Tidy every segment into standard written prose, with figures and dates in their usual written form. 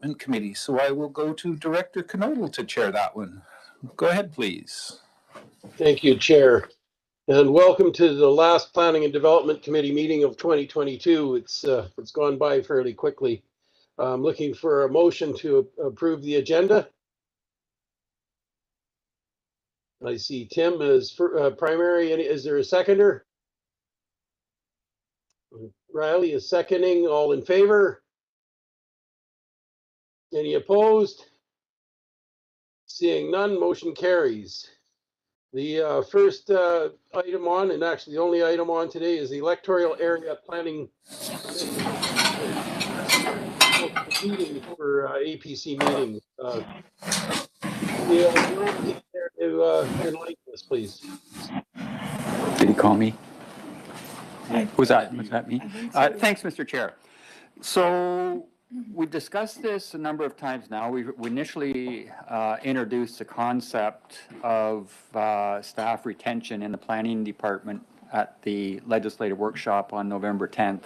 Development Committee. So I will go to Director Knodel to chair that one. Go ahead, please. Thank you, Chair. And welcome to the last Planning and Development Committee meeting of 2022. It's gone by fairly quickly. I'm looking for a motion to approve the agenda. I see Tim as primary. Is there a seconder? Riley is seconding. All in favor? Any opposed? Seeing none, motion carries. The first item on, and actually the only item on today, is the electoral area planning meeting for APC meeting. To enlighten us, please. Did he call me? Was that me? So. Thanks, Mr. Chair. So we've discussed this a number of times now. We initially introduced the concept of staff retention in the planning department at the legislative workshop on November 10th,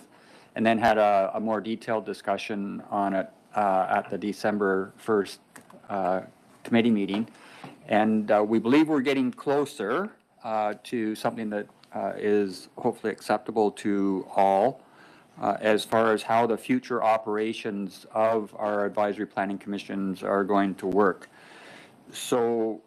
and then had a more detailed discussion on it at the December 1st committee meeting. And we believe we're getting closer to something that is hopefully acceptable to all as far as how the future operations of our advisory planning commissions are going to work. So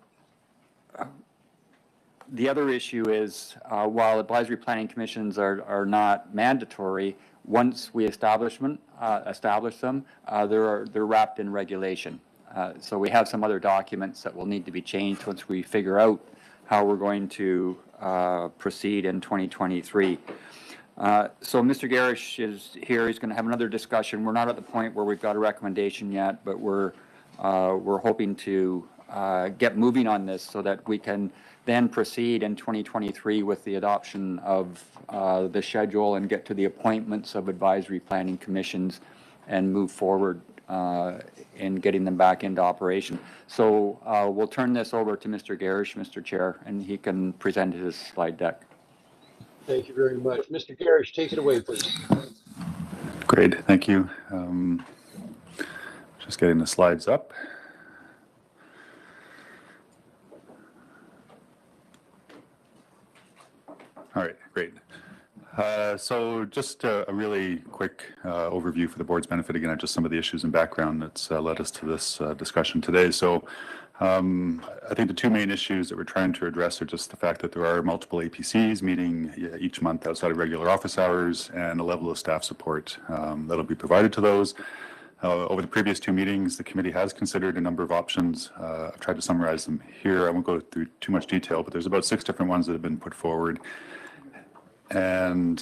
the other issue is while advisory planning commissions are not mandatory, once we establish them, they're wrapped in regulation. So we have some other documents that will need to be changed once we figure out how we're going to proceed in 2023. So Mr. Garish is here. He's going to have another discussion. We're not at the point where we've got a recommendation yet, but we're hoping to get moving on this so that we can then proceed in 2023 with the adoption of the schedule and get to the appointments of advisory planning commissions and move forward in getting them back into operation. So we'll turn this over to Mr. Garish, Mr. Chair, and he can present his slide deck. Thank you very much. Mr. Garish, take it away, please. Great, thank you. Just getting the slides up. All right, great. So just a really quick overview for the board's benefit, again, of just some of the issues and background that's led us to this discussion today. So I think the two main issues that we're trying to address are just the fact that there are multiple APCs meeting each month outside of regular office hours, and a level of staff support that'll be provided to those. Over the previous two meetings, the committee has considered a number of options. I've tried to summarize them here. I won't go through too much detail, but there's about 6 different ones that have been put forward. And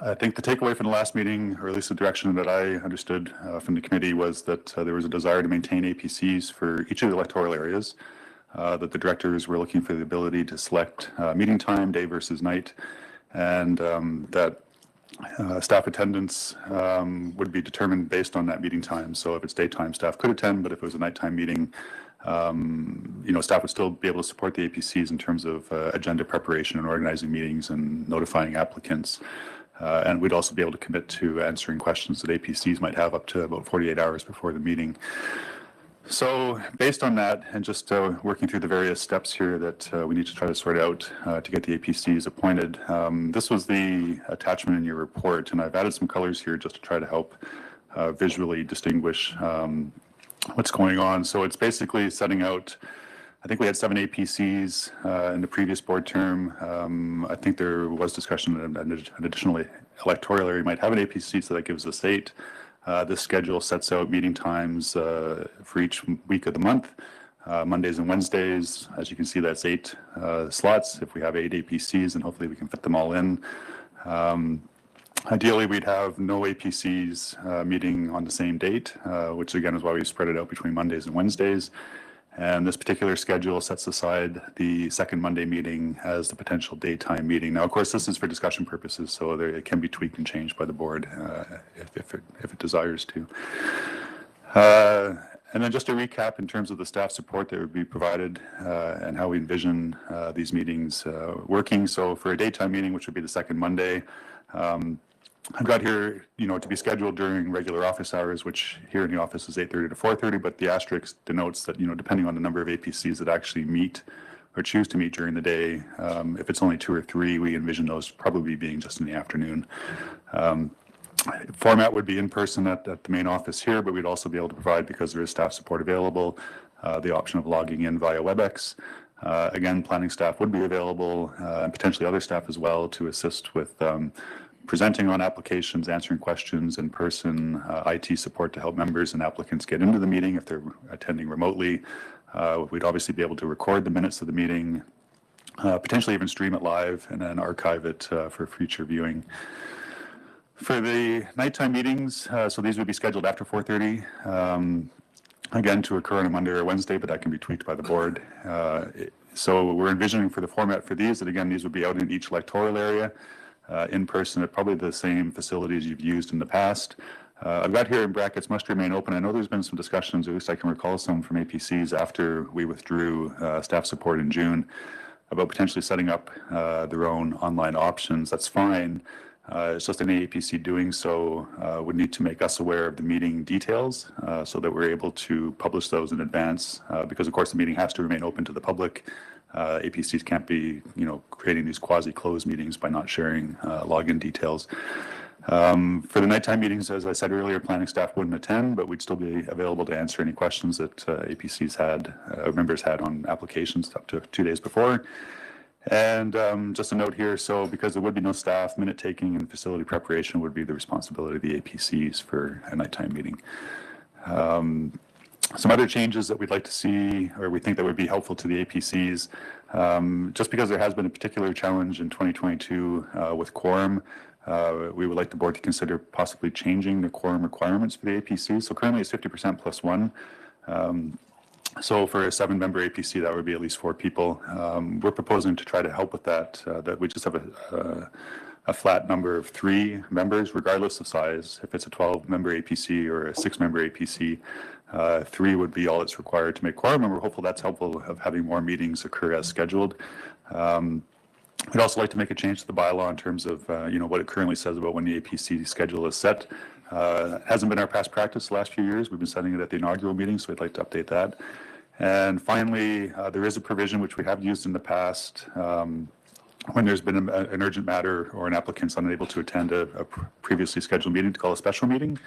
I think the takeaway from the last meeting, or at least the direction that I understood from the committee, was that there was a desire to maintain APCs for each of the electoral areas, that the directors were looking for the ability to select meeting time, day versus night, and that staff attendance would be determined based on that meeting time. So if it's daytime, staff could attend, but if it was a nighttime meeting, staff would still be able to support the APCs in terms of agenda preparation and organizing meetings and notifying applicants. And we'd also be able to commit to answering questions that APCs might have up to about 48 hours before the meeting. So based on that, and just working through the various steps here that we need to try to sort out to get the APCs appointed, this was the attachment in your report, and I've added some colors here just to try to help visually distinguish what's going on. So it's basically setting out, I think we had 7 APCs in the previous board term. I think there was discussion that an additional electoral area might have an APC, so that gives us 8. This schedule sets out meeting times for each week of the month, Mondays and Wednesdays. As you can see, that's 8 slots. If we have 8 APCs, then hopefully we can fit them all in. Ideally, we'd have no APCs meeting on the same date, which again is why we spread it out between Mondays and Wednesdays. And this particular schedule sets aside the second Monday meeting as the potential daytime meeting. Now, of course, this is for discussion purposes, so it can be tweaked and changed by the board if it desires to. And then just to recap in terms of the staff support that would be provided and how we envision these meetings working. So for a daytime meeting, which would be the second Monday, I've got here, to be scheduled during regular office hours, which here in the office is 8:30 to 4:30, but the asterisk denotes that, depending on the number of APCs that actually meet or choose to meet during the day, if it's only 2 or 3, we envision those probably being just in the afternoon. Format would be in person at the main office here, but we'd also be able to provide, because there is staff support available, the option of logging in via WebEx. Again, planning staff would be available, and potentially other staff as well, to assist with presenting on applications, answering questions in person, IT support to help members and applicants get into the meeting if they're attending remotely. We'd obviously be able to record the minutes of the meeting, potentially even stream it live, and then archive it for future viewing. For the nighttime meetings, so these would be scheduled after 4:30, again, to occur on a Monday or Wednesday, but that can be tweaked by the board. So we're envisioning for the format for these, that again, these would be out in each electoral area, in person at probably the same facilities you've used in the past. I've got here in brackets, must remain open. I know there's been some discussions, at least I can recall some from APCs after we withdrew staff support in June, about potentially setting up their own online options. That's fine. It's just any APC doing so would need to make us aware of the meeting details so that we're able to publish those in advance, because of course the meeting has to remain open to the public. APCs can't be, creating these quasi-closed meetings by not sharing login details. For the nighttime meetings, as I said earlier, planning staff wouldn't attend, but we'd still be available to answer any questions that APCs had, members had on applications up to 2 days before. And just a note here, so because there would be no staff, minute taking and facility preparation would be the responsibility of the APCs for a nighttime meeting. Some other changes that we'd like to see, or we think that would be helpful to the APCs, just because there has been a particular challenge in 2022 with quorum, we would like the board to consider possibly changing the quorum requirements for the APCs. So currently it's 50% plus 1. So for a 7-member APC, that would be at least 4 people. We're proposing to try to help with that, that we just have a flat number of 3 members, regardless of size. If it's a 12-member APC or a 6-member APC, 3 would be all that's required to make quorum, and we're hopeful that's helpful of having more meetings occur as scheduled. We'd also like to make a change to the bylaw in terms of, what it currently says about when the APC schedule is set. It hasn't been our past practice the last few years. We've been setting it at the inaugural meeting, so we'd like to update that. And finally, there is a provision which we have used in the past when there's been an urgent matter or an applicant's unable to attend a previously scheduled meeting to call a special meeting.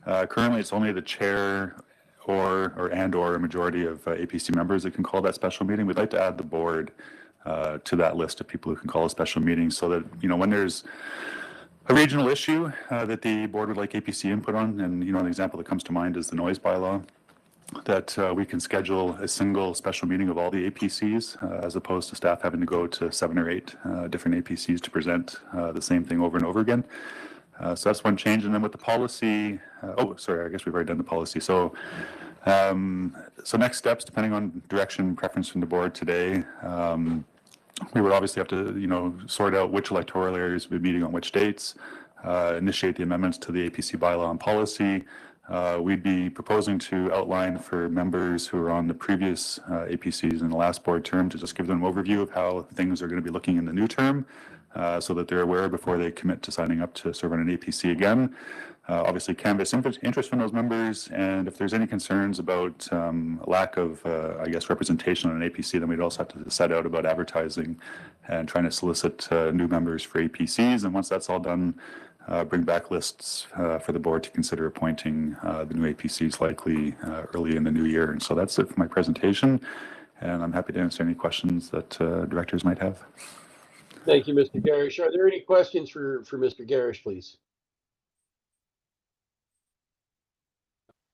Currently, it's only the chair or a majority of APC members that can call that special meeting. We'd like to add the board to that list of people who can call a special meeting, so that, when there's a regional issue that the board would like APC input on, and, an example that comes to mind is the noise bylaw, that we can schedule a single special meeting of all the APCs, as opposed to staff having to go to 7 or 8 different APCs to present the same thing over and over again. So that's one change. And then with the policy, I guess we've already done the policy. So next steps, depending on direction and preference from the board today, we would obviously have to, sort out which electoral areas will be meeting on which dates, initiate the amendments to the APC bylaw and policy. We'd be proposing to outline for members who are on the previous APCs in the last board term to just give them an overview of how things are going to be looking in the new term, so that they're aware before they commit to signing up to serve on an APC again. Obviously canvass interest from those members, and if there's any concerns about lack of, representation on an APC, then we'd also have to set out about advertising and trying to solicit new members for APCs. And once that's all done, bring back lists for the board to consider appointing the new APCs likely early in the new year. And so that's it for my presentation, and I'm happy to answer any questions that directors might have. Thank you, Mr. Garish. Are there any questions for Mr. Garish, please?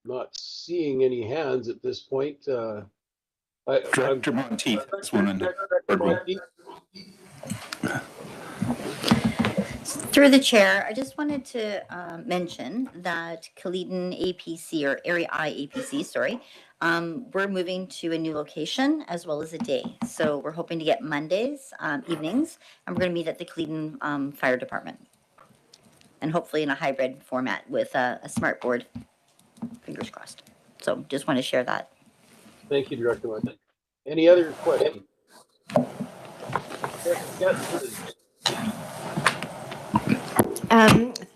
Not seeing any hands at this point. Director Monteith has one in the boardroom. Through the chair, I just wanted to mention that Caledon APC, or Area I APC, sorry, we're moving to a new location as well as a day. So we're hoping to get Mondays evenings, and we're going to meet at the Caledon Fire Department, and hopefully in a hybrid format with a smart board. Fingers crossed. So just want to share that. Thank you, Director Martin. Any other questions?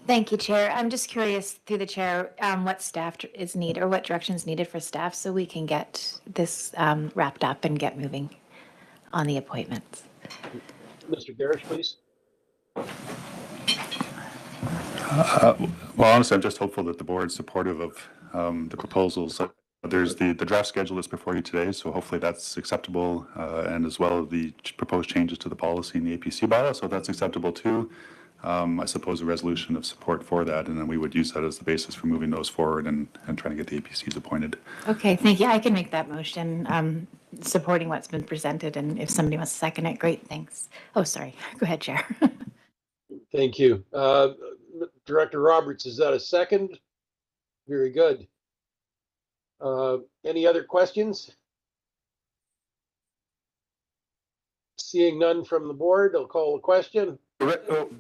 Thank you, Chair. I'm just curious through the chair, what staff is needed or what direction is needed for staff so we can get this wrapped up and get moving on the appointments. Mr. Garish, please. Well, honestly, I'm just hopeful that the board's supportive of the proposals. There's the draft schedule that's before you today, so hopefully that's acceptable, and as well the proposed changes to the policy in the APC bylaw, so that's acceptable too. I suppose a resolution of support for that, and then we would use that as the basis for moving those forward and trying to get the APCs appointed. Okay, thank you. I can make that motion, supporting what's been presented, and if somebody wants to second it, great, thanks. Oh, sorry. Go ahead, Chair. Thank you. Director Roberts, is that a second? Very good. Any other questions? Seeing none from the board, I'll call a question.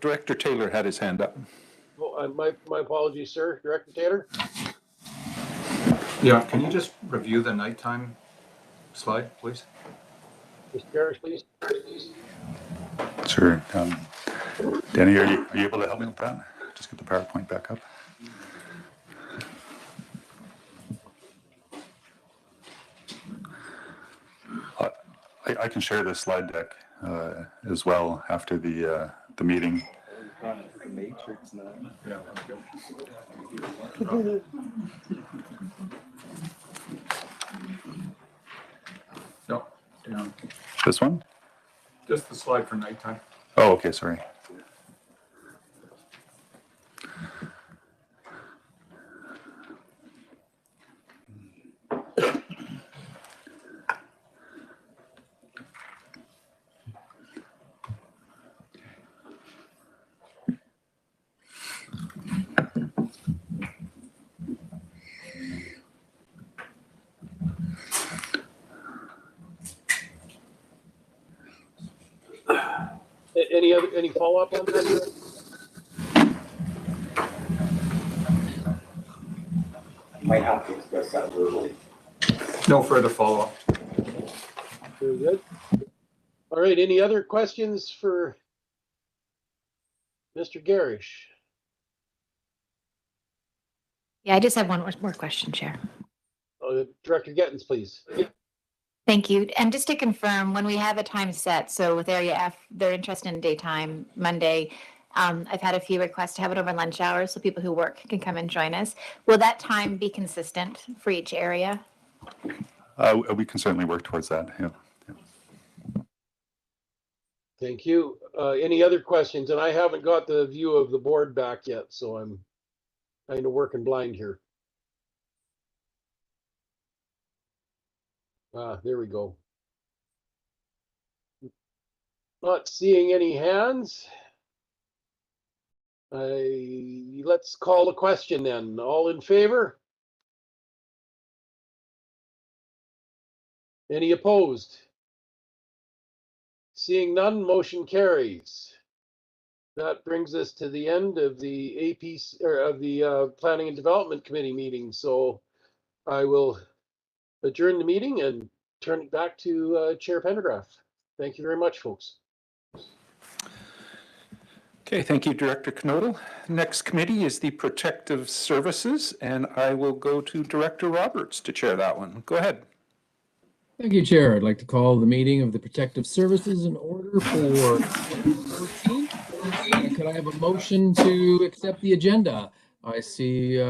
Director Taylor had his hand up. Oh, my apologies, sir. Director Taylor? Yeah, can you just review the nighttime slide, please? Mr. Garish, please. Sure. Danny, are you able to help me with that? Just get the PowerPoint back up. I can share this slide deck as well after the meeting. No, down. This one? Just the slide for nighttime. Oh, okay, sorry. Any follow-up on that? Might have to express that verbally. No further follow-up. Very good. All right, any other questions for Mr. Garish? Yeah, I just have one more question, Chair. Director Gettins, please. Thank you. And just to confirm, when we have a time set, so with Area F, they're interested in daytime Monday. I've had a few requests to have it over lunch hours so people who work can come and join us. Will that time be consistent for each area? We can certainly work towards that. Yeah. Thank you. Any other questions? And I haven't got the view of the board back yet, so I'm kind of working blind here. There we go. Not seeing any hands. Let's call a question then. All in favor? Any opposed? Seeing none, motion carries. That brings us to the end of the APC or of the Planning and Development Committee meeting. So I will adjourn the meeting and turn it back to Chair Pendergraft. Thank you very much, folks. Okay, thank you, Director Knodel. Next committee is the Protective Services, and I will go to Director Roberts to chair that one. Go ahead. Thank you, Chair. I'd like to call the meeting of the Protective Services in order for 2014. Could I have a motion to accept the agenda? I see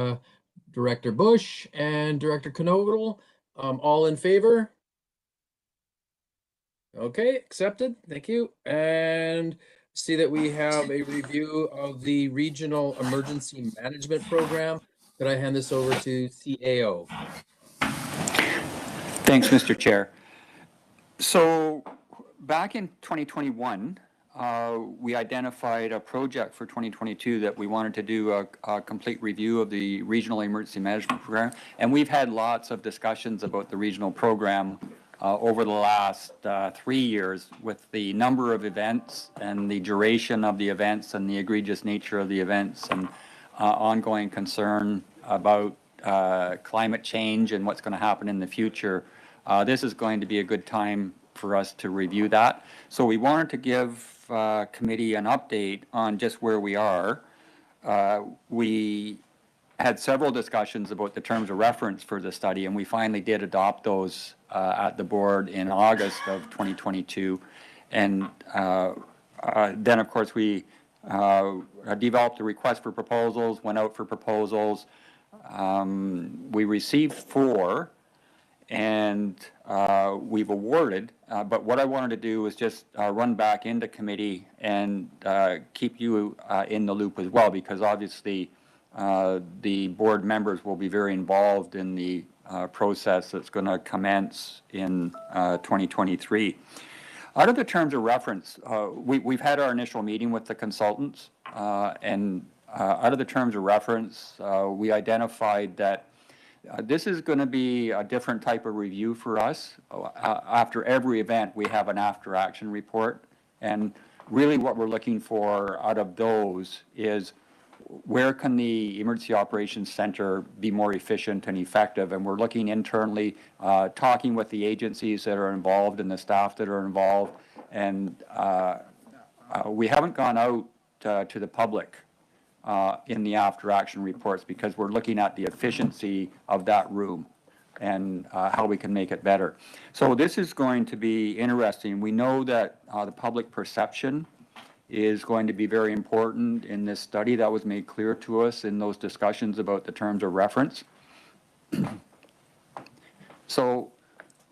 Director Bush and Director Knodel. All in favor? Okay, accepted. Thank you. And see that we have a review of the Regional Emergency Management Program. Could I hand this over to CAO? Thanks, Mr. Chair. So back in 2021, we identified a project for 2022 that we wanted to do a complete review of the Regional Emergency Management Program. And we've had lots of discussions about the regional program over the last 3 years with the number of events and the duration of the events and the egregious nature of the events and ongoing concern about climate change and what's going to happen in the future. This is going to be a good time for us to review that. So we wanted to give committee an update on just where we are We had several discussions about the terms of reference for the study, and we finally did adopt those at the board in August of 2022. And then, of course, we developed a request for proposals, went out for proposals. We received 4, and we've awarded. But what I wanted to do was just run back into committee and keep you in the loop as well, because obviously the board members will be very involved in the process that's going to commence in 2023. Out of the terms of reference, we've had our initial meeting with the consultants, and out of the terms of reference, we identified that this is going to be a different type of review for us. After every event, we have an after-action report, and really what we're looking for out of those is where can the Emergency Operations Center be more efficient and effective? And we're looking internally, talking with the agencies that are involved and the staff that are involved. And we haven't gone out to the public in the after-action reports because we're looking at the efficiency of that room and how we can make it better. So this is going to be interesting. We know that the public perception is going to be very important in this study. That was made clear to us in those discussions about the terms of reference. So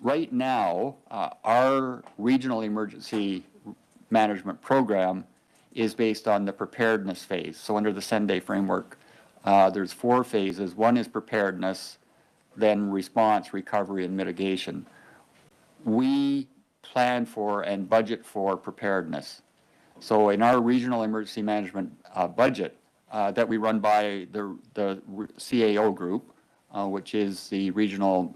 right now, our regional emergency management program is based on the preparedness phase. So under the Sende framework, there's 4 phases. One is preparedness, then response, recovery, and mitigation. We plan for and budget for preparedness. So in our regional emergency management budget that we run by the CAO group, which is the regional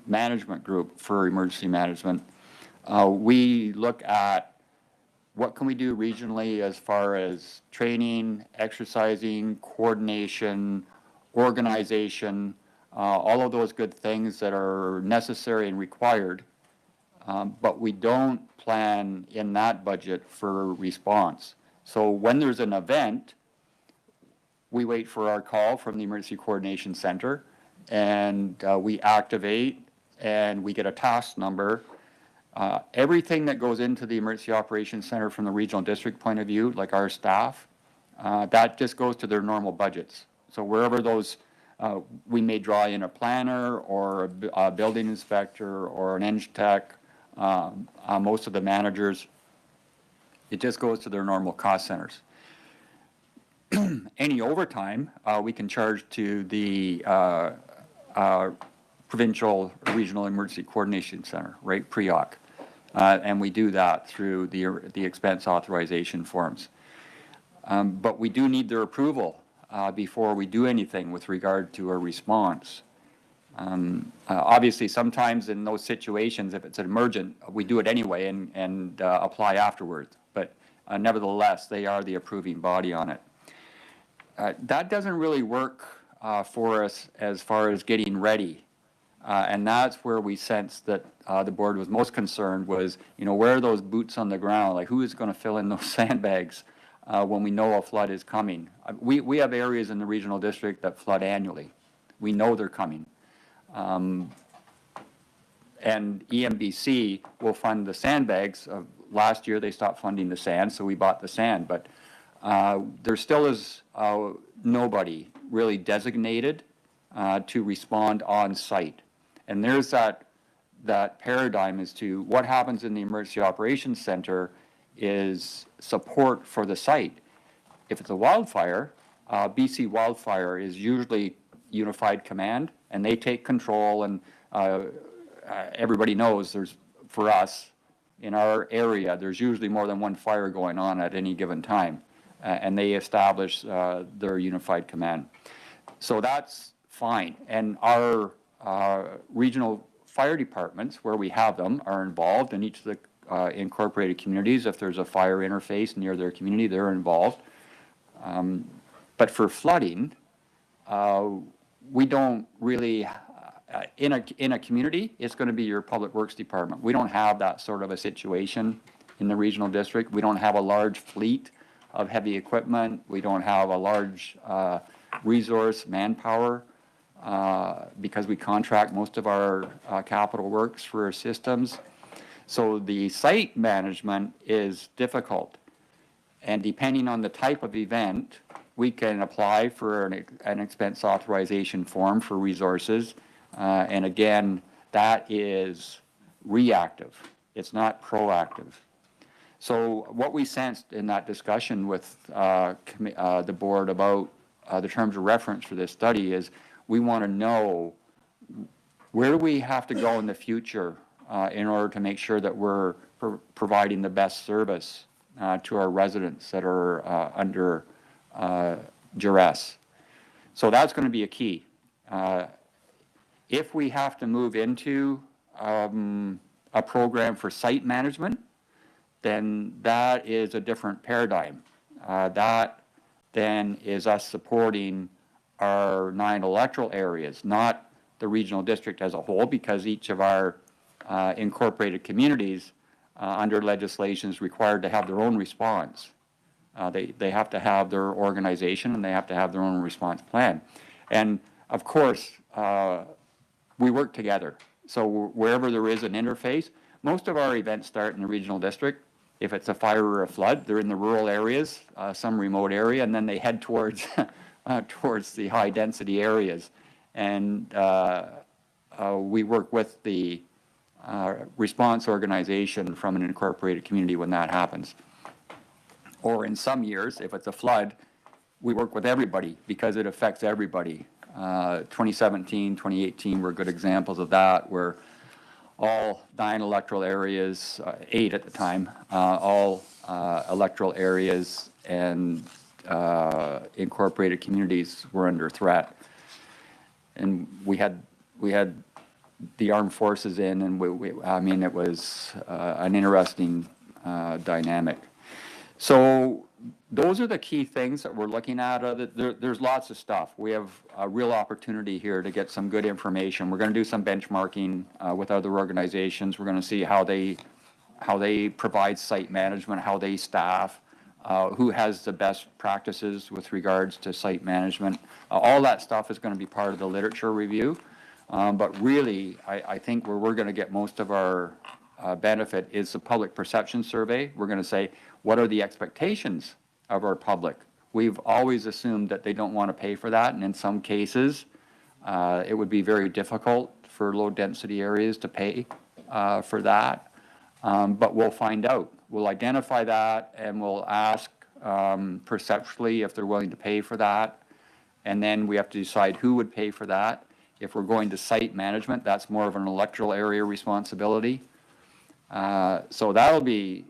management group for emergency management, we look at what can we do regionally as far as training, exercising, coordination, organization, all of those good things that are necessary and required, but we don't plan in that budget for response. So when there's an event, we wait for our call from the Emergency Coordination Center, and we activate, and we get a task number. Everything that goes into the Emergency Operations Center from the regional district point of view, like our staff, that just goes to their normal budgets. So wherever those, we may draw in a planner or a building inspector or an eng tech, most of the managers, it just goes to their normal cost centers. Any overtime, we can charge to the Provincial Regional Emergency Coordination Center, right, PREOC. And we do that through the expense authorization forms. But we do need their approval before we do anything with regard to a response. Obviously, sometimes in those situations, if it's an emergent, we do it anyway and apply afterwards. But nevertheless, they are the approving body on it. That doesn't really work for us as far as getting ready. And that's where we sensed that the board was most concerned was, you know, where are those boots on the ground? Like, who is going to fill in those sandbags when we know a flood is coming? We have areas in the regional district that flood annually. We know they're coming. And EMBC will fund the sandbags. Last year, they stopped funding the sand, so we bought the sand. But there still is nobody really designated to respond on site. And there's that paradigm as to what happens in the Emergency Operations Center is support for the site. If it's a wildfire, BC Wildfire is usually unified command, and they take control, and everybody knows there's, for us, in our area, there's usually more than one fire going on at any given time, and they establish their unified command. So that's fine. And our regional fire departments, where we have them, are involved in each of the incorporated communities. If there's a fire interface near their community, they're involved. But for flooding, we don't really, in a community, it's going to be your public works department. We don't have that sort of a situation in the regional district. We don't have a large fleet of heavy equipment. We don't have a large resource manpower because we contract most of our capital works for our systems. So the site management is difficult. And depending on the type of event, we can apply for an expense authorization form for resources. And again, that is reactive. It's not proactive. So what we sensed in that discussion with the board about the terms of reference for this study is we want to know where do we have to go in the future in order to make sure that we're providing the best service to our residents that are under duress. So that's going to be a key. If we have to move into a program for site management, then that is a different paradigm. That then is us supporting our 9 electoral areas, not the regional district as a whole, because each of our incorporated communities under legislation is required to have their own response. They have to have their organization and they have to have their own response plan. And of course, we work together. So wherever there is an interface, most of our events start in the regional district. If it's a fire or a flood, they're in the rural areas, some remote area, and then they head towards towards the high density areas. And we work with the response organization from an incorporated community when that happens. Or in some years, if it's a flood, we work with everybody because it affects everybody. 2017, 2018 were good examples of that, where all 9 electoral areas, 8 at the time, all electoral areas and incorporated communities were under threat. And we had the armed forces in, and I mean, it was an interesting dynamic. So those are the key things that we're looking at. There's lots of stuff. We have a real opportunity here to get some good information. We're going to do some benchmarking with other organizations. We're going to see how they provide site management, how they staff, who has the best practices with regards to site management. All that stuff is going to be part of the literature review. But really, I think where we're going to get most of our benefit is the public perception survey. We're going to say, what are the expectations of our public? We've always assumed that they don't want to pay for that, and in some cases, it would be very difficult for low-density areas to pay for that. But we'll find out. We'll identify that, and we'll ask perceptually if they're willing to pay for that, and then we have to decide who would pay for that. If we're going to site management, that's more of an electoral area responsibility. So that'll be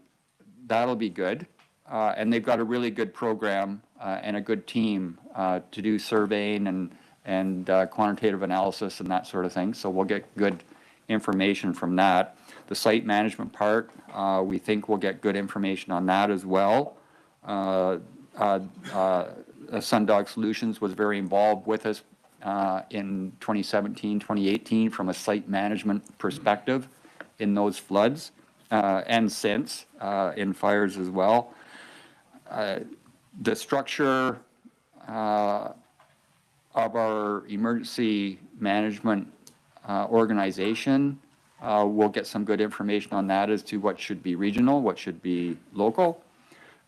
good. And they've got a really good program and a good team to do surveying and quantitative analysis and that sort of thing. So we'll get good information from that. The site management part, we think we'll get good information on that as well. Sundog Solutions was very involved with us in 2017, 2018 from a site management perspective in those floods and since in fires as well. The structure of our emergency management organization, we'll get some good information on that as to what should be regional, what should be local,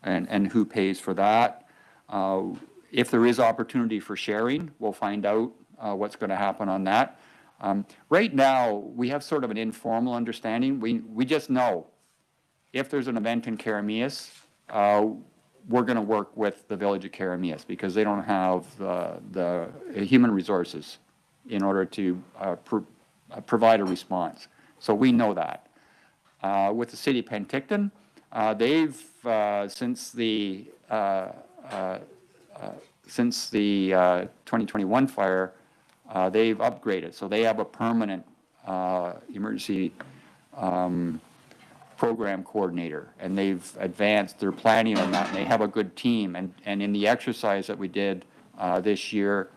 and who pays for that. If there is opportunity for sharing, we'll find out what's going to happen on that. Right now, we have sort of an informal understanding. We just know if there's an event in Karamias, we're going to work with the village of Karamias because they don't have the human resources in order to provide a response. So we know that. With the city of Penticton, they've, since the 2021 fire, they've upgraded. So they have a permanent emergency program coordinator, and they've advanced their planning on that, and they have a good team. And in the exercise that we did this year,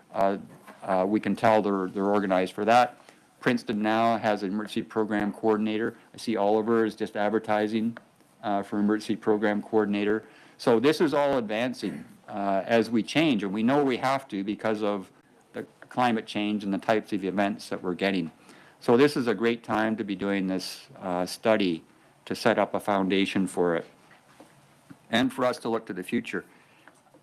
we can tell they're organized for that. Princeton now has an emergency program coordinator. I see Oliver is just advertising for emergency program coordinator. So this is all advancing as we change, and we know we have to because of the climate change and the types of events that we're getting. So this is a great time to be doing this study to set up a foundation for it and for us to look to the future.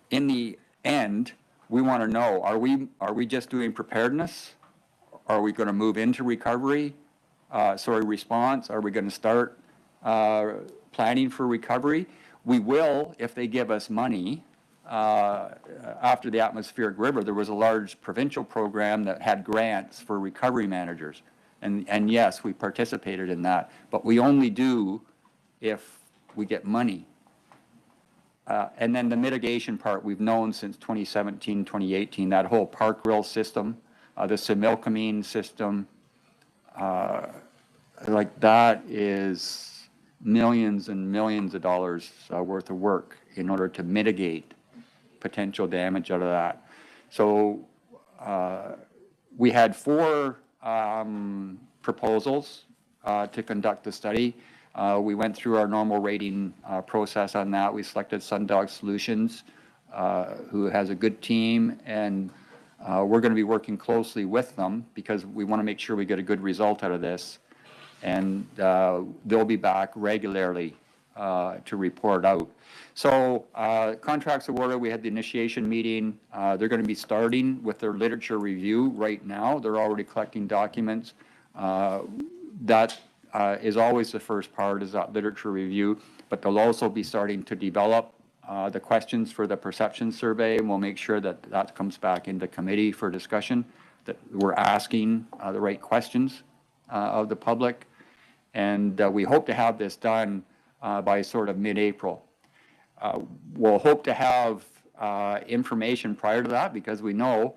In the end, we want to know, are we just doing preparedness? Are we going to move into recovery? Response? Are we going to start planning for recovery? We will if they give us money. After the atmospheric river, there was a large provincial program that had grants for recovery managers. And yes, we participated in that, but we only do if we get money. And then the mitigation part, we've known since 2017, 2018, that whole park rail system, the Similkameen system, like that is millions and millions of dollars worth of work in order to mitigate potential damage out of that. So we had 4 proposals to conduct the study. We went through our normal rating process on that. We selected Sundog Solutions, who has a good team, and we're going to be working closely with them because we want to make sure we get a good result out of this. And they'll be back regularly to report out. So contracts awarded, we had the initiation meeting. They're going to be starting with their literature review right now. They're already collecting documents. That is always the first part, is that literature review, but they'll also be starting to develop the questions for the perception survey, and we'll make sure that that comes back into committee for discussion, that we're asking the right questions of the public. And we hope to have this done by sort of mid-April. We'll hope to have information prior to that because we know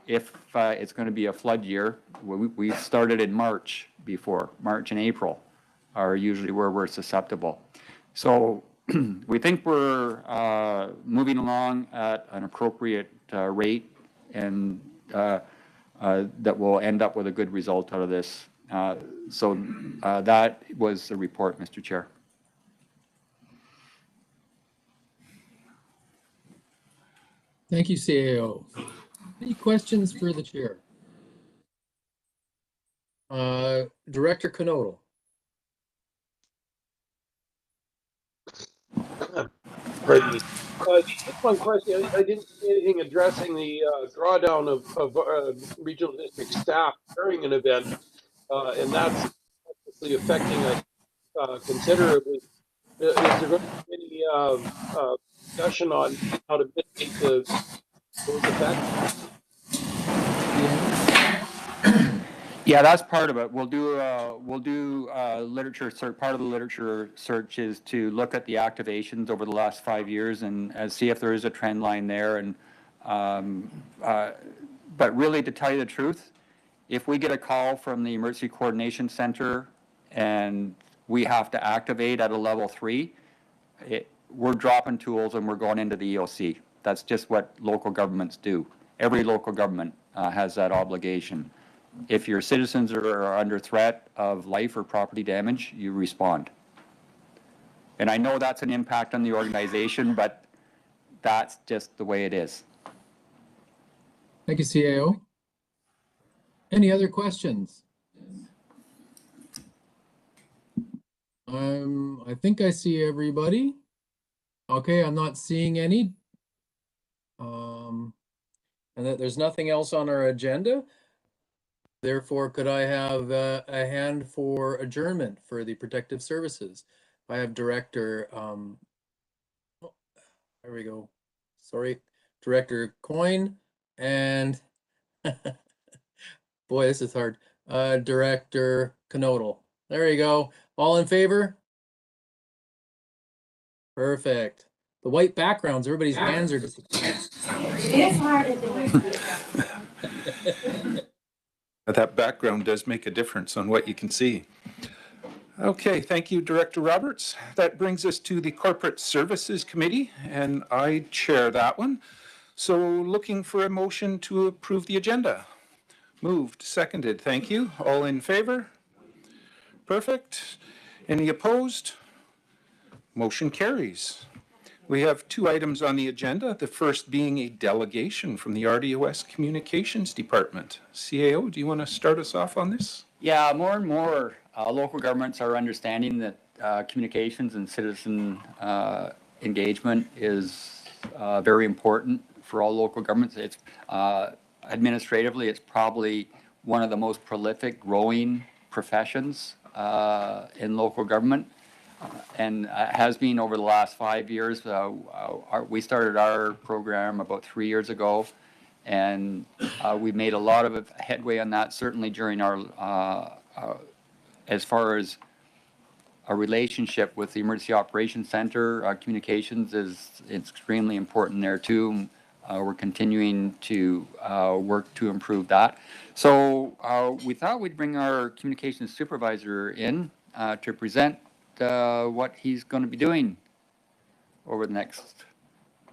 if it's going to be a flood year. We started in March before. March and April are usually where we're susceptible. So we think we're moving along at an appropriate rate, and that will end up with a good result out of this. So that was the report, Mr. Chair. Thank you, CAO. Any questions for the chair? Director Knodel. Pardon me. Just one question. I didn't see anything addressing the drawdown of regional district staff during an event, and that's obviously affecting us considerably. Is there going to be any discussion on how to mitigate those effects? Yeah, that's part of it. We'll do literature search. Part of the literature search is to look at the activations over the last 5 years and see if there is a trend line there. And but really, to tell you the truth, if we get a call from the Emergency Coordination Center and we have to activate at a level 3, we're dropping tools and we're going into the EOC. That's just what local governments do. Every local government has that obligation. If your citizens are under threat of life or property damage, you respond. And I know that's an impact on the organization, but that's just the way it is. Thank you, CAO. Any other questions? I think I see everybody. Okay, I'm not seeing any. And that there's nothing else on our agenda. Therefore, could I have a hand for adjournment for the protective services? I have Director, there we go. Sorry, Director Coyne and boy, this is hard. Director Knodel. There you go. All in favor? Perfect. The white backgrounds, everybody's hands are disappearing. It's hard to But that background does make a difference on what you can see. Okay, thank you, Director Roberts. That brings us to the Corporate Services Committee, and I chair that one. So looking for a motion to approve the agenda. Moved, seconded, thank you. All in favor? Perfect. Any opposed? Motion carries. We have two items on the agenda, the first being a delegation from the RDOS Communications Department. CAO, do you want to start us off on this? Yeah, more and more local governments are understanding that communications and citizen engagement is very important for all local governments. It's administratively, it's probably one of the most prolific growing professions in local government, and has been over the last 5 years. We started our program about 3 years ago, and we made a lot of headway on that, certainly during our, as far as our relationship with the Emergency Operations Center. Communications is extremely important there too. We're continuing to work to improve that. So we thought we'd bring our communications supervisor in to present what he's going to be doing over the next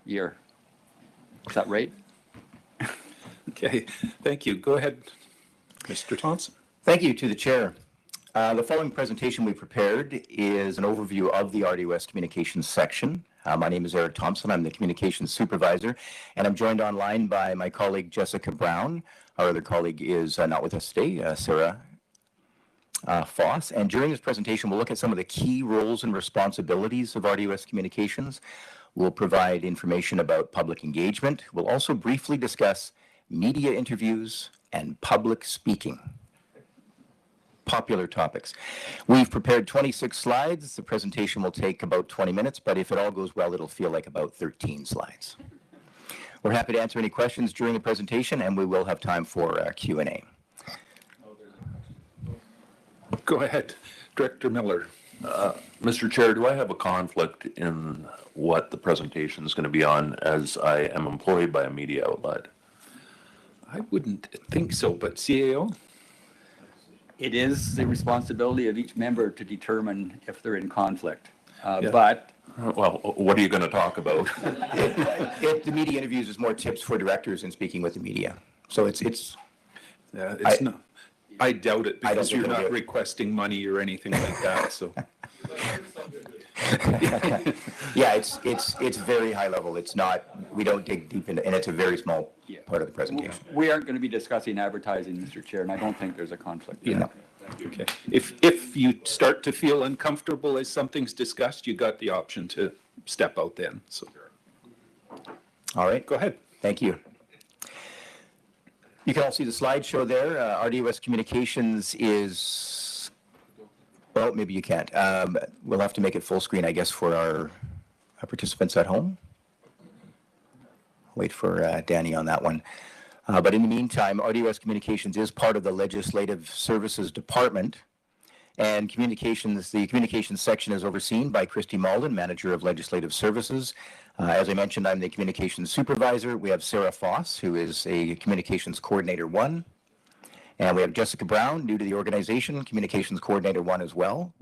year. Is that right? Okay, thank you. Go ahead, Mr. Thompson. Thank you to the chair. The following presentation we prepared is an overview of the RDOS communications section. My name is Eric Thompson. I'm the communications supervisor, and I'm joined online by my colleague Jessica Brown. Our other colleague is not with us today, Sarah Foss. And during this presentation, we'll look at some of the key roles and responsibilities of RDOS communications. We'll provide information about public engagement. We'll also briefly discuss media interviews and public speaking. Popular topics. We've prepared 26 slides. The presentation will take about 20 minutes, but if it all goes well, it'll feel like about 13 slides. We're happy to answer any questions during the presentation, and we will have time for Q&A. Go ahead, Director Miller. Mr. Chair, do I have a conflict in what the presentation is going to be on, as I am employed by a media outlet? I wouldn't think so, but CAO? It is the responsibility of each member to determine if they're in conflict. Yeah. But Well, what are you going to talk about? If the media interviews is more tips for directors in speaking with the media. So it's Yeah, it's not. I doubt it I don't because think you're it'll not do it. requesting money or anything like that, so. yeah, it's very high level. It's not, we don't dig deep into, and it's a very small part of the presentation. we aren't going to be discussing advertising, Mr. Chair, and I don't think there's a conflict. Yeah. Okay. If you start to feel uncomfortable as something's discussed, you got the option to step out then, so. All right. Go ahead. Thank you. You can all see the slideshow there. RDOS Communications is, well, maybe you can't. We'll have to make it full screen, I guess, for our participants at home. Wait for Danny on that one. But in the meantime, RDOS Communications is part of the Legislative Services Department, and the communications section is overseen by Christy Malden, Manager of Legislative Services. As I mentioned, I'm the communications supervisor. We have Sarah Foss, who is a communications coordinator 1. And we have Jessica Brown, new to the organization, communications coordinator 1 as well.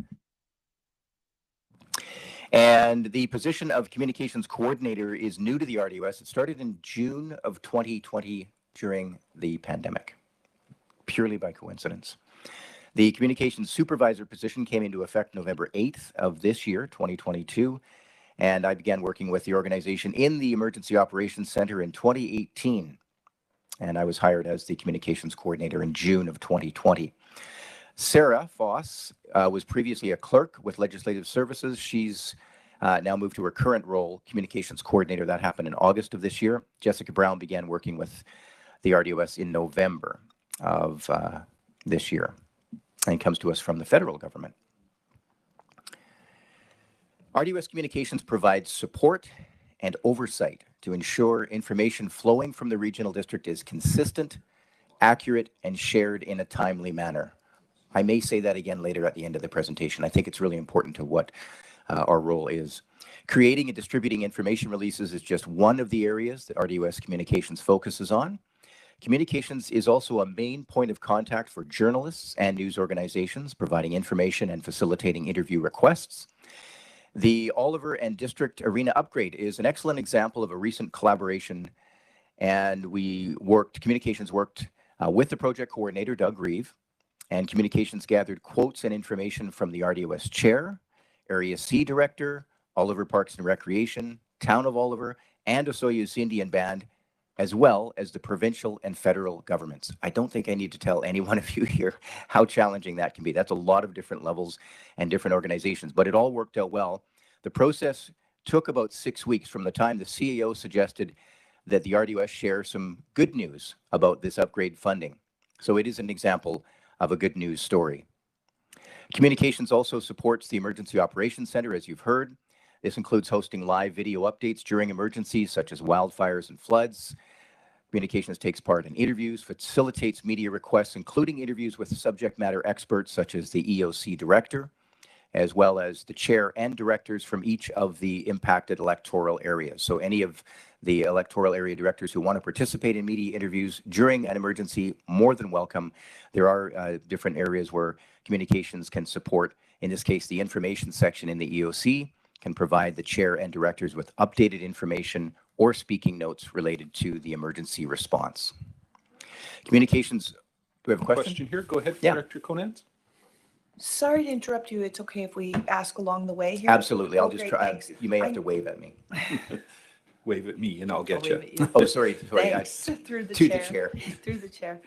And the position of communications coordinator is new to the RDOS. It started in June of 2020 during the pandemic, purely by coincidence. The communications supervisor position came into effect November 8th of this year, 2022. And I began working with the organization in the Emergency Operations Center in 2018. And I was hired as the communications coordinator in June of 2020. Sarah Foss was previously a clerk with Legislative Services. She's now moved to her current role, communications coordinator. That happened in August of this year. Jessica Brown began working with the RDOS in November of this year, and comes to us from the federal government. RDOS Communications provides support and oversight to ensure information flowing from the regional district is consistent, accurate, and shared in a timely manner. I may say that again later at the end of the presentation. I think it's really important to what our role is. Creating and distributing information releases is just one of the areas that RDOS Communications focuses on. Communications is also a main point of contact for journalists and news organizations, providing information and facilitating interview requests. The Oliver and District Arena upgrade is an excellent example of a recent collaboration, and communications worked with the project coordinator, Doug Reeve, and communications gathered quotes and information from the RDOS chair, Area C director, Oliver Parks and Recreation, Town of Oliver, and Osoyoos Indian Band, as well as the provincial and federal governments. I don't think I need to tell any one of you here how challenging that can be. That's a lot of different levels and different organizations, but it all worked out well. The process took about 6 weeks from the time the CEO suggested that the RDOS share some good news about this upgrade funding. So it is an example of a good news story. Communications also supports the Emergency Operations Center, as you've heard. This includes hosting live video updates during emergencies such as wildfires and floods. Communications takes part in interviews, facilitates media requests, including interviews with subject matter experts such as the EOC director, as well as the chair and directors from each of the impacted electoral areas. So any of the electoral area directors who want to participate in media interviews during an emergency, more than welcome. There are different areas where communications can support, in this case, the information section in the EOC can provide the chair and directors with updated information or speaking notes related to the emergency response. Communications, do we have a question? Here, go ahead, Yeah. Director Conant. Sorry to interrupt you. It's okay if we ask along the way here? Absolutely. I'll Oh, just great, try. thanks. You may have to wave at me. Wave at me and I'll I'll get wave you. at you. Oh, sorry. Thanks, through the To chair. the chair. Through the chair.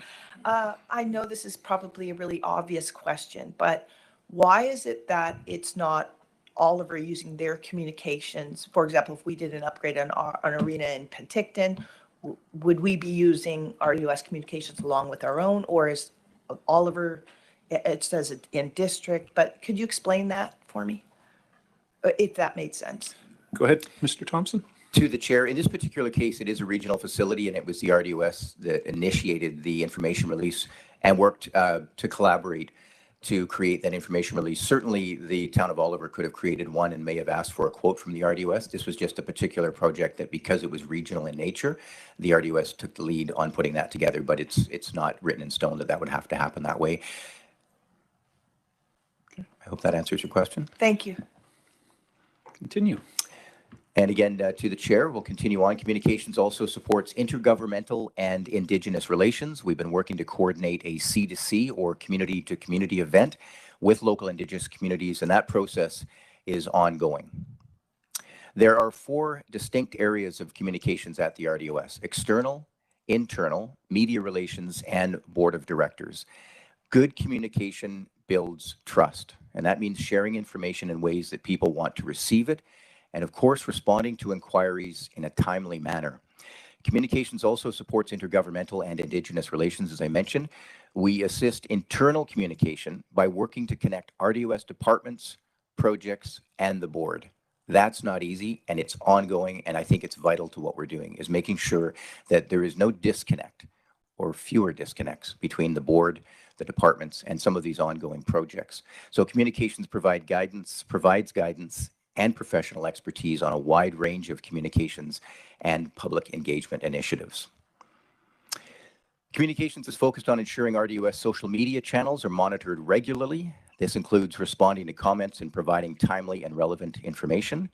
I know this is probably a really obvious question, but why is it that it's not Oliver using their communications? For example, if we did an upgrade on an arena in Penticton, would we be using RDOS communications along with our own, or is Oliver, it says it in district, but could you explain that for me? If that made sense. Go ahead, Mr. Thompson. To the chair, in this particular case, it is a regional facility, and it was the RDOS that initiated the information release and worked to collaborate to create that information release. Certainly, the town of Oliver could have created one and may have asked for a quote from the RDOS. This was just a particular project that, because it was regional in nature, the RDOS took the lead on putting that together, but it's not written in stone that that would have to happen that way. I hope that answers your question. Thank you. Continue. And again, to the chair, we'll continue on. Communications also supports intergovernmental and Indigenous relations. We've been working to coordinate a C2C or community-to-community event with local Indigenous communities, and that process is ongoing. There are 4 distinct areas of communications at the RDOS: external, internal, media relations, and board of directors. Good communication builds trust, and that means sharing information in ways that people want to receive it, and of course, responding to inquiries in a timely manner. Communications also supports intergovernmental and Indigenous relations, as I mentioned. We assist internal communication by working to connect RDOS departments, projects, and the board. That's not easy, and it's ongoing, and I think it's vital to what we're doing, is making sure that there is no disconnect or fewer disconnects between the board, the departments, and some of these ongoing projects. So communications provides guidance and professional expertise on a wide range of communications and public engagement initiatives. Communications is focused on ensuring RDOS social media channels are monitored regularly. This includes responding to comments and providing timely and relevant information.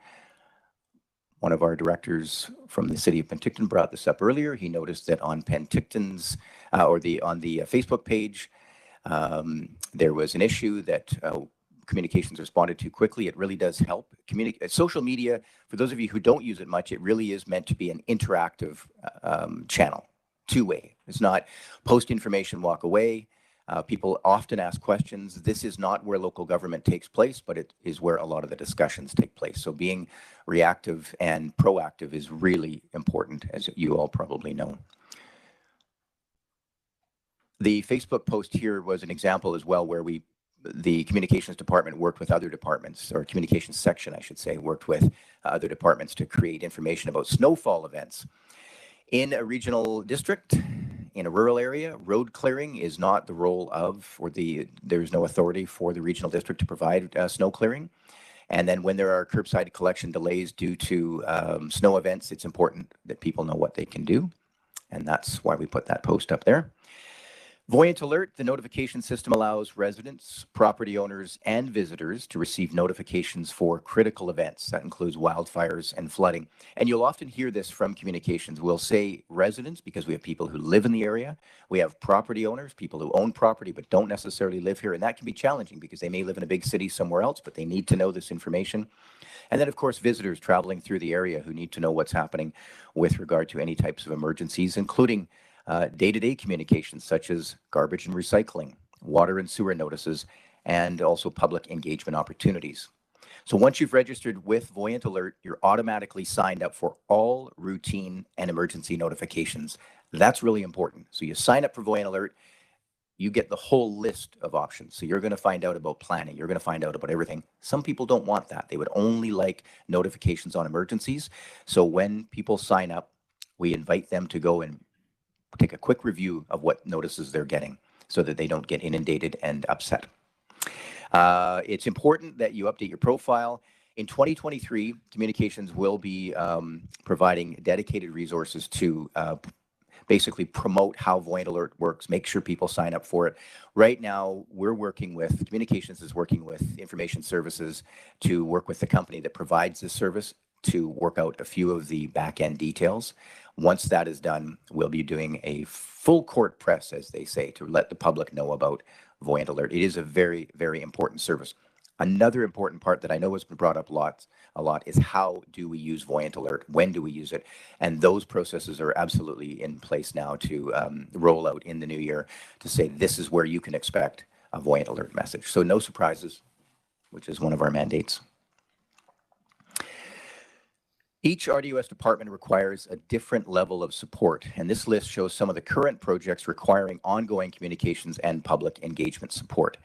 One of our directors from the city of Penticton brought this up earlier. He noticed that on Penticton's on the Facebook page, there was an issue that communications responded to quickly. It really does help. Social media, for those of you who don't use it much, it really is meant to be an interactive channel, two-way. It's not post information, walk away. People often ask questions. This is not where local government takes place, but it is where a lot of the discussions take place. So being reactive and proactive is really important, as you all probably know. The Facebook post here was an example as well where the communications department worked with other departments, or communications section, I should say, worked with other departments to create information about snowfall events. In a regional district, in a rural area, road clearing is not the role of, or there's no authority for the regional district to provide snow clearing. And then when there are curbside collection delays due to snow events, it's important that people know what they can do. And that's why we put that post up there. Voyant Alert, the notification system allows residents, property owners, and visitors to receive notifications for critical events. That includes wildfires and flooding. And you'll often hear this from communications. We'll say residents because we have people who live in the area. We have property owners, people who own property but don't necessarily live here. And that can be challenging because they may live in a big city somewhere else, but they need to know this information. And then, of course, visitors traveling through the area who need to know what's happening with regard to any types of emergencies, including day-to-day communications such as garbage and recycling, water and sewer notices, and also public engagement opportunities. So once you've registered with Voyant Alert, you're automatically signed up for all routine and emergency notifications. That's really important. So you sign up for Voyant Alert, you get the whole list of options. So you're going to find out about planning. You're going to find out about everything. Some people don't want that. They would only like notifications on emergencies. So when people sign up, we invite them to go and take a quick review of what notices they're getting so that they don't get inundated and upset. It's important that you update your profile. In 2023, communications will be providing dedicated resources to basically promote how Voyant Alert works, make sure people sign up for it. Right now, communications is working with information services to work with the company that provides this service to work out a few of the back-end details. Once that is done, we'll be doing a full court press, as they say, to let the public know about Voyant Alert. It is a very, very important service. Another important part that I know has been brought up a lot is how do we use Voyant Alert? When do we use it? And those processes are absolutely in place now to roll out in the new year to say this is where you can expect a Voyant Alert message. So no surprises, which is one of our mandates. Each RDOS department requires a different level of support, and this list shows some of the current projects requiring ongoing communications and public engagement support.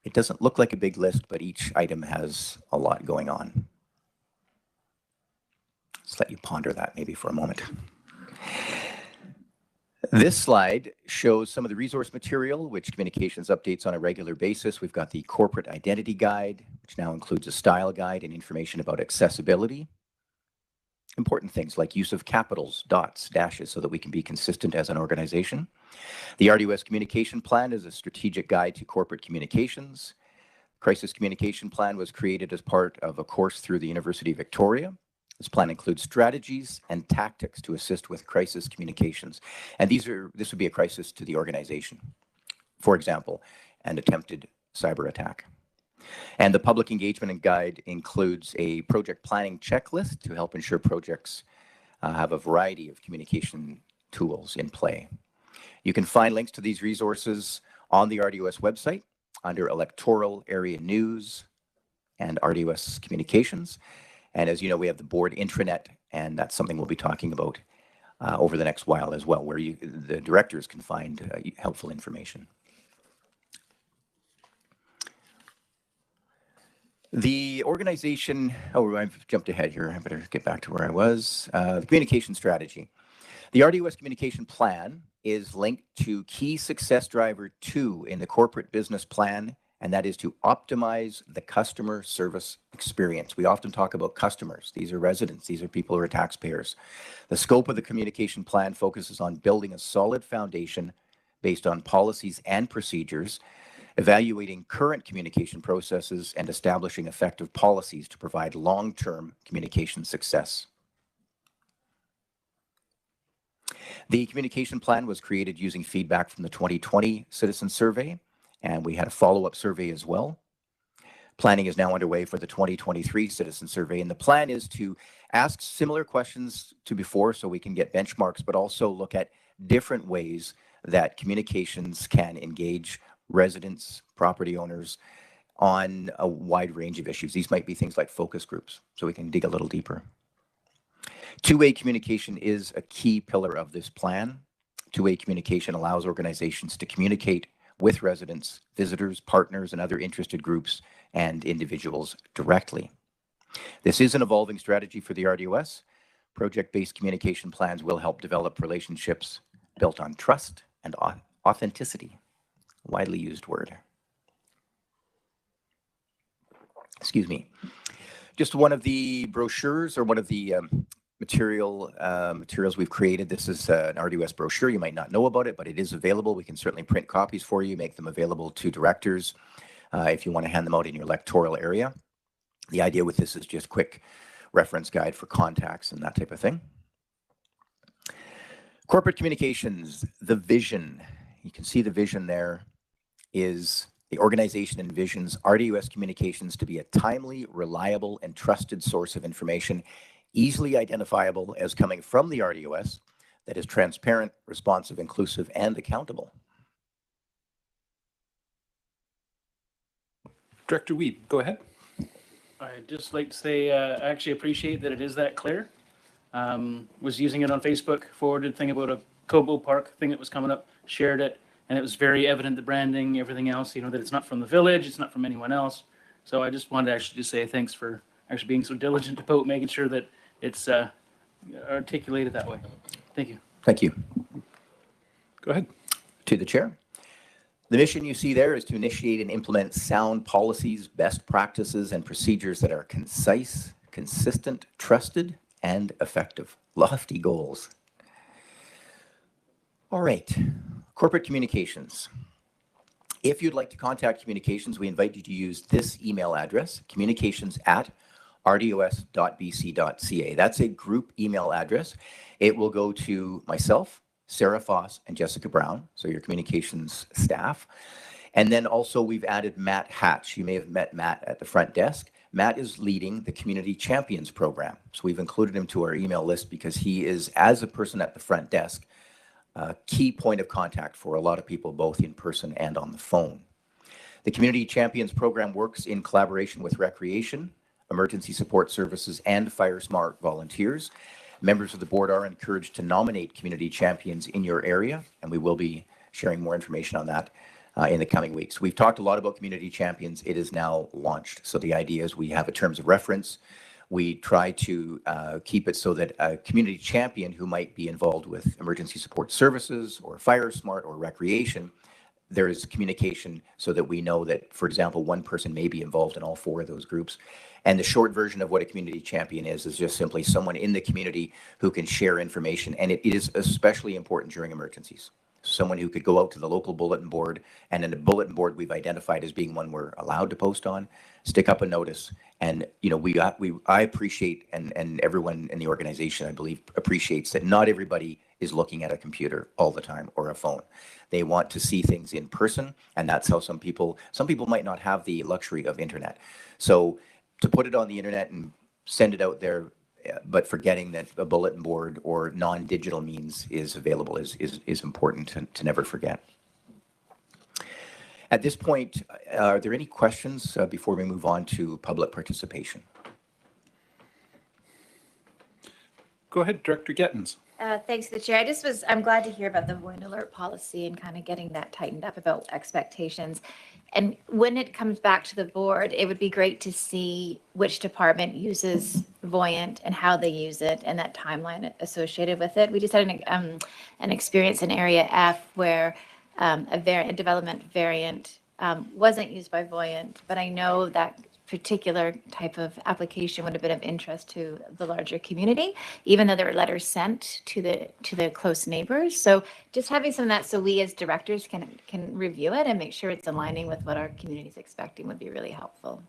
It doesn't look like a big list, but each item has a lot going on. Let's let you ponder that maybe for a moment. This slide shows some of the resource material, which communications updates on a regular basis. We've got the corporate identity guide, which now includes a style guide and information about accessibility. Important things like use of capitals, dots, dashes, so that we can be consistent as an organization. The RDOS Communication Plan is a strategic guide to corporate communications. Crisis Communication Plan was created as part of a course through the University of Victoria. This plan includes strategies and tactics to assist with crisis communications. And this would be a crisis to the organization. For example, an attempted cyber attack. And the public engagement guide includes a project planning checklist to help ensure projects have a variety of communication tools in play. You can find links to these resources on the RDOS website under Electoral Area News and RDOS Communications. And as you know, we have the board intranet, and that's something we'll be talking about over the next while as well, where the directors can find helpful information. The organization, I've jumped ahead here. I better get back to where I was. The communication strategy. The RDOS Communication Plan is linked to key success driver 2 in the corporate business plan, and that is to optimize the customer service experience. We often talk about customers. These are residents. These are people who are taxpayers. The scope of the communication plan focuses on building a solid foundation based on policies and procedures, evaluating current communication processes, and establishing effective policies to provide long-term communication success. The communication plan was created using feedback from the 2020 Citizen Survey, and we had a follow-up survey as well. Planning is now underway for the 2023 Citizen Survey, and the plan is to ask similar questions to before so we can get benchmarks, but also look at different ways that communications can engage residents, property owners on a wide range of issues. These might be things like focus groups, so we can dig a little deeper. Two-way communication is a key pillar of this plan. Two-way communication allows organizations to communicate with residents, visitors, partners, and other interested groups and individuals directly. This is an evolving strategy for the RDOS. Project-based communication plans will help develop relationships built on trust and authenticity. Widely used word. Excuse me. Just one of the brochures or one of the materials we've created. This is an RDOS brochure. You might not know about it, but it is available. We can certainly print copies for you, make them available to directors if you want to hand them out in your electoral area. The idea with this is just quick reference guide for contacts and that type of thing. Corporate communications, the vision. You can see the vision there is the organization envisions RDOS communications to be a timely, reliable, and trusted source of information, easily identifiable as coming from the RDOS, that is transparent, responsive, inclusive, and accountable. Director Weed, go ahead. I'd just like to say I actually appreciate that it is that clear. Was using it on Facebook, forwarded thing about a Cobo Park thing that was coming up, shared it, and it was very evident, the branding, everything else, you know, that it's not from the village, it's not from anyone else. So I just wanted to actually just say thanks for actually being so diligent about making sure that it's articulated that way. Thank you. Thank you. Go ahead. To the chair. The mission you see there is to initiate and implement sound policies, best practices, and procedures that are concise, consistent, trusted, and effective. Lofty goals. All right, corporate communications. If you'd like to contact communications, we invite you to use this email address, communications@rdos.bc.ca. That's a group email address. It will go to myself, Sarah Foss, and Jessica Brown, so your communications staff. And then also we've added Matt Hatch. You may have met Matt at the front desk. Matt is leading the Community Champions program. So we've included him to our email list because he is, as a person at the front desk, a key point of contact for a lot of people, both in person and on the phone. The Community Champions program works in collaboration with Recreation, Emergency Support Services, and Fire Smart volunteers. Members of the board are encouraged to nominate community champions in your area, and we will be sharing more information on that in the coming weeks. We've talked a lot about community champions. It is now launched. So the idea is we have a terms of reference. We try to keep it so that a community champion who might be involved with emergency support services or Fire Smart or Recreation, there is communication so that we know that, for example, one person may be involved in all four of those groups. And the short version of what a community champion is just simply someone in the community who can share information. And it is especially important during emergencies. Someone who could go out to the local bulletin board, and in the bulletin board we've identified as being one we're allowed to post on, stick up a notice. And, you know, I appreciate, and everyone in the organization, I believe, appreciates that not everybody is looking at a computer all the time or a phone. They want to see things in person, and that's how some people might not have the luxury of internet. So to put it on the internet and send it out there, but forgetting that a bulletin board or non-digital means is available is important to never forget. At this point, are there any questions before we move on to public participation? Go ahead, Director Gettins. Thanks to the chair. I'm glad to hear about the void alert policy and kind of getting that tightened up about expectations. And when it comes back to the board, it would be great to see which department uses Voyant and how they use it and that timeline associated with it. We just had an experience in Area F where a development variant wasn't used by Voyant, but I know that particular type of application would have been of interest to the larger community, even though there were letters sent to the close neighbors. So just having some of that so we as directors can review it and make sure it's aligning with what our community is expecting would be really helpful.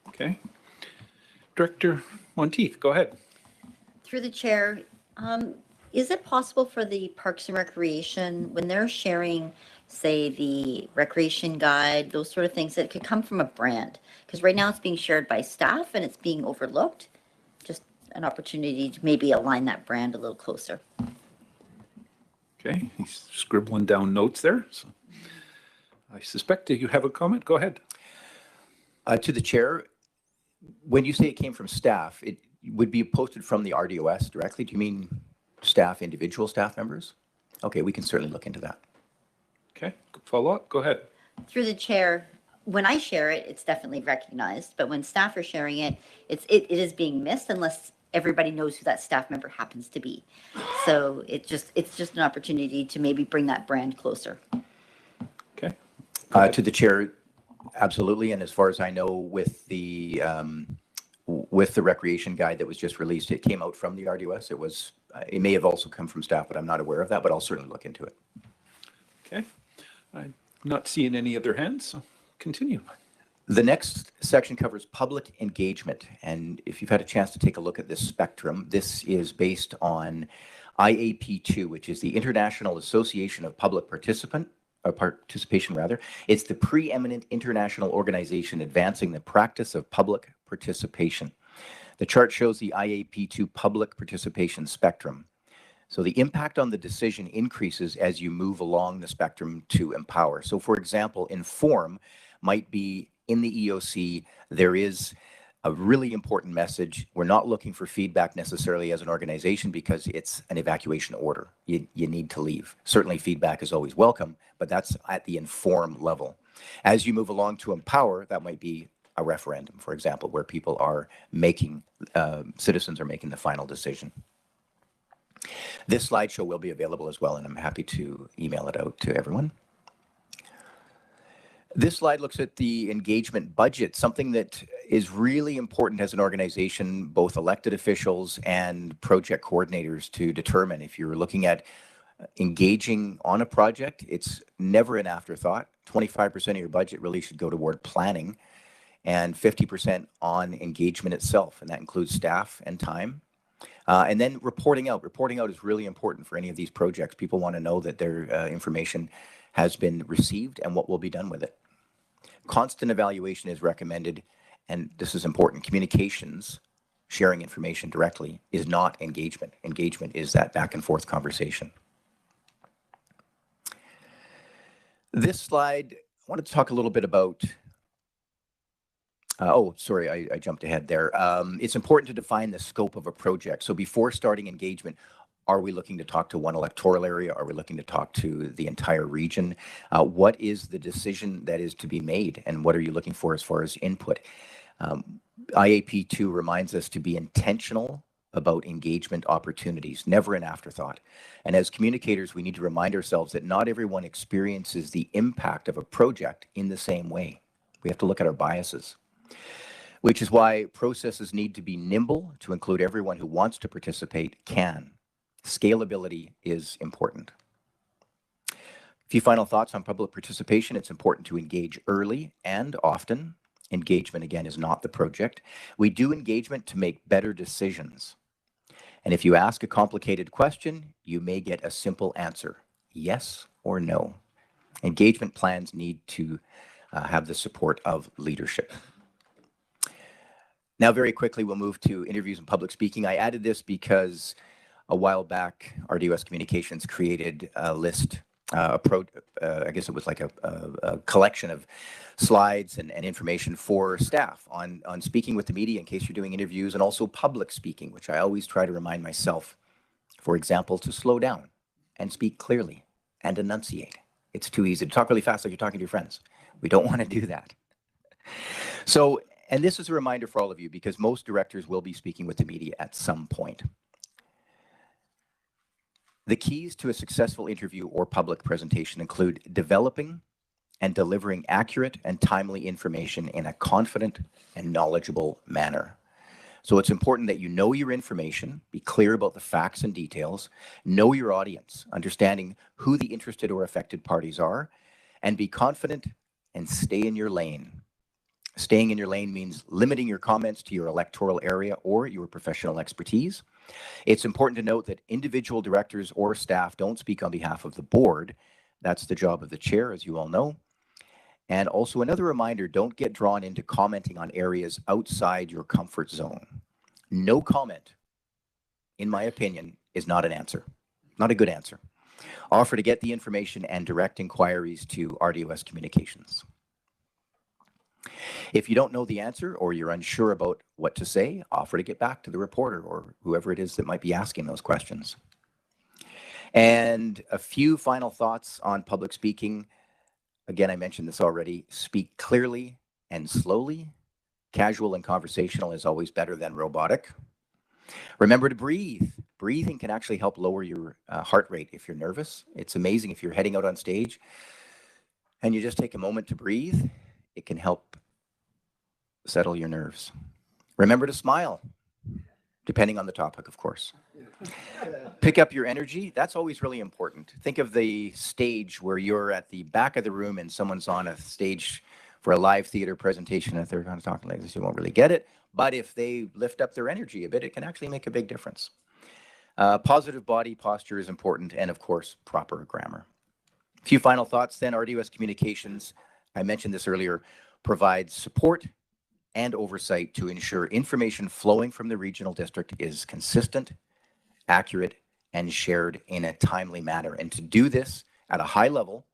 Okay. Director Monteith, go ahead. Through the chair, is it possible for the Parks and Recreation, when they're sharing, say, the recreation guide, those sort of things, that it could come from a brand? Because right now it's being shared by staff and it's being overlooked. Just an opportunity to maybe align that brand a little closer. Okay, he's scribbling down notes there. So I suspect that you have a comment. Go ahead. To the chair, when you say it came from staff, it would be posted from the RDOS directly. Do you mean staff, individual staff members? Okay, we can certainly look into that. Okay, follow up. Go ahead. Through the chair, when I share it, it's definitely recognized. But when staff are sharing it, it is being missed unless everybody knows who that staff member happens to be. So it's just an opportunity to maybe bring that brand closer. Okay. To the chair, absolutely. And as far as I know, with the with the recreation guide that was just released. It came out from the RDOS. It may have also come from staff, but I'm not aware of that, but I'll certainly look into it. Okay. I'm not seeing any other hands, so continue. The next section covers public engagement. And if you've had a chance to take a look at this spectrum, this is based on IAP2, which is the International Association of Public Participation. It's the preeminent international organization advancing the practice of public participation. The chart shows the IAP2 public participation spectrum. So the impact on the decision increases as you move along the spectrum to empower. So for example, inform might be in the EOC, there is a really important message. We're not looking for feedback necessarily as an organization because it's an evacuation order. You need to leave. Certainly feedback is always welcome, but that's at the inform level. As you move along to empower, that might be a referendum, for example, where people are making, citizens are making the final decision. This slideshow will be available as well, and I'm happy to email it out to everyone. This slide looks at the engagement budget, something that is really important as an organization, both elected officials and project coordinators to determine. If you're looking at engaging on a project, it's never an afterthought. 25% of your budget really should go toward planning and 50% on engagement itself, and that includes staff and time. And then reporting out. Reporting out is really important for any of these projects. People want to know that their information has been received and what will be done with it. Constant evaluation is recommended, and this is important. Communications, sharing information directly, is not engagement. Engagement is that back and forth conversation. This slide, I wanted to talk a little bit about, I jumped ahead there. It's important to define the scope of a project. So before starting engagement, are we looking to talk to one electoral area? Are we looking to talk to the entire region? What is the decision that is to be made, and what are you looking for as far as input? IAP2 reminds us to be intentional about engagement opportunities, never an afterthought. And as communicators, we need to remind ourselves that not everyone experiences the impact of a project in the same way. We have to look at our biases, which is why processes need to be nimble to include everyone who wants to participate can. Scalability is important. A few final thoughts on public participation. It's important to engage early and often. Engagement, again, is not the project. We do engagement to make better decisions. And if you ask a complicated question, you may get a simple answer, yes or no. Engagement plans need to have the support of leadership. Now, very quickly, we'll move to interviews and public speaking. I added this because a while back, RDOS Communications created a list, I guess it was like a collection of slides and information for staff on speaking with the media in case you're doing interviews, and also public speaking, which I always try to remind myself, for example, to slow down and speak clearly and enunciate. It's too easy to talk really fast like you're talking to your friends. We don't want to do that. So, and this is a reminder for all of you because most directors will be speaking with the media at some point. The keys to a successful interview or public presentation include developing and delivering accurate and timely information in a confident and knowledgeable manner. So it's important that you know your information, be clear about the facts and details, know your audience, understanding who the interested or affected parties are, and be confident and stay in your lane. Staying in your lane means limiting your comments to your electoral area or your professional expertise. It's important to note that individual directors or staff don't speak on behalf of the board. That's the job of the chair, as you all know. And also another reminder, don't get drawn into commenting on areas outside your comfort zone. No comment, in my opinion, is not an answer, not a good answer. Offer to get the information and direct inquiries to RDOS Communications. If you don't know the answer or you're unsure about what to say, offer to get back to the reporter or whoever it is that might be asking those questions. And a few final thoughts on public speaking. Again, I mentioned this already. Speak clearly and slowly. Casual and conversational is always better than robotic. Remember to breathe. Breathing can actually help lower your heart rate if you're nervous. It's amazing if you're heading out on stage and you just take a moment to breathe. It can help settle your nerves. Remember to smile, depending on the topic, of course. Pick up your energy. That's always really important. Think of the stage where you're at the back of the room and someone's on a stage for a live theater presentation. If they're kind of talking like this, you won't really get it. But if they lift up their energy a bit, it can actually make a big difference. Positive body posture is important, and of course, proper grammar. A few final thoughts then. RDOS Communications, I mentioned this earlier, provides support and oversight to ensure information flowing from the regional district is consistent, accurate, and shared in a timely manner. And to do this at a high level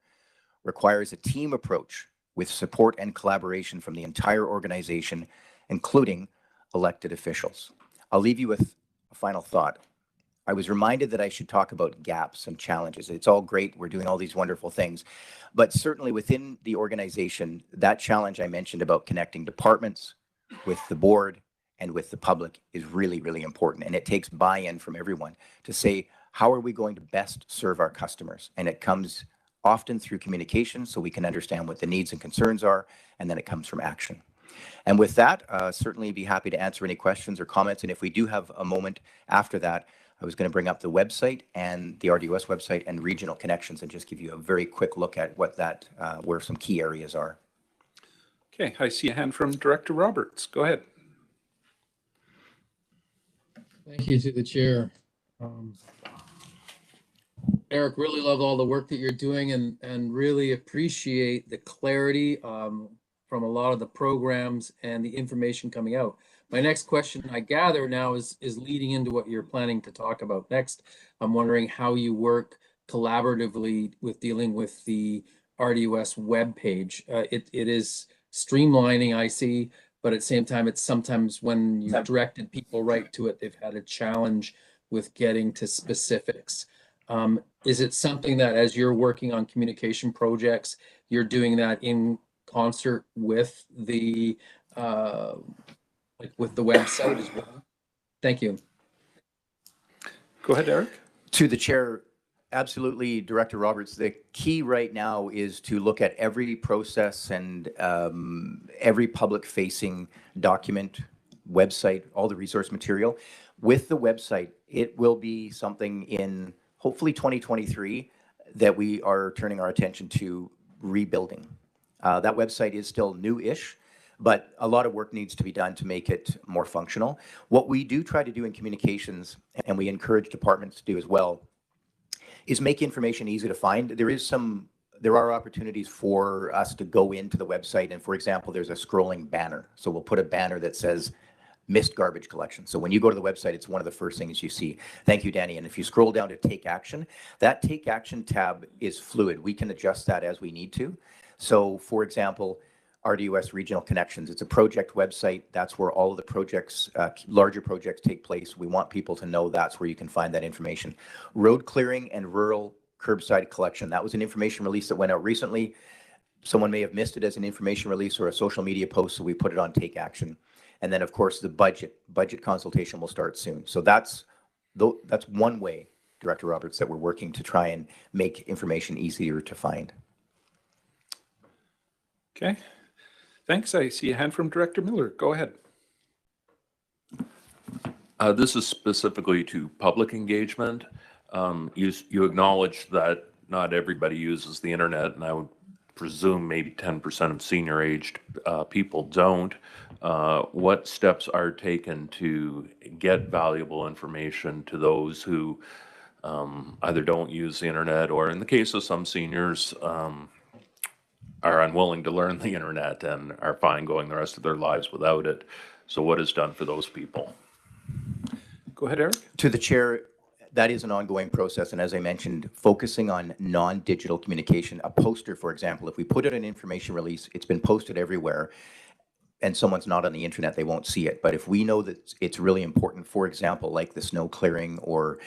requires a team approach with support and collaboration from the entire organization, including elected officials. I'll leave you with a final thought. I was reminded that I should talk about gaps and challenges. It's all great. We're doing all these wonderful things. But certainly within the organization, that challenge I mentioned about connecting departments with the board and with the public is really, really important. And it takes buy-in from everyone to say, how are we going to best serve our customers? And it comes often through communication so we can understand what the needs and concerns are, and then it comes from action. And with that, certainly be happy to answer any questions or comments. And if we do have a moment after that, I was going to bring up the website and the RDOS website and regional connections and just give you a very quick look at what that, where some key areas are. Okay, I see a hand from Director Roberts. Go ahead. Thank you to the chair. Eric, really love all the work that you're doing and really appreciate the clarity from a lot of the programs and the information coming out. My next question, I gather now, is leading into what you're planning to talk about next. I'm wondering how you work collaboratively with dealing with the RDOS webpage. It is streamlining, I see, but at the same time, it's sometimes when you've directed people right to it, they've had a challenge with getting to specifics. Is it something that as you're working on communication projects, you're doing that in concert with the with the website as well? Thank you. Go ahead, Eric. To the chair, absolutely, Director Roberts. The key right now is to look at every process and every public-facing document, website, all the resource material. With the website, it will be something in hopefully 2023 that we are turning our attention to rebuilding. That website is still new-ish, but a lot of work needs to be done to make it more functional. What we do try to do in communications, and we encourage departments to do as well, is make information easy to find. There are opportunities for us to go into the website, and for example, there's a scrolling banner. So we'll put a banner that says missed garbage collection. So when you go to the website, it's one of the first things you see. Thank you, Danny. And if you scroll down to take action, that take action tab is fluid. We can adjust that as we need to. So for example, RDOS Regional Connections, it's a project website. That's where all of the projects, larger projects take place. We want people to know that's where you can find that information. Road clearing and rural curbside collection. That was an information release that went out recently. Someone may have missed it as an information release or a social media post, so we put it on take action. And then of course the budget consultation will start soon. So that's one way, Director Roberts, that we're working to try and make information easier to find. Okay, thanks. I see a hand from Director Miller. Go ahead. This is specifically to public engagement. You acknowledge that not everybody uses the internet, and I would presume maybe 10% of senior-aged people don't. What steps are taken to get valuable information to those who either don't use the internet, or in the case of some seniors, are unwilling to learn the internet and are fine going the rest of their lives without it? So what is done for those people? Go ahead, Eric. To the chair, that is an ongoing process. And as I mentioned, focusing on non-digital communication, a poster, for example, if we put out an information release, it's been posted everywhere, and someone's not on the internet, they won't see it. But if we know that it's really important, for example, like the snow clearing or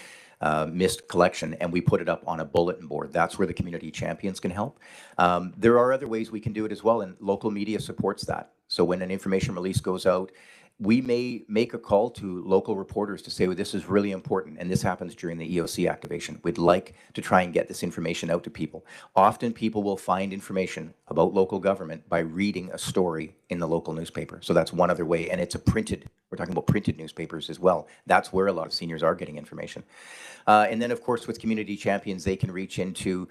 mist collection, and we put it up on a bulletin board, that's where the community champions can help. There are other ways we can do it as well, and local media supports that. So when an information release goes out, we may make a call to local reporters to say, well, this is really important, and this happens during the EOC activation. We'd like to try and get this information out to people. Often people will find information about local government by reading a story in the local newspaper. So that's one other way, and it's we're talking about printed newspapers as well. That's where a lot of seniors are getting information. And then, of course, with community champions, they can reach into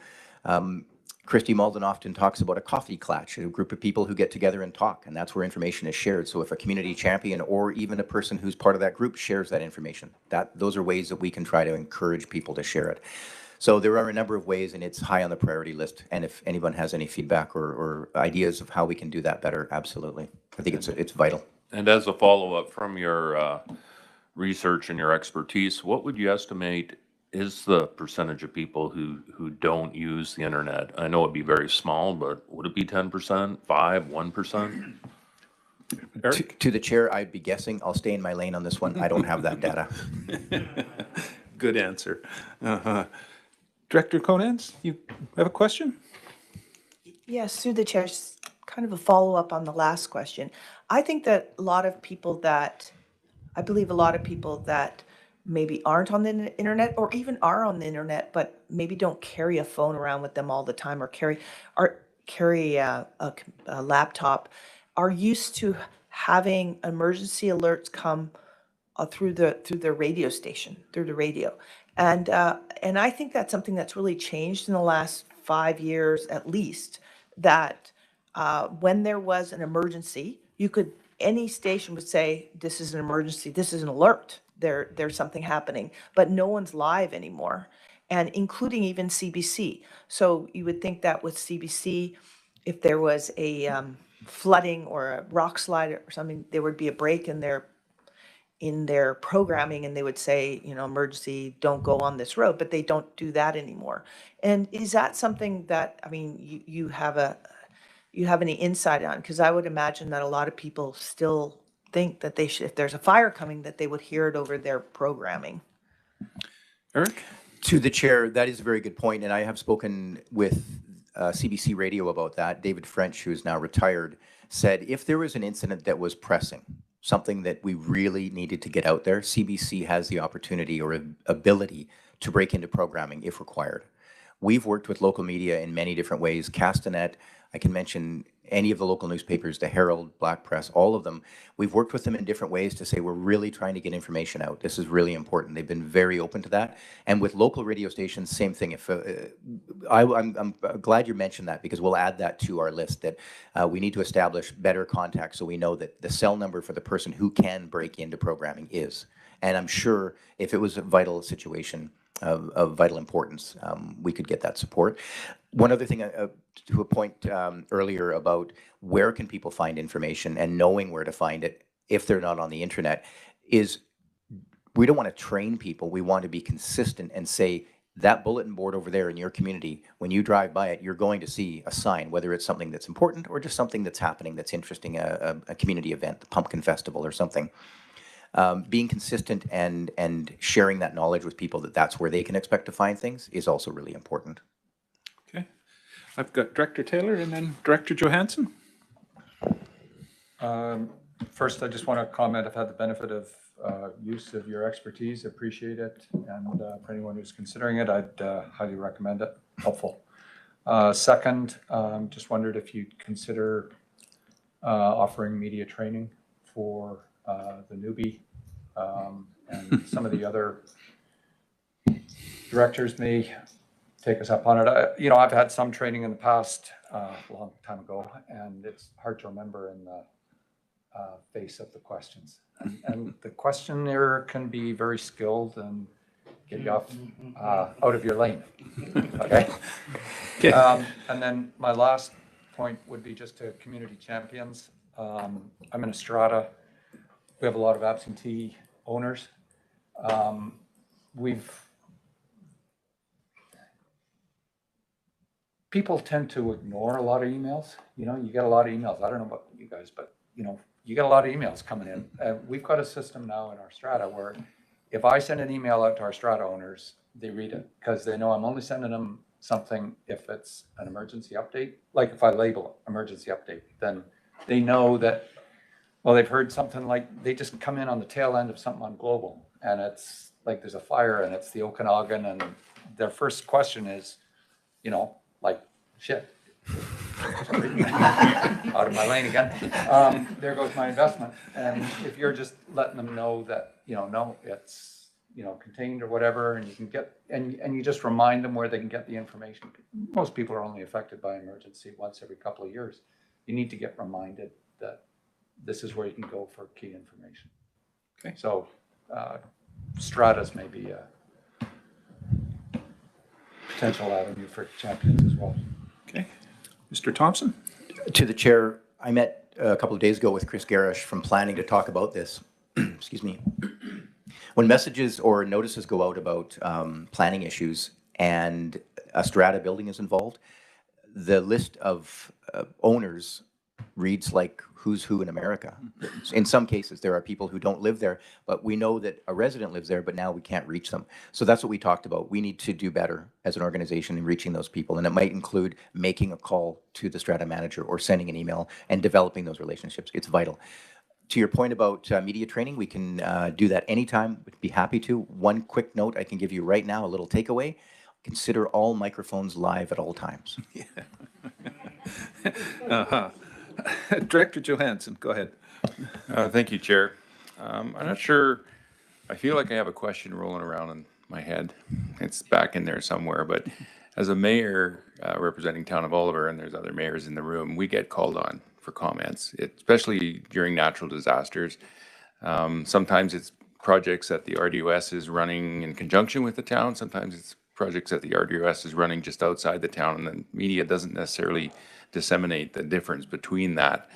Christy Malden often talks about a coffee clatch, a group of people who get together and talk, and that's where information is shared. So if a community champion or even a person who's part of that group shares that information, those are ways that we can try to encourage people to share it. So there are a number of ways, and it's high on the priority list. And if anyone has any feedback or ideas of how we can do that better, absolutely. I think it's vital. And as a follow-up from your research and your expertise, what would you estimate is the percentage of people who don't use the internet? I know it'd be very small, but would it be 10%, 5, 1%? To the chair, I'd be guessing. I'll stay in my lane on this one. I don't have that data. Good answer. Director Conans, you have a question? Yes, through the chair, kind of a follow-up on the last question. I think that I believe a lot of people that maybe aren't on the internet or even are on the internet, but maybe don't carry a phone around with them all the time or carry a laptop, are used to having emergency alerts come through the radio station, through the radio. And I think that's something that's really changed in the last 5 years at least, that when there was an emergency, any station would say, this is an emergency, this is an alert. There's something happening, but no one's live anymore, and including even CBC. So you would think that with CBC, if there was a flooding or a rock slide or something, there would be a break in their programming, and they would say, emergency, don't go on this road, but they don't do that anymore. And is that something that, you have any insight on? Because I would imagine that a lot of people still think that they should, if there's a fire coming, that they would hear it over their programming. Eric? To the chair, that is a very good point, and I have spoken with CBC Radio about that. David French, who is now retired, said if there was an incident that was pressing, something that we really needed to get out there, CBC has the opportunity or ability to break into programming if required. We've worked with local media in many different ways. Castanet, I can mention any of the local newspapers, the Herald, Black Press, all of them. We've worked with them in different ways to say we're really trying to get information out. This is really important. They've been very open to that. And with local radio stations, same thing. If I'm glad you mentioned that, because we'll add that to our list, that we need to establish better contact so we know that the cell number for the person who can break into programming is. And I'm sure if it was a vital situation of vital importance, we could get that support. One other thing, to a point earlier about where can people find information and knowing where to find it if they're not on the internet, is we don't want to train people. We want to be consistent and say, that bulletin board over there in your community, when you drive by it, you're going to see a sign, whether it's something that's important or just something that's happening that's interesting, a community event, the Pumpkin Festival or something. Being consistent and sharing that knowledge with people that's where they can expect to find things is also really important. Okay. I've got Director Taylor and then Director Johansson. First, I just want to comment, I've had the benefit of use of your expertise, appreciate it. And for anyone who's considering it, I'd highly recommend it, helpful. Second, just wondered if you'd consider offering media training for the newbie, and some of the other directors may take us up on it. I've had some training in the past, a long time ago, and it's hard to remember in the face of the questions. And the questionnaire can be very skilled and get you off out of your lane. Okay. And then my last point would be just to community champions. I'm in a strata. We have a lot of absentee owners. People tend to ignore a lot of emails. You get a lot of emails. I don't know about you guys, but you get a lot of emails coming in. We've got a system now in our strata where if I send an email out to our strata owners, they read it because they know I'm only sending them something if it's an emergency update. Like if I label emergency update, then they know that Well, they've heard something like, they just come in on the tail end of something on Global, and it's like there's a fire and it's the Okanagan, and their first question is, you know, like, shit. Out of my lane again. There goes my investment. And if you're just letting them know that, you know, no, it's, you know, contained or whatever, and you can get, and you just remind them where they can get the information. Most people are only affected by emergency once every couple of years. You need to get reminded that this is where you can go for key information. Okay. So Stratas may be a potential avenue for champions as well. Okay. Mr. Thompson? To the chair, I met a couple of days ago with Chris Garish from planning to talk about this. Excuse me. When messages or notices go out about planning issues and a strata building is involved, the list of owners reads like who's who in America. In some cases, there are people who don't live there, but we know that a resident lives there, but now we can't reach them. So that's what we talked about. We need to do better as an organization in reaching those people. And it might include making a call to the strata manager or sending an email and developing those relationships. It's vital. To your point about media training, we can do that anytime. We'd be happy to. One quick note I can give you right now, a little takeaway. Consider all microphones live at all times. Uh-huh. Director Johansson, go ahead. Thank you, Chair. I'm not sure, I feel like I have a question rolling around in my head. It's back in there somewhere, but as a mayor representing Town of Oliver, and there's other mayors in the room, we get called on for comments, especially during natural disasters. Sometimes it's projects that the RDOS is running in conjunction with the town. Sometimes it's projects that the RDOS is running just outside the town, and the media doesn't necessarily disseminate the difference between that.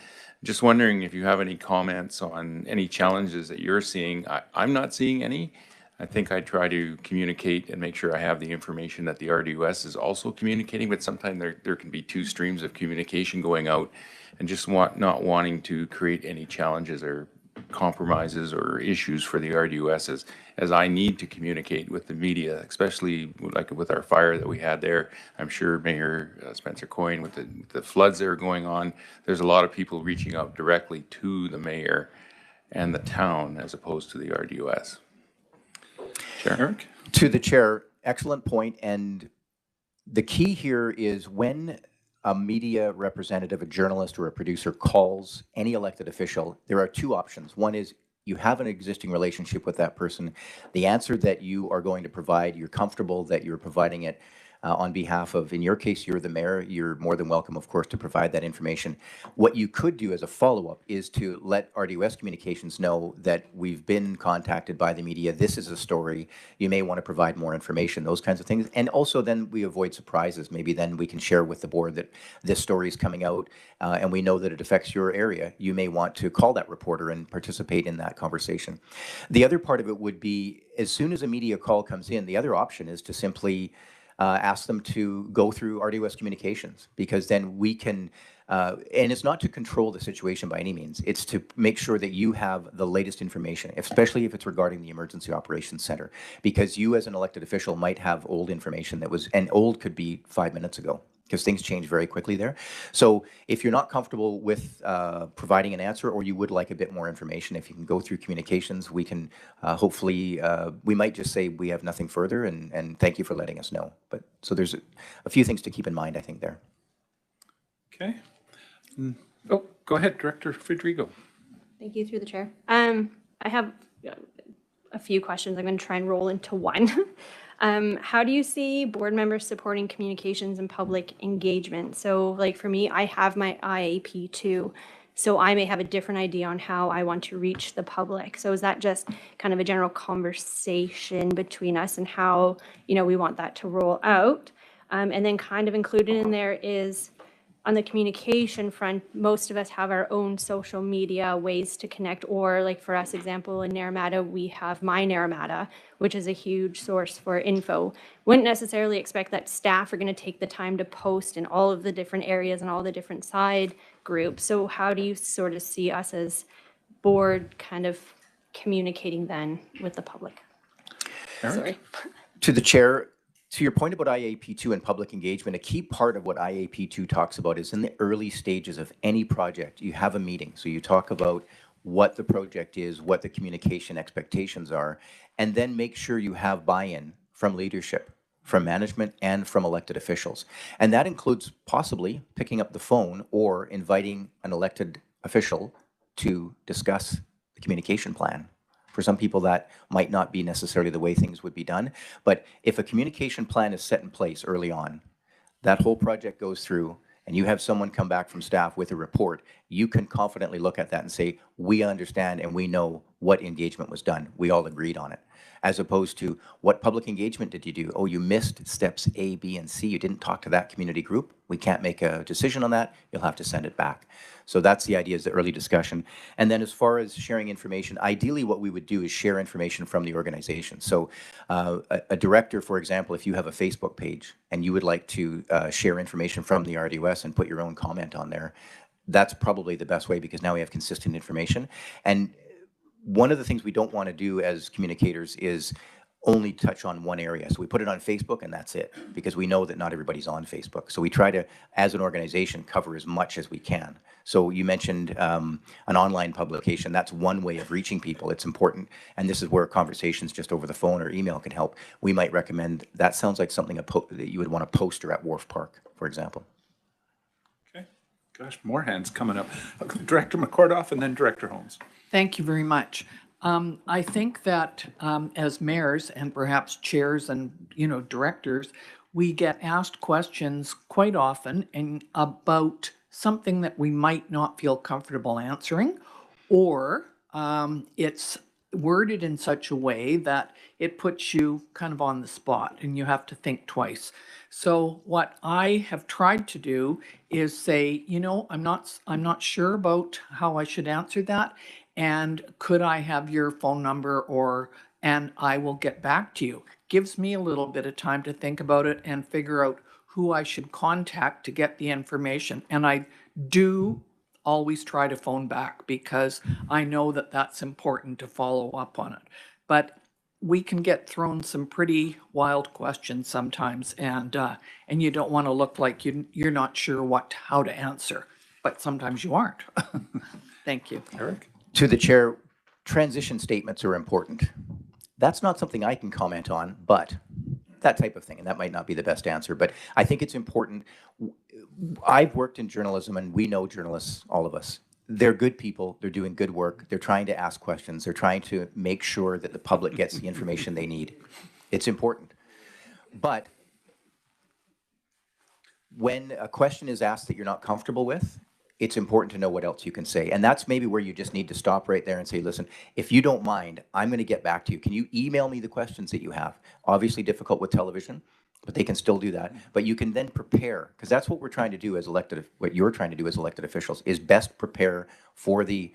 Just wondering if you have any comments on any challenges that you're seeing. I'm not seeing any. I think I try to communicate and make sure I have the information that the RDOS is also communicating, but sometimes there can be two streams of communication going out, and just not wanting to create any challenges or compromises or issues for the RDOS as I need to communicate with the media, especially like with our fire that we had there. I'm sure Mayor Spencer Coyne, with the floods that are going on, there's a lot of people reaching out directly to the mayor and the town as opposed to the RDOS. Chair. Eric? To the chair, excellent point. And the key here is when a media representative, a journalist, or a producer calls any elected official, there are two options. One is you have an existing relationship with that person. The answer that you are going to provide, you're comfortable that you're providing it on behalf of, in your case, you're the mayor, you're more than welcome, of course, to provide that information. What you could do as a follow-up is to let RDOS Communications know that we've been contacted by the media. This is a story. You may want to provide more information, those kinds of things. And also then we avoid surprises. Maybe then we can share with the board that this story is coming out and we know that it affects your area. You may want to call that reporter and participate in that conversation. The other part of it would be, as soon as a media call comes in, the other option is to simply ask them to go through RDOS Communications, because then we can, and it's not to control the situation by any means, it's to make sure that you have the latest information, especially if it's regarding the Emergency Operations Center, because you as an elected official might have old information that was, and old could be 5 minutes ago, because things change very quickly there. So if you're not comfortable with providing an answer, or you would like a bit more information, if you can go through communications, we can hopefully, we might just say we have nothing further, and thank you for letting us know. But so there's a few things to keep in mind, I think, there. Okay. Oh, go ahead, Director Federico. Thank you, through the chair. I have a few questions. I'm going to try and roll into one. How do you see board members supporting communications and public engagement? So like for me, I have my IAP too, so I may have a different idea on how I want to reach the public. So is that just kind of a general conversation between us and how, you know, we want that to roll out? And then kind of included in there is, on the communication front, most of us have our own social media ways to connect, or like for us, example, in Naramata, we have My Naramata, which is a huge source for info. Wouldn't necessarily expect that staff are going to take the time to post in all of the different areas and all the different side groups. So how do you sort of see us as board kind of communicating then with the public? Eric? Sorry. To the chair, to your point about IAP2 and public engagement, a key part of what IAP2 talks about is in the early stages of any project, you have a meeting. So you talk about what the project is, what the communication expectations are, and then make sure you have buy-in from leadership, from management, and from elected officials. And that includes possibly picking up the phone or inviting an elected official to discuss the communication plan. For some people, that might not be necessarily the way things would be done. But if a communication plan is set in place early on, that whole project goes through, and you have someone come back from staff with a report, you can confidently look at that and say, we understand and we know what engagement was done. We all agreed on it. As opposed to, what public engagement did you do? Oh, you missed steps A, B, and C. You didn't talk to that community group. We can't make a decision on that. You'll have to send it back. So that's the idea, is the early discussion. And then as far as sharing information, ideally what we would do is share information from the organization. So a director, for example, if you have a Facebook page and you would like to share information from the RDOS and put your own comment on there, that's probably the best way, because now we have consistent information. And one of the things we don't want to do as communicators is only touch on one area. So we put it on Facebook and that's it, because we know that not everybody's on Facebook. So we try to, as an organization, cover as much as we can. So you mentioned an online publication. That's one way of reaching people. It's important. And this is where conversations just over the phone or email can help. We might recommend, that sounds like something that you would want to poster at Wharf Park, for example. Okay. Gosh, more hands coming up. Director McCordoff and then Director Holmes. Thank you very much. I think that as mayors and perhaps chairs and, directors, we get asked questions quite often and about something that we might not feel comfortable answering, or it's worded in such a way that it puts you kind of on the spot and you have to think twice. So what I have tried to do is say, I'm not sure about how I should answer that. And could I have your phone number, and I will get back to you. Gives me a little bit of time to think about it and figure out who I should contact to get the information. And I do always try to phone back, because I know that that's important to follow up on it. But we can get thrown some pretty wild questions sometimes, and you don't want to look like you're not sure how to answer, but sometimes you aren't. Thank you. Eric? To the chair, transition statements are important. That's not something I can comment on, but that type of thing, and that might not be the best answer, but I think it's important. I've worked in journalism, and we know journalists, all of us. They're good people. They're doing good work. They're trying to ask questions. They're trying to make sure that the public gets the information they need. It's important. But when a question is asked that you're not comfortable with, it's important to know what else you can say. And that's maybe where you just need to stop right there and say, listen, if you don't mind, I'm going to get back to you. Can you email me the questions that you have? Obviously difficult with television, but they can still do that. But you can then prepare, because that's what we're trying to do as what you're trying to do as elected officials, is best prepare for the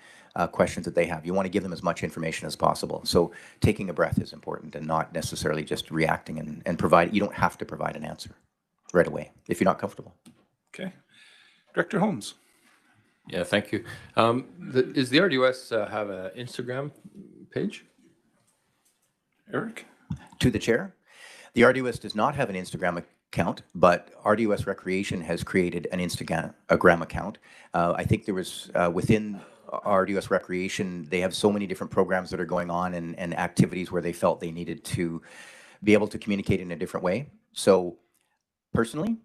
questions that they have. You want to give them as much information as possible. So taking a breath is important, and not necessarily just reacting and provide. You don't have to provide an answer right away if you're not comfortable. Okay. Director Holmes. Yeah, thank you. Is the RDOS have an Instagram page? Eric? To the chair, the RDOS does not have an Instagram account, but RDOS Recreation has created an Instagram account. I think there was within RDOS Recreation, they have so many different programs that are going on and activities where they felt they needed to be able to communicate in a different way. So personally,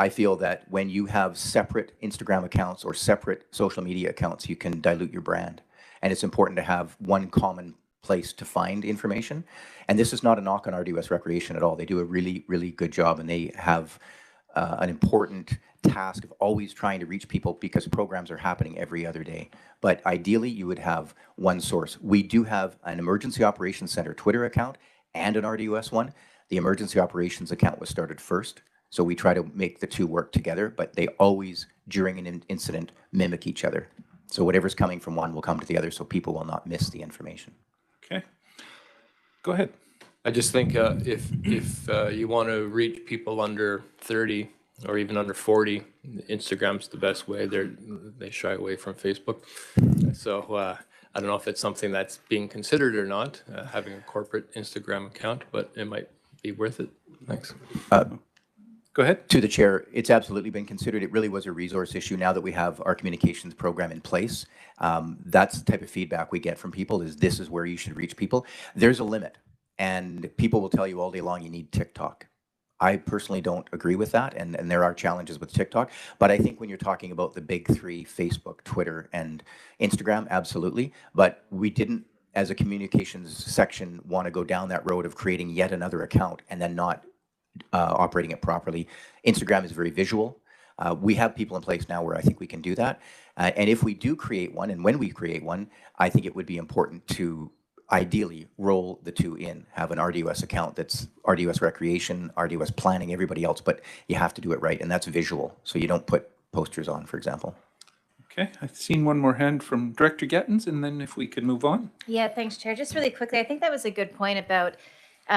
I feel that when you have separate Instagram accounts or separate social media accounts, you can dilute your brand. And it's important to have one common place to find information. And this is not a knock on RDOS Recreation at all. They do a really, really good job, and they have an important task of always trying to reach people, because programs are happening every other day. But ideally, you would have one source. We do have an Emergency Operations Center Twitter account and an RDOS one. The Emergency Operations account was started first. So we try to make the two work together, but they always, during an incident, mimic each other. So whatever's coming from one will come to the other, so people will not miss the information. Okay. Go ahead. I just think if you want to reach people under 30 or even under 40, Instagram's the best way. They shy away from Facebook. So I don't know if it's something that's being considered or not, having a corporate Instagram account, but it might be worth it. Thanks. Go ahead. To the chair, it's absolutely been considered. It really was a resource issue. Now that we have our communications program in place, that's the type of feedback we get from people is this is where you should reach people. There's a limit, and people will tell you all day long you need TikTok. I personally don't agree with that, and there are challenges with TikTok. But I think when you're talking about the big three, Facebook, Twitter, and Instagram, absolutely. But we didn't, as a communications section, want to go down that road of creating yet another account and then not operating it properly. Instagram is very visual. We have people in place now where I think we can do that. And if we do create one, and when we create one, I think it would be important to ideally roll the two in, have an RDOS account that's RDOS Recreation, RDOS Planning, everybody else, but you have to do it right, and that's visual. So you don't put posters on, for example. Okay, I've seen one more hand from Director Gettens, and then if we could move on. Yeah, thanks, Chair. Just really quickly, I think that was a good point about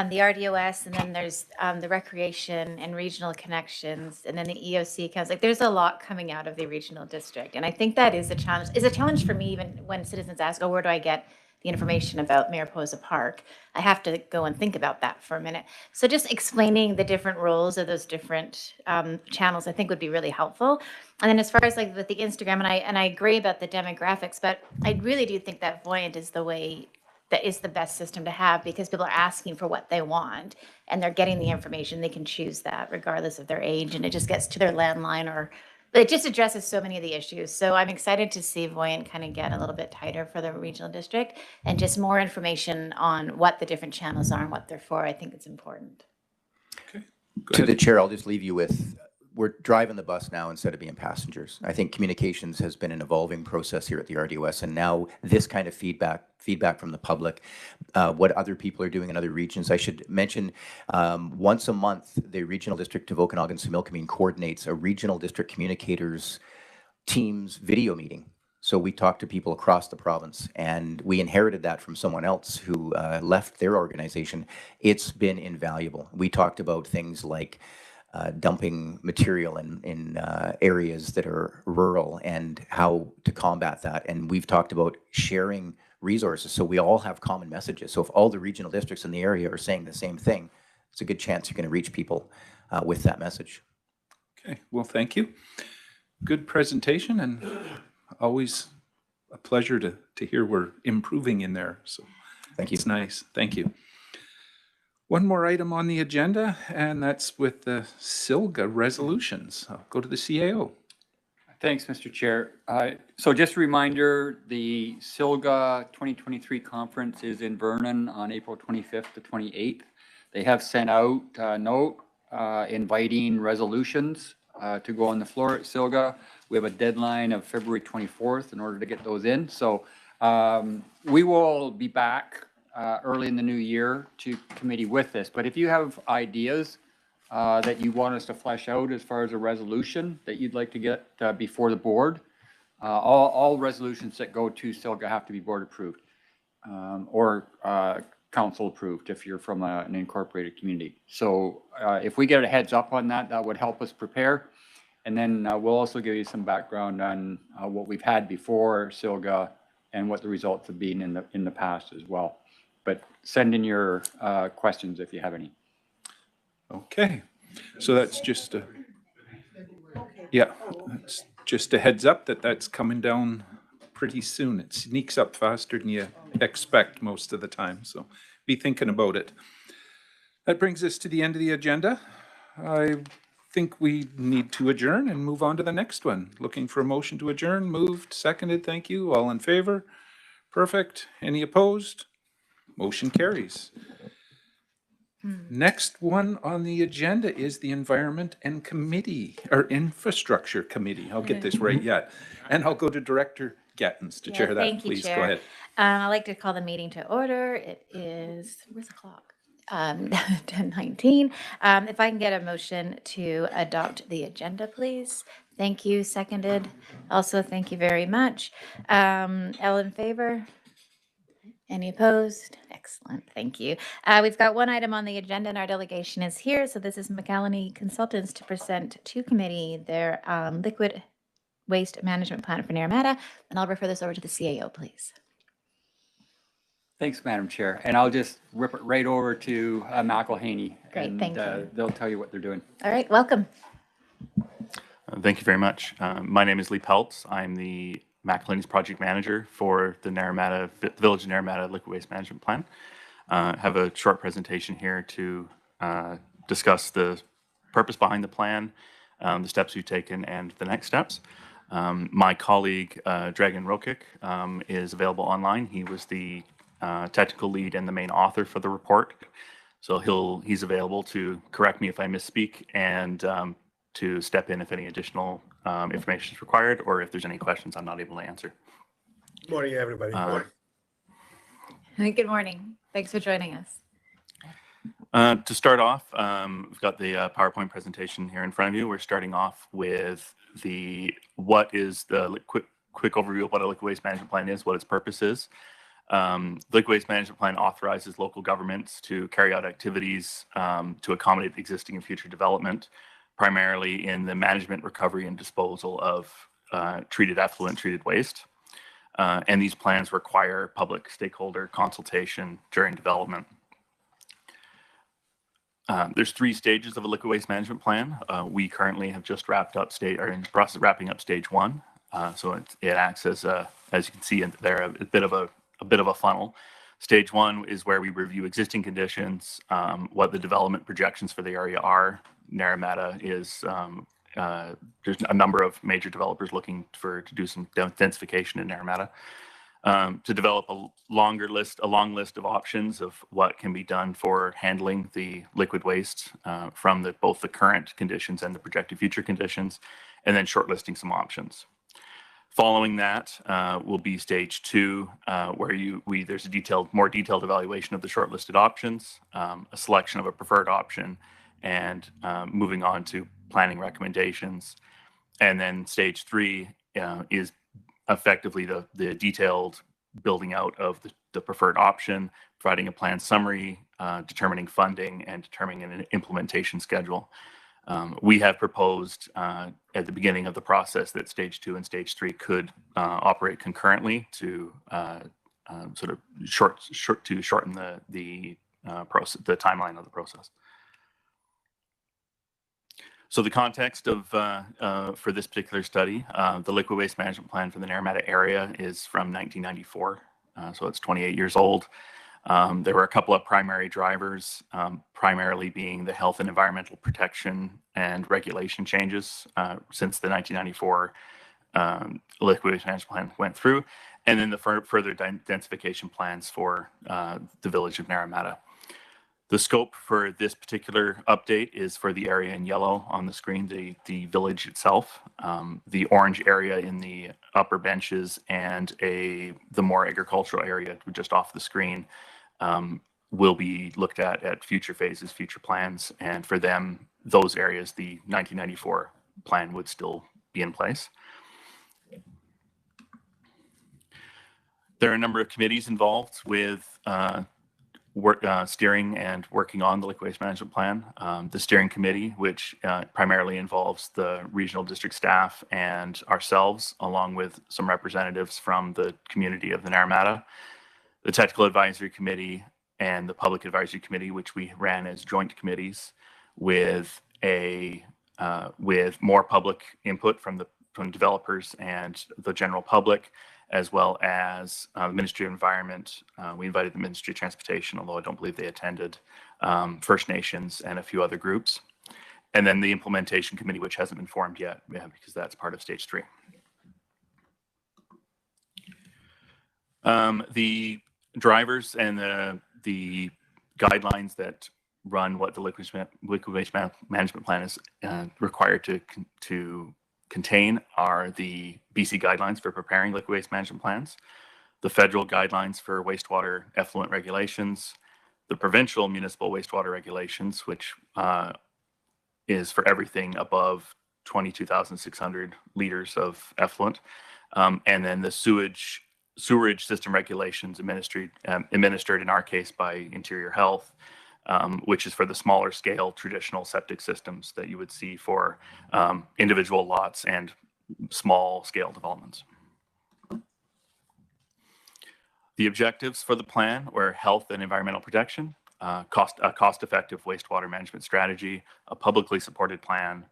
the RDOS, and then there's the recreation and regional connections, and then the EOC accounts. Like, there's a lot coming out of the regional district, and I think that is a challenge. It's a challenge for me, even when citizens ask, "Oh, where do I get the information about Mariposa Park?" I have to go and think about that for a minute. So just explaining the different roles of those different channels, I think would be really helpful. And then as far as like with the Instagram, and I agree about the demographics, but I really do think that Voyant is the way that is the best system to have, because people are asking for what they want and they're getting the information. They can choose that regardless of their age, and it just gets to their landline, or it just addresses so many of the issues. So I'm excited to see Voyant kind of get a little bit tighter for the regional district and just more information on what the different channels are and what they're for. I think it's important. Okay. To the chair, I'll just leave you with, we're driving the bus now instead of being passengers. I think communications has been an evolving process here at the RDOS, and now this kind of feedback from the public, what other people are doing in other regions. I should mention, once a month, the Regional District of Okanagan-Similkameen coordinates a regional district communicators teams video meeting. So we talk to people across the province, and we inherited that from someone else who left their organization. It's been invaluable. We talked about things like dumping material in areas that are rural and how to combat that. And we've talked about sharing resources so we all have common messages. So if all the regional districts in the area are saying the same thing, it's a good chance you're going to reach people with that message. Okay, well, thank you. Good presentation, and always a pleasure to hear we're improving in there. So thank you. It's nice. Thank you. One more item on the agenda, and that's with the SILGA resolutions. I'll go to the CAO. Thanks, Mr. Chair. So just a reminder, the SILGA 2023 conference is in Vernon on April 25th to 28th. They have sent out a note inviting resolutions to go on the floor at SILGA. We have a deadline of February 24th in order to get those in. So we will be back early in the new year to committee with this. But if you have ideas that you want us to flesh out as far as a resolution that you'd like to get before the board, all resolutions that go to SILGA have to be board approved or council approved if you're from an incorporated community. So if we get a heads up on that, that would help us prepare. And then we'll also give you some background on what we've had before SILGA and what the results have been in the past as well. But send in your questions if you have any. Okay, so that's just a, yeah, that's just a heads up that that's coming down pretty soon. It sneaks up faster than you expect most of the time, so be thinking about it. That brings us to the end of the agenda. I think we need to adjourn and move on to the next one. Looking for a motion to adjourn. Moved, seconded, thank you. All in favor? Perfect. Any opposed? Motion carries. Next one on the agenda is the Environment and Committee, or Infrastructure Committee. I'll get this right yet. And I'll go to Director Gettens to chair that. Thank you, Please Chair. go ahead. I'd like to call the meeting to order. It is, where's the clock? 10:19. If I can get a motion to adopt the agenda, please. Thank you. Seconded. Also, thank you very much. All in favor? Any opposed? Excellent. Thank you. We've got one item on the agenda, and our delegation is here. So this is McAlany Consultants to present to committee their liquid waste management plan for Naramata. And I'll refer this over to the CAO, please. Thanks, Madam Chair. And I'll just rip it right over to McElhaney. Great, and, thank you. They'll tell you what they're doing. All right, welcome. Thank you very much. My name is Lee Peltz. I'm the McElhaney's project manager for the Village of Naramata Liquid Waste Management Plan. Have a short presentation here to discuss the purpose behind the plan, the steps we've taken, and the next steps. My colleague, Dragan Rokic, is available online. He was the technical lead and the main author for the report. So he's available to correct me if I misspeak and to step in if any additional information is required or if there's any questions I'm not able to answer. Good morning, everybody. Good morning. Thanks for joining us. To start off, we've got the PowerPoint presentation here in front of you. We're starting off with what is the quick overview of what a liquid waste management plan is, what its purpose is. Liquid waste management plan authorizes local governments to carry out activities to accommodate existing and future development, primarily in the management, recovery, and disposal of treated effluent, treated waste. And these plans require public stakeholder consultation during development. There's 3 stages of a liquid waste management plan. We currently have just wrapped up are in the process of wrapping up stage 1. So it acts as you can see there, a bit of a funnel. Stage 1 is where we review existing conditions, what the development projections for the area are. Naramata is there's a number of major developers looking to do some densification in Naramata. To develop a long list of options of what can be done for handling the liquid waste from both the current conditions and the projected future conditions, and then shortlisting some options. Following that will be stage 2, where there's a more detailed evaluation of the shortlisted options, a selection of a preferred option, and moving on to planning recommendations. And then stage 3 is effectively the detailed building out of the preferred option, providing a plan summary, determining funding, and determining an implementation schedule. We have proposed at the beginning of the process that stage 2 and stage 3 could operate concurrently to sort of shorten the timeline of the process. So the context for this particular study, the liquid waste management plan for the Naramata area is from 1994, so it's 28 years old. There were a couple of primary drivers, primarily being the health and environmental protection and regulation changes since the 1994 liquid waste management plan went through, and then the further densification plans for the village of Naramata. The scope for this particular update is for the area in yellow on the screen, the village itself. The orange area in the upper benches and the more agricultural area just off the screen will be looked at future phases, future plans. And for them, those areas, the 1994 plan would still be in place. There are a number of committees involved with steering and working on the liquid waste management plan. The steering committee, which primarily involves the regional district staff and ourselves, along with some representatives from the community of the Naramata. The technical advisory committee and the public advisory committee, which we ran as joint committees with more public input from developers and the general public, as well as the Ministry of Environment. We invited the Ministry of Transportation, although I don't believe they attended, First Nations, and a few other groups. And then the Implementation Committee, which hasn't been formed yet, because that's part of Stage 3. The drivers and the guidelines that run what the liquid waste management plan is required to contain are the BC guidelines for preparing liquid waste management plans, the federal guidelines for wastewater effluent regulations, the provincial municipal wastewater regulations, which is for everything above 22,600 liters of effluent, and then the sewerage system regulations administered in our case by Interior Health, which is for the smaller scale traditional septic systems that you would see for individual lots and small scale developments. The objectives for the plan were health and environmental protection, a cost-effective wastewater management strategy, a publicly supported plan,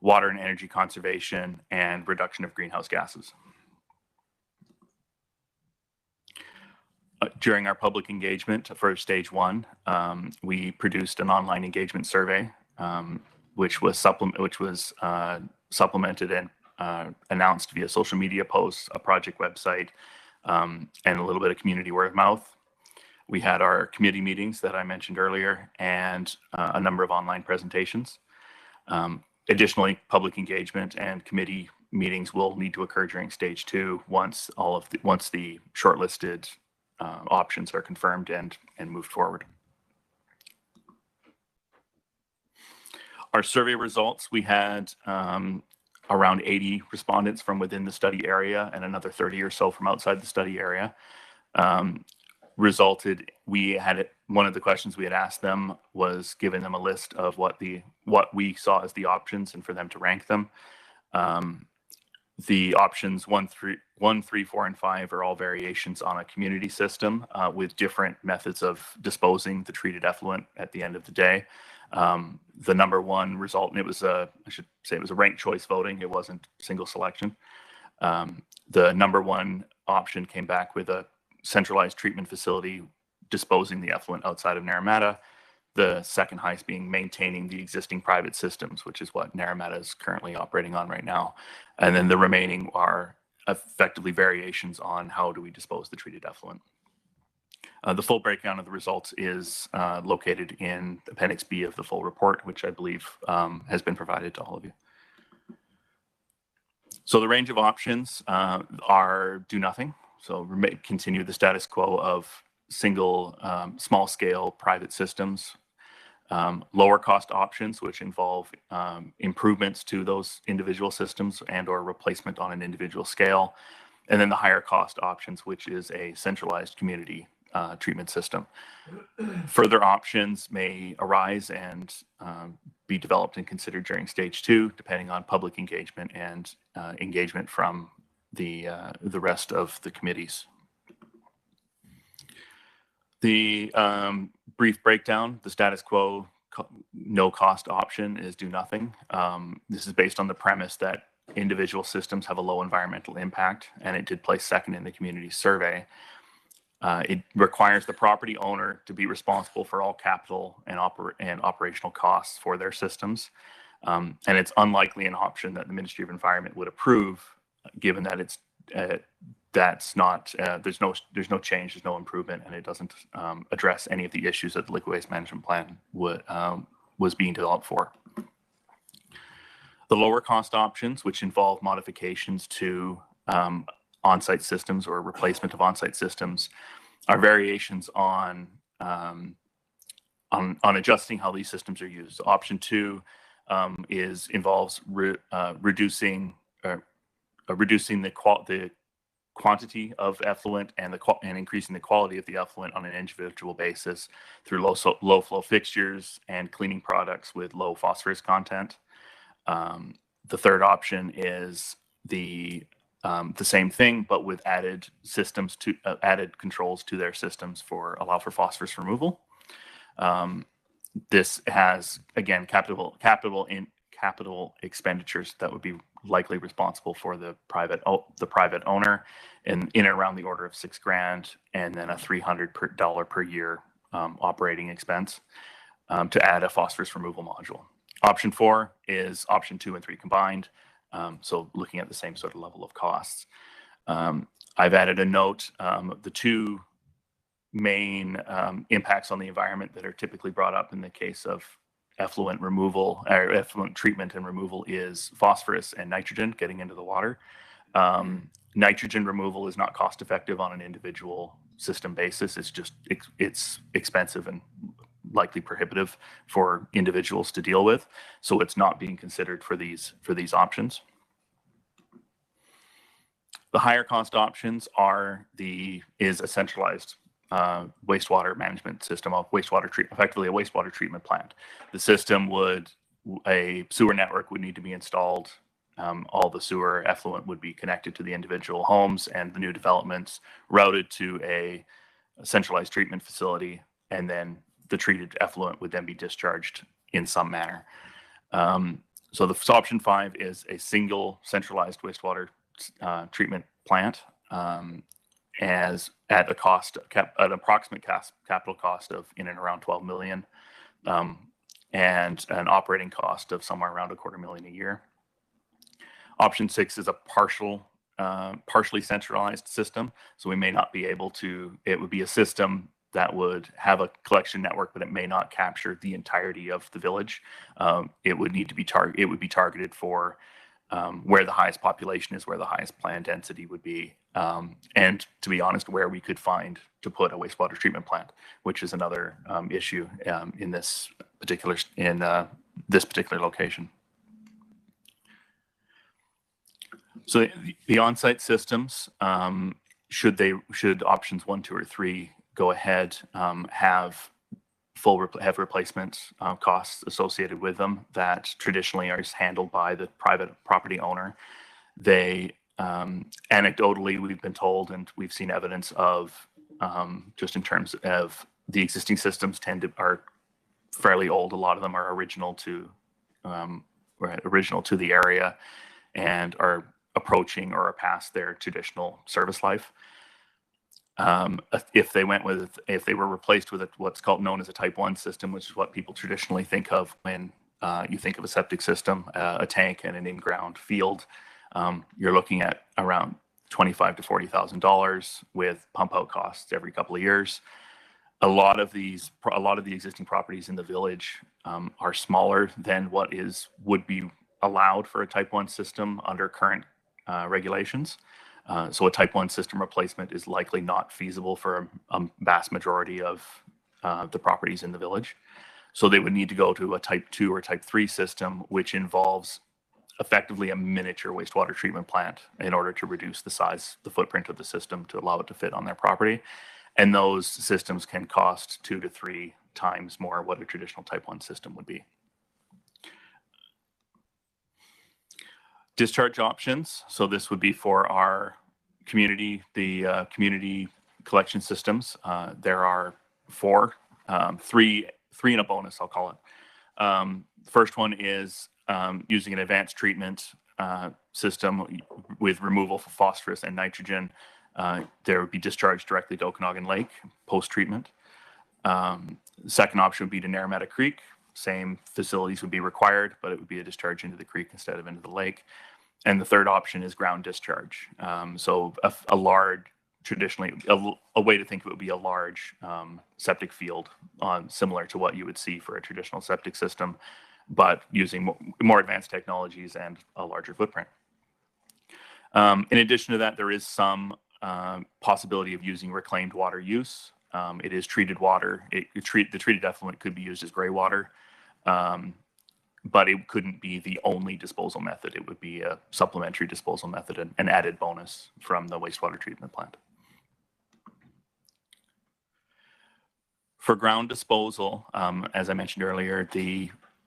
water and energy conservation, and reduction of greenhouse gases. During our public engagement for stage 1, we produced an online engagement survey, which was supplemented and announced via social media posts, a project website, and a little bit of community word of mouth. We had our committee meetings that I mentioned earlier, and a number of online presentations. Additionally, public engagement and committee meetings will need to occur during stage 2 once the shortlisted options are confirmed and moved forward. Our survey results, we had around 80 respondents from within the study area and another 30 or so from outside the study area. One of the questions we had asked them was giving them a list of what we saw as the options and for them to rank them. The options 1, 3, 4, and 5 are all variations on a community system with different methods of disposing the treated effluent at the end of the day. The number 1 result, and I should say it was a ranked choice voting, it wasn't single selection. The number 1 option came back with a centralized treatment facility disposing the effluent outside of Naramata. The second highest being maintaining the existing private systems, which is what Naramata is currently operating on right now. And then the remaining are effectively variations on how do we dispose the treated effluent. The full breakdown of the results is located in Appendix B of the full report, which I believe has been provided to all of you. So the range of options are do nothing. So continue the status quo of single small-scale private systems. Lower cost options, which involve improvements to those individual systems and or replacement on an individual scale. And then the higher cost options, which is a centralized community treatment system. Further options may arise and be developed and considered during stage 2, depending on public engagement and engagement from the rest of the committees. The brief breakdown, the status quo no cost option is do nothing. This is based on the premise that individual systems have a low environmental impact, and it did place second in the community survey. It requires the property owner to be responsible for all capital and operational costs for their systems. And it's unlikely an option that the Ministry of Environment would approve, given that it's there's no change, there's no improvement, and it doesn't address any of the issues that the Liquid Waste Management Plan was being developed for. The lower cost options, which involve modifications to on-site systems or replacement of on-site systems, are variations on adjusting how these systems are used. Option 2 involves reducing the quantity of effluent and increasing the quality of the effluent on an individual basis through low flow fixtures and cleaning products with low phosphorus content. The third option is the same thing, but with added systems to added controls to their systems allow for phosphorus removal. This has, again, capital expenditures that would be likely responsible for the private owner, in and around the order of $6,000, and then a $300 per year operating expense to add a phosphorus removal module. Option 4 is option 2 and 3 combined. So looking at the same sort of level of costs. I've added a note, the two main impacts on the environment that are typically brought up in the case of effluent removal or effluent treatment and removal is phosphorus and nitrogen getting into the water. Nitrogen removal is not cost effective on an individual system basis. It's expensive and likely prohibitive for individuals to deal with. So it's not being considered for these options. The higher cost options is a centralized wastewater management system of effectively a wastewater treatment plant. The system a sewer network would need to be installed all the sewer effluent would be connected to the individual homes, and the new developments routed to a centralized treatment facility, and then the treated effluent would then be discharged in some manner. So option 5 is a single centralized wastewater treatment plant, as at an approximate capital cost of in and around 12 million, and an operating cost of somewhere around $250,000 a year. Option 6 is a partially centralized system, so we may not be able to. It would be a system that would have a collection network, but it may not capture the entirety of the village. It would need to be targeted for where the highest population is, where the highest planned density would be, and to be honest, where we could find to put a wastewater treatment plant, which is another issue in this particular location. So the on-site systems, should options 1, 2, or 3 go ahead, have replacement costs associated with them that traditionally are handled by the private property owner. They anecdotally, we've been told, and we've seen evidence of, just in terms of the existing systems are fairly old. A lot of them are original to the area and are approaching or are past their traditional service life. If they were replaced with what's known as a type 1 system, which is what people traditionally think of when you think of a septic system, a tank and an in-ground field, you're looking at around $25,000 to $40,000 with pump out costs every couple of years. A lot of the existing properties in the village are smaller than what would be allowed for a type 1 system under current regulations. So a type 1 system replacement is likely not feasible for a vast majority of the properties in the village. So they would need to go to a type 2 or type 3 system, which involves effectively a miniature wastewater treatment plant in order to reduce the footprint of the system to allow it to fit on their property. And those systems can cost 2 to 3 times more what a traditional type 1 system would be. Discharge options. So this would be for our community, the community collection systems. There are 4, 3 and a bonus, I'll call it. First one is using an advanced treatment system with removal for phosphorus and nitrogen. There would be discharged directly to Okanagan Lake post-treatment. Second option would be to Naramata Creek. Same facilities would be required, but it would be a discharge into the creek instead of into the lake. And the third option is ground discharge. So a large, traditionally, a way to think of it would be a large septic field, similar to what you would see for a traditional septic system, but using more advanced technologies and a larger footprint. In addition to that, there is some possibility of using reclaimed water use. It is treated water. The treated effluent could be used as gray water, but it couldn't be the only disposal method. It would be a supplementary disposal method, an added bonus from the wastewater treatment plant. For ground disposal, as I mentioned earlier,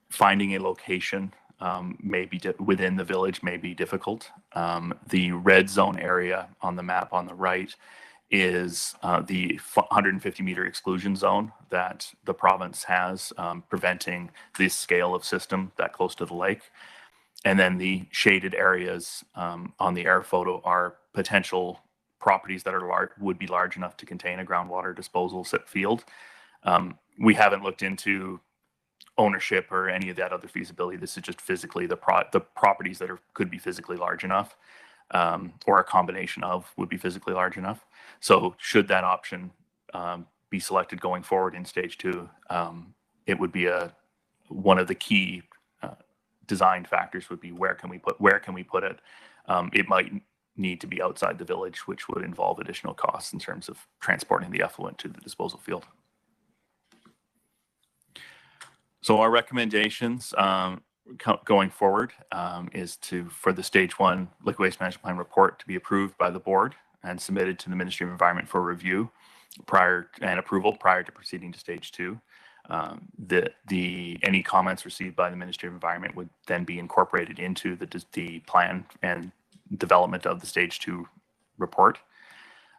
finding a location within the village may be difficult. The red zone area on the map on the right is the 150-meter exclusion zone that the province has, preventing this scale of system that close to the lake. And then the shaded areas on the air photo are potential properties that would be large enough to contain a groundwater disposal field. We haven't looked into ownership or any of that other feasibility. This is just physically the properties that could be physically large enough, or a combination of would be physically large enough. So should that option be selected going forward in stage 2, it would be one of the key design factors would be where can we put it. It might need to be outside the village, which would involve additional costs in terms of transporting the effluent to the disposal field. So our recommendations going forward is for the stage 1 liquid waste management plan report to be approved by the board and submitted to the Ministry of Environment for review and approval prior to proceeding to stage 2. any comments received by the Ministry of Environment would then be incorporated into the plan and development of the Stage 2 report.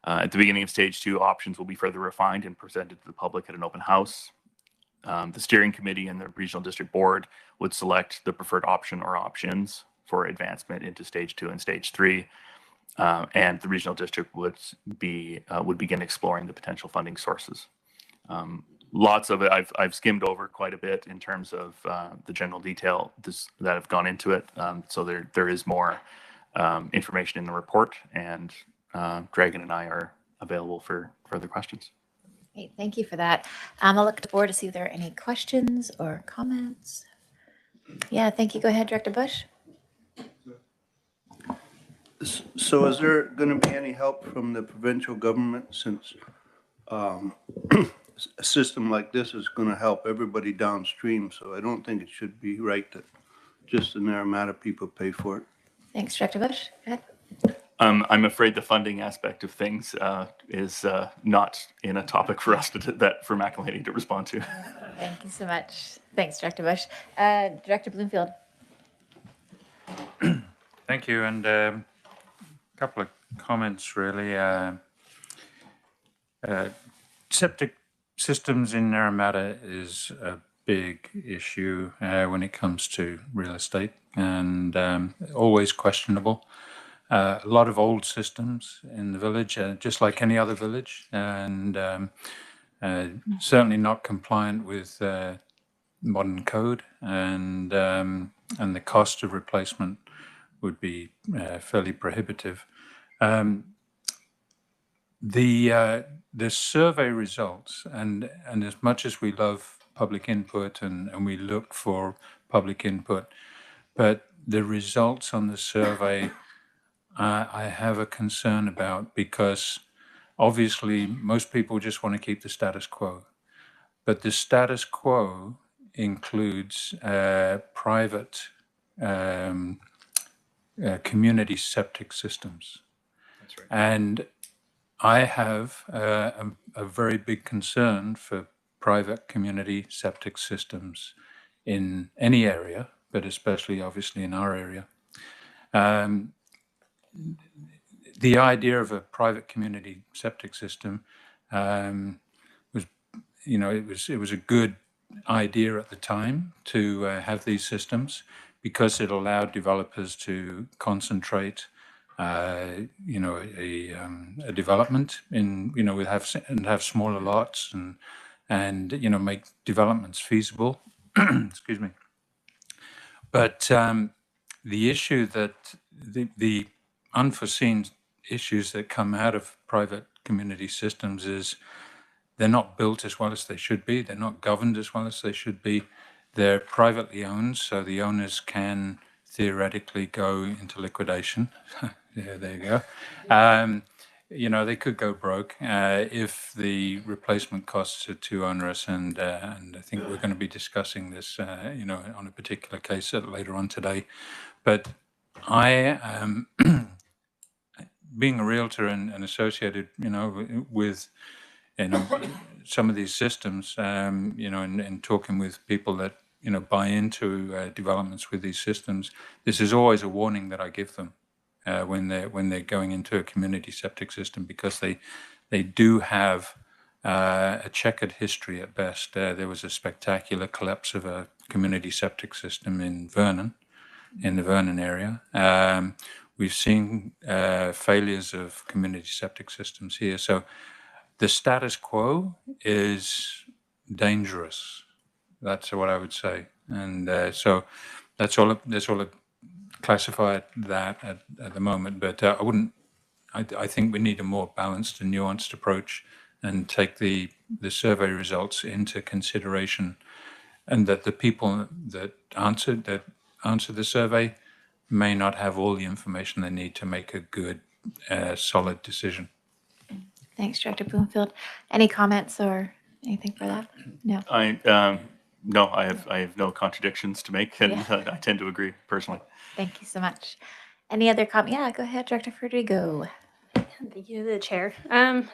At the beginning of Stage 2, options will be further refined and presented to the public at an open house. The steering committee and the regional district board would select the preferred option or options for advancement into Stage 2 and Stage 3. And the regional district would begin exploring the potential funding sources. Lots of it, I've skimmed over quite a bit in terms of the general detail that have gone into it. So there is more information in the report, and Dragon and I are available for further questions. Great, thank you for that. I'll look at the board to see if there are any questions or comments. Yeah, thank you. Go ahead, Director Bush. So is there going to be any help from the provincial government, since a system like this is going to help everybody downstream? So I don't think it should be right that just the Naramata people pay for it. Thanks, Director Bush. Go ahead. I'm afraid the funding aspect of things is not in a topic for us for McElhaney to respond to. Thank you so much. Thanks, Director Bush. Director Bloomfield. Thank you. And a couple of comments, really. Septic systems in Naramata is a big issue when it comes to real estate, and always questionable. A lot of old systems in the village, just like any other village, and certainly not compliant with modern code, and the cost of replacement would be fairly prohibitive. The survey results, and as much as we love public input and we look for public input, but the results on the survey I have a concern about, because obviously most people just want to keep the status quo, but the status quo includes private community septic systems. That's right. And I have a very big concern for private community septic systems in any area, but especially obviously in our area. The idea of a private community septic system was, it was a good idea at the time to have these systems, because it allowed developers to concentrate, a development in, have smaller lots and make developments feasible. Excuse me. But the issue that the unforeseen issues that come out of private community systems is they're not built as well as they should be. They're not governed as well as they should be. They're privately owned, so the owners can theoretically go into liquidation. Yeah, there you go. They could go broke if the replacement costs are too onerous, and I think we're going to be discussing this, on a particular case later on today. But I am, being a realtor and associated, with, some of these systems, and talking with people that, buy into developments with these systems, this is always a warning that I give them when they're going into a community septic system, because they do have a checkered history at best. There was a spectacular collapse of a community septic system in the Vernon area. We've seen failures of community septic systems here. So the status quo is dangerous. That's what I would say. And so that's all I classify that at the moment. But I think we need a more balanced and nuanced approach, and take the survey results into consideration, and that the people that answer the survey may not have all the information they need to make a good, solid decision. Thanks, Director Bloomfield. Any comments or anything for that? No. No, I have no contradictions to make, and I tend to agree personally. Thank you so much. Any other comment? Yeah, go ahead, Director Federico. Thank you to the chair.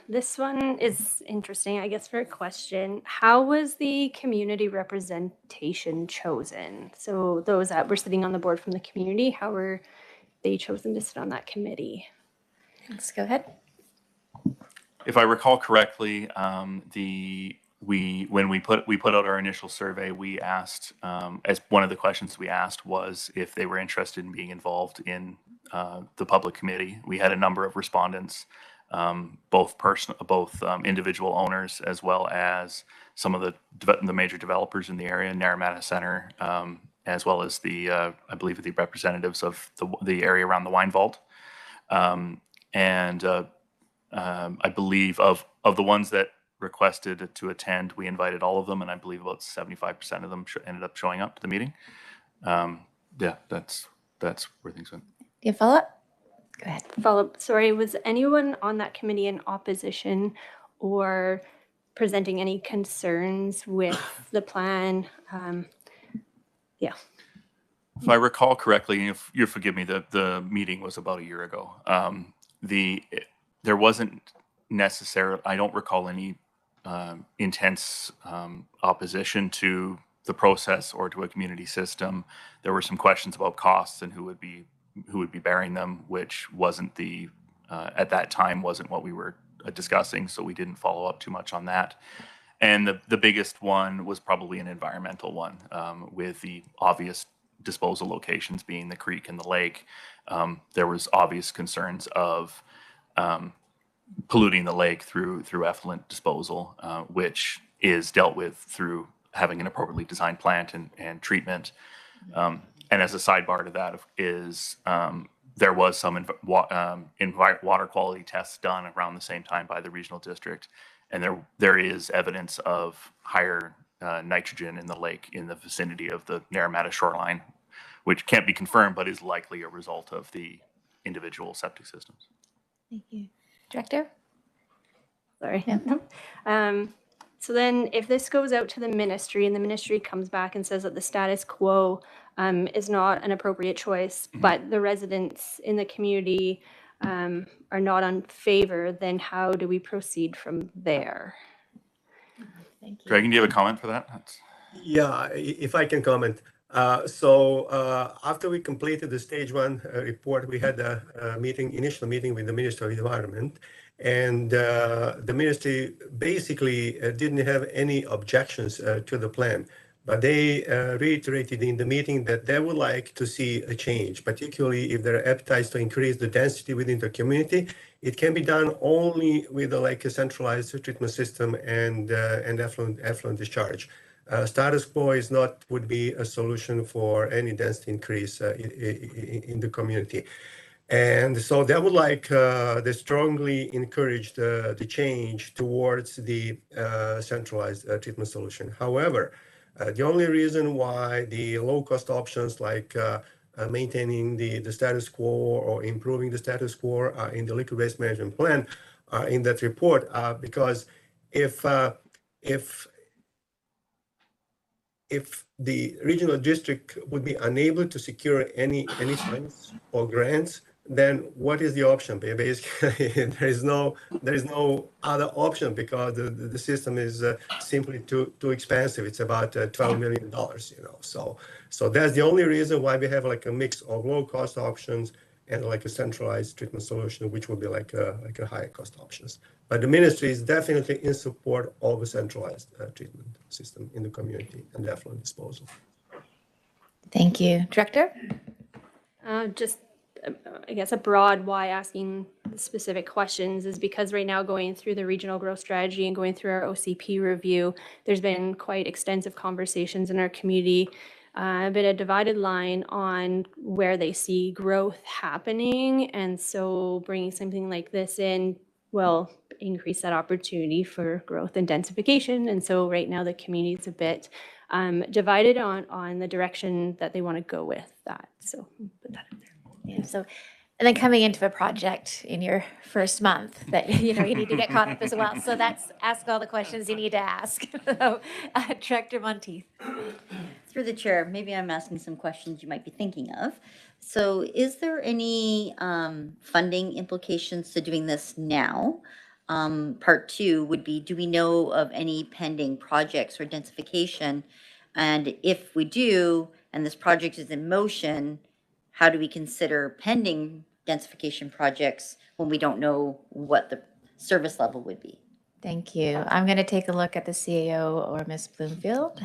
This one is interesting, I guess, for a question. How was the community representation chosen? So those that were sitting on the board from the community, how were they chosen to sit on that committee? Let's go ahead. If I recall correctly, when we put out our initial survey, we asked, as one of the questions we asked was if they were interested in being involved in the public committee. We had a number of respondents, both individual owners as well as some of the major developers in the area, Naramata Center, as well as I believe the representatives of the area around the wine vault. I believe of the ones that requested to attend, we invited all of them, and I believe about 75% of them ended up showing up to the meeting. Yeah, that's where things went. Do you follow up? Go ahead. Follow up. Sorry, was anyone on that committee in opposition or presenting any concerns with the plan? Yeah. If I recall correctly, if you forgive me, the meeting was about a year ago. There wasn't necessarily, I don't recall any intense opposition to the process or to a community system. There were some questions about costs and who would be bearing them, which wasn't at that time wasn't what we were discussing, so we didn't follow up too much on that. And the biggest one was probably an environmental one, with the obvious disposal locations being the creek and the lake. There was obvious concerns of polluting the lake through effluent disposal, which is dealt with through having an appropriately designed plant and treatment. And as a sidebar to that is there was some water quality tests done around the same time by the regional district, and there is evidence of higher nitrogen in the lake in the vicinity of the Naramata shoreline, which can't be confirmed but is likely a result of the individual septic systems. Thank you. Director? Sorry. So then if this goes out to the ministry and the ministry comes back and says that the status quo is not an appropriate choice, but the residents in the community are not in favor, then how do we proceed from there? Thank you. Dragon, do you have a comment for that? Yeah, if I can comment. After we completed the stage 1 report, we had a initial meeting with the Minister of Environment, and the ministry basically didn't have any objections to the plan, but they reiterated in the meeting that they would like to see a change, particularly if there are appetites to increase the density within the community. It can be done only with a centralized treatment system and effluent discharge. Status quo would be a solution for any density increase in the community. And so they would they strongly encourage the change towards the centralized treatment solution. However, the only reason why the low-cost options like maintaining the status quo or improving the status quo in the liquid waste management plan in that report, because if the regional district would be unable to secure any funds or grants, then what is the option? Basically, there is no other option because the system is simply too expensive. It's about $12 million, So that's the only reason why we have a mix of low cost options and a centralized treatment solution, which would be a higher cost options. But the ministry is definitely in support of a centralized treatment system in the community and effluent disposal. Thank you. Director? Just, I guess, a broad why asking specific questions is because right now going through the regional growth strategy and going through our OCP review, there's been quite extensive conversations in our community, a bit of divided line on where they see growth happening. And so bringing something like this in will increase that opportunity for growth and densification. And so right now the community is a bit divided on the direction that they want to go with that. So put that in there. Yeah, so, and then coming into a project in your first month that, you need to get caught up as well. So that's ask all the questions you need to ask. So, Director Monteith. through the chair, maybe I'm asking some questions you might be thinking of. So is there any funding implications to doing this now? Part two would be, do we know of any pending projects or densification? And if we do, and this project is in motion, how do we consider pending densification projects when we don't know what the service level would be? Thank you. I'm going to take a look at the CAO or Ms. Bloomfield.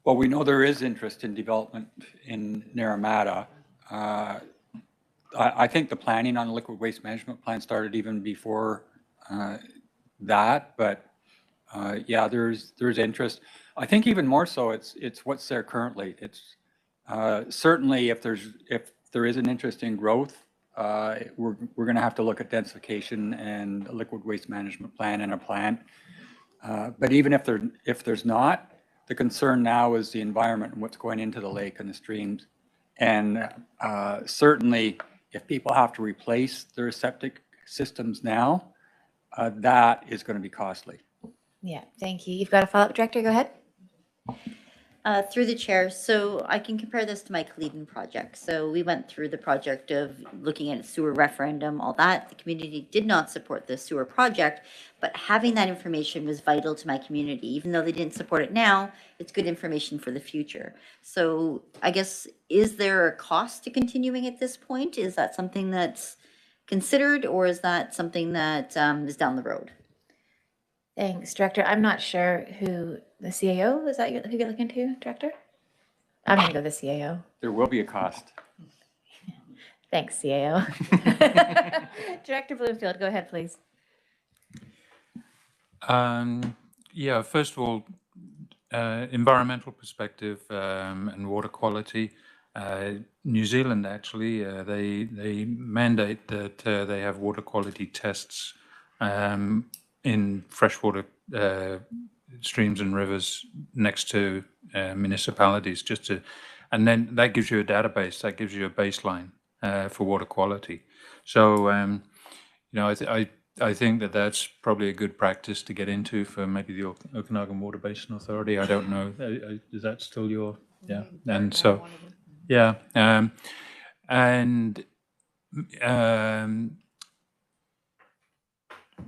Well, we know there is interest in development in Naramata. I think the planning on the liquid waste management plan started even before that, but yeah, there's interest. I think even more so, it's what's there currently. It's certainly if there is an interest in growth, we're going to have to look at densification and a liquid waste management plan and a plant. But even if there's not, the concern now is the environment and what's going into the lake and the streams. And certainly, if people have to replace their septic systems now, that is going to be costly. Yeah, thank you. You've got a follow-up, Director. Go ahead. Through the chair, so I can compare this to my Cleveland project. So we went through the project of looking at a sewer referendum, all that. The community did not support the sewer project, but having that information was vital to my community. Even though they didn't support it now, it's good information for the future. So I guess, is there a cost to continuing at this point? Is that something that's considered, or is that something that is down the road? Thanks, Director. I'm not sure who the CAO, is that who you're looking to, Director? I'm going to go the CAO. There will be a cost. Thanks, CAO. Director Bloomfield, go ahead, please. Yeah, first of all, environmental perspective and water quality. New Zealand actually, they mandate that they have water quality tests in freshwater streams and rivers next to municipalities, and then that gives you a database, that gives you a baseline for water quality. So, you know, I think that that's probably a good practice to get into for maybe the Okanagan Water Basin Authority. I don't know. Is that still your? Yeah. And so, yeah.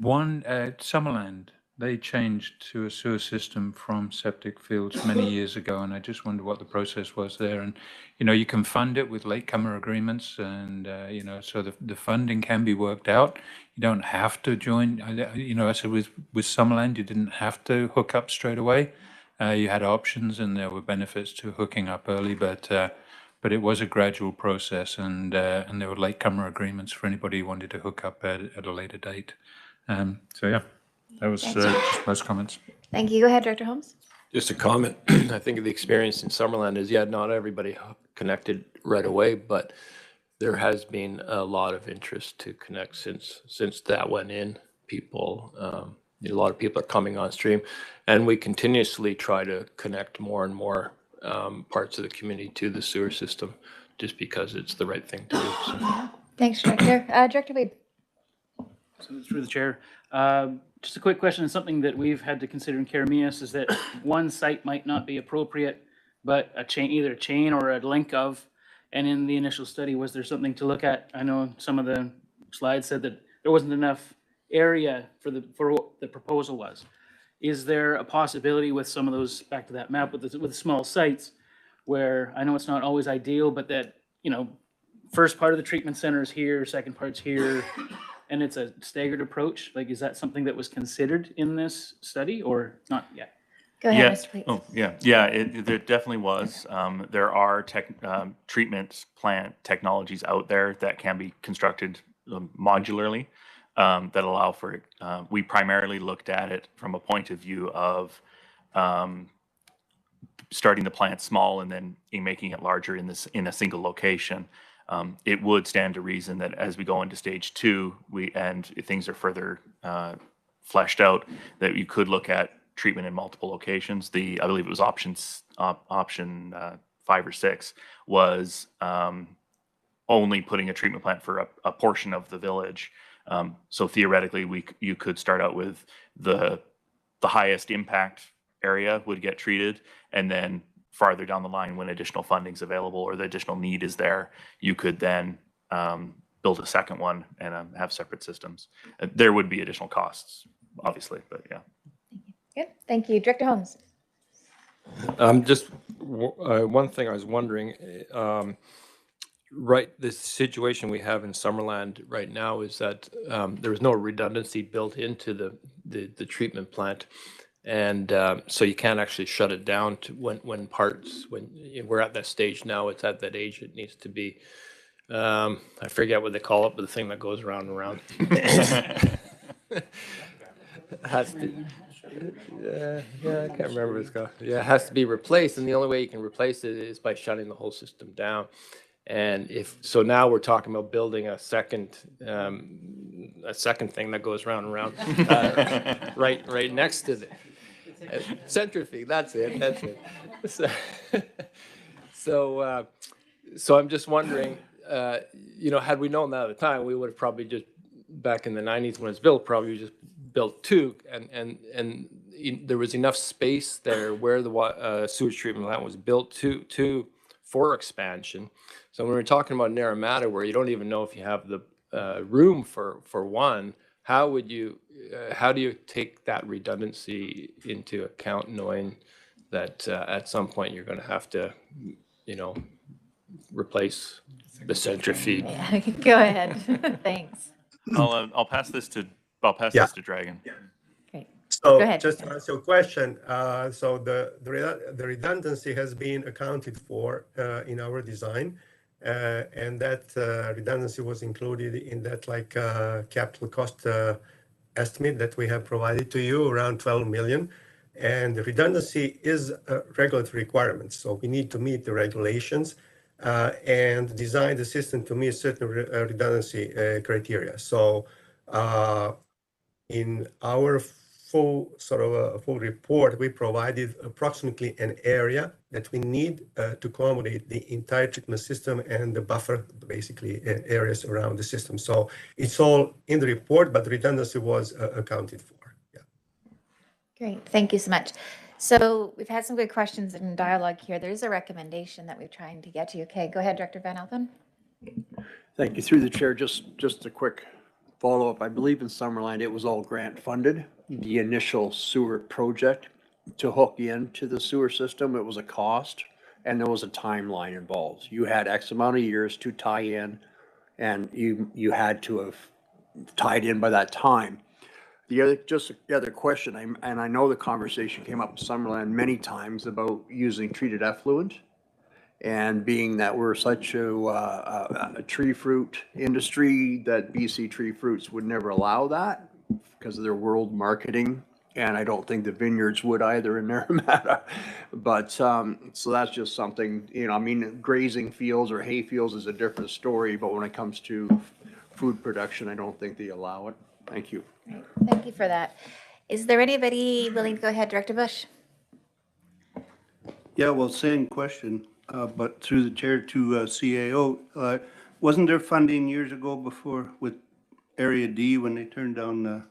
One at Summerland, they changed to a sewer system from septic fields many years ago, and I just wonder what the process was there. And you know, you can fund it with latecomer agreements, and you know, so the funding can be worked out. You don't have to join. You know, I said with Summerland, you didn't have to hook up straight away. You had options, and there were benefits to hooking up early, but it was a gradual process, and there were latecomer agreements for anybody who wanted to hook up at a later date. So yeah, that was just those comments. Thank you. Go ahead, Director Holmes. Just a comment. I think the experience in Summerland is, yeah, not everybody connected right away, but there has been a lot of interest to connect since that went in. People, a lot of people are coming on stream, and we continuously try to connect more and more parts of the community to the sewer system, just because it's the right thing to do. So. Thanks, Director. Director Wade. So through the chair, just a quick question, and something that we've had to consider in Karamias is that one site might not be appropriate, but a chain, either a chain or a link of, and in the initial study, was there something to look at? I know some of the slides said that there wasn't enough area for what the proposal was. Is there a possibility with some of those, back to that map with the small sites, where I know it's not always ideal, but that, you know, first part of the treatment center is here, second part's here, and it's a staggered approach? Like, is that something that was considered in this study or not yet? Go ahead, Mr. Please. Oh, yeah. Yeah, there definitely was. There are treatment plant technologies out there that can be constructed modularly that allow for it. We primarily looked at it from a point of view of starting the plant small and then making it larger in a single location. It would stand to reason that as we go into stage 2, and things are further fleshed out, that you could look at treatment in multiple locations. I believe it was option 5 or 6 was only putting a treatment plant for a portion of the village. So theoretically, you could start out with the highest impact area would get treated, and then farther down the line, when additional funding's available or the additional need is there, you could then build a second one and have separate systems. There would be additional costs, obviously, but yeah. Good, thank you. Director Holmes. Just one thing I was wondering, right, this situation we have in Summerland right now is that there is no redundancy built into the treatment plant. And so you can't actually shut it down to when we're at that stage now. It's at that age it needs to be. I forget what they call it, but the thing that goes around and around. Has to, I can't remember what it's called. Yeah, it has to be replaced, and the only way you can replace it is by shutting the whole system down. And so now we're talking about building a second thing that goes round and round, right next to the centrifuge. That's it. So I'm just wondering, had we known that at the time, we would have probably just back in the 90s when it was built, probably just built two, and there was enough space there where the sewage treatment plant was built for expansion. So when we're talking about Naramata, where you don't even know if you have the room for one, how do you take that redundancy into account, knowing that at some point you're going to have to, replace the centrifuge? Yeah, go ahead. Thanks. I'll pass this to Dragon. Great. So Go ahead. just to answer your question, so the redundancy has been accounted for in our design, and that redundancy was included in that capital cost estimate that we have provided to you, around 12 million. And the redundancy is a regulatory requirement, so we need to meet the regulations and design the system to meet certain redundancy criteria. So in our full report, we provided approximately an area that we need to accommodate the entire treatment system and the buffer, basically areas around the system. So it's all in the report, but redundancy was accounted for. Yeah. Great, thank you so much. So we've had some good questions and dialogue here. There's a recommendation that we're trying to get to. Okay, go ahead, Director Van Alphen. Thank you. Through the chair, just a quick follow-up. I believe in Summerland, it was all grant funded. The initial sewer project to hook into the sewer system, it was a cost and there was a timeline involved. You had X amount of years to tie in, and you had to have tied in by that time. The other question, and I know the conversation came up in Summerland many times about using treated effluent, and being that we're such a tree fruit industry that BC Tree Fruits would never allow that because of their world marketing, and I don't think the vineyards would either in Naramata. But so that's just something, grazing fields or hay fields is a different story, but when it comes to food production, I don't think they allow it. Thank you. Great. Thank you for that. Is there anybody willing to go ahead, Director Bush? Yeah, well, same question, but through the chair to CAO. Wasn't there funding years ago before with Area D when they turned down the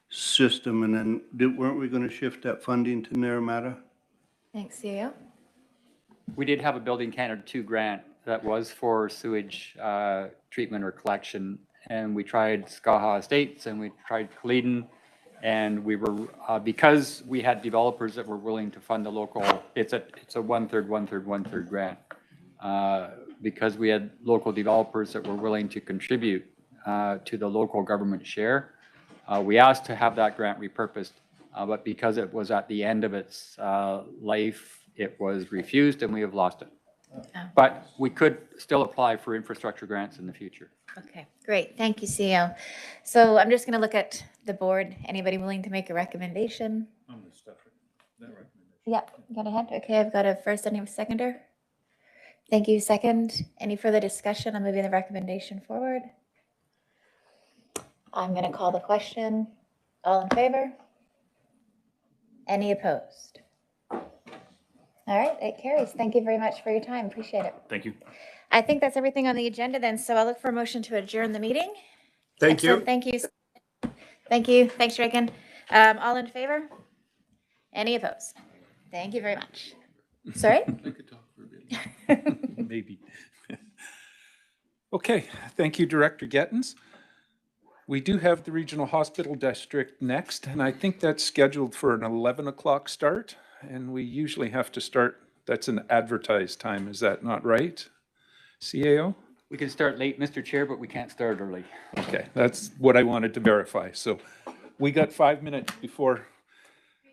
system, and then weren't we going to shift that funding to Naramata? Thanks, CAO. We did have a Building Canada 2 grant that was for sewage treatment or collection, and we tried Skaha Estates and we tried Kaleden, and we were because we had developers that were willing to fund the local. It's a one-third grant. Because we had local developers that were willing to contribute to the local government share, we asked to have that grant repurposed, but because it was at the end of its life, it was refused and we have lost it. But we could still apply for infrastructure grants in the future. Okay, great. Thank you, CEO. So I'm just going to look at the board. Anybody willing to make a recommendation? I'm going to stop that recommendation. Yep, got ahead. Okay, I've got a first and a seconder. Thank you. Second. Any further discussion on moving the recommendation forward? I'm going to call the question. All in favor? Any opposed? All right, it carries. Thank you very much for your time. Appreciate it. Thank you. I think that's everything on the agenda then. So I'll look for a motion to adjourn the meeting. Thank you. Thank you. Thank you. Thanks, Draken. All in favor? Any opposed? Thank you very much. Sorry? Maybe. Okay, thank you, Director Gettens. We do have the Regional Hospital District next, and I think that's scheduled for an 11 o'clock start. And we usually have to start, that's an advertised time, is that not right? CAO? We can start late, Mr. Chair, but we can't start early. Okay, that's what I wanted to verify. So we got 5 minutes before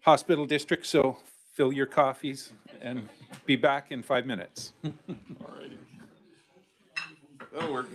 Hospital District, so fill your coffees and be back in 5 minutes. All righty. That'll work.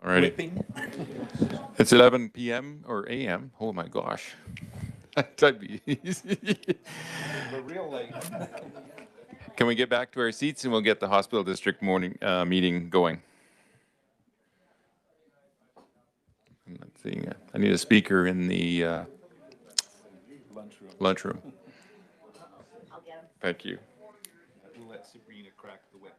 Alrighty. Whipping. It's 11 p.m. or a.m. Oh my gosh. That'd be easy. We're real late. Can we get back to our seats and we'll get the hospital district morning meeting going? Let's see. I need a speaker in the lunchroom. Thank you. We'll let Sabrina crack the whip.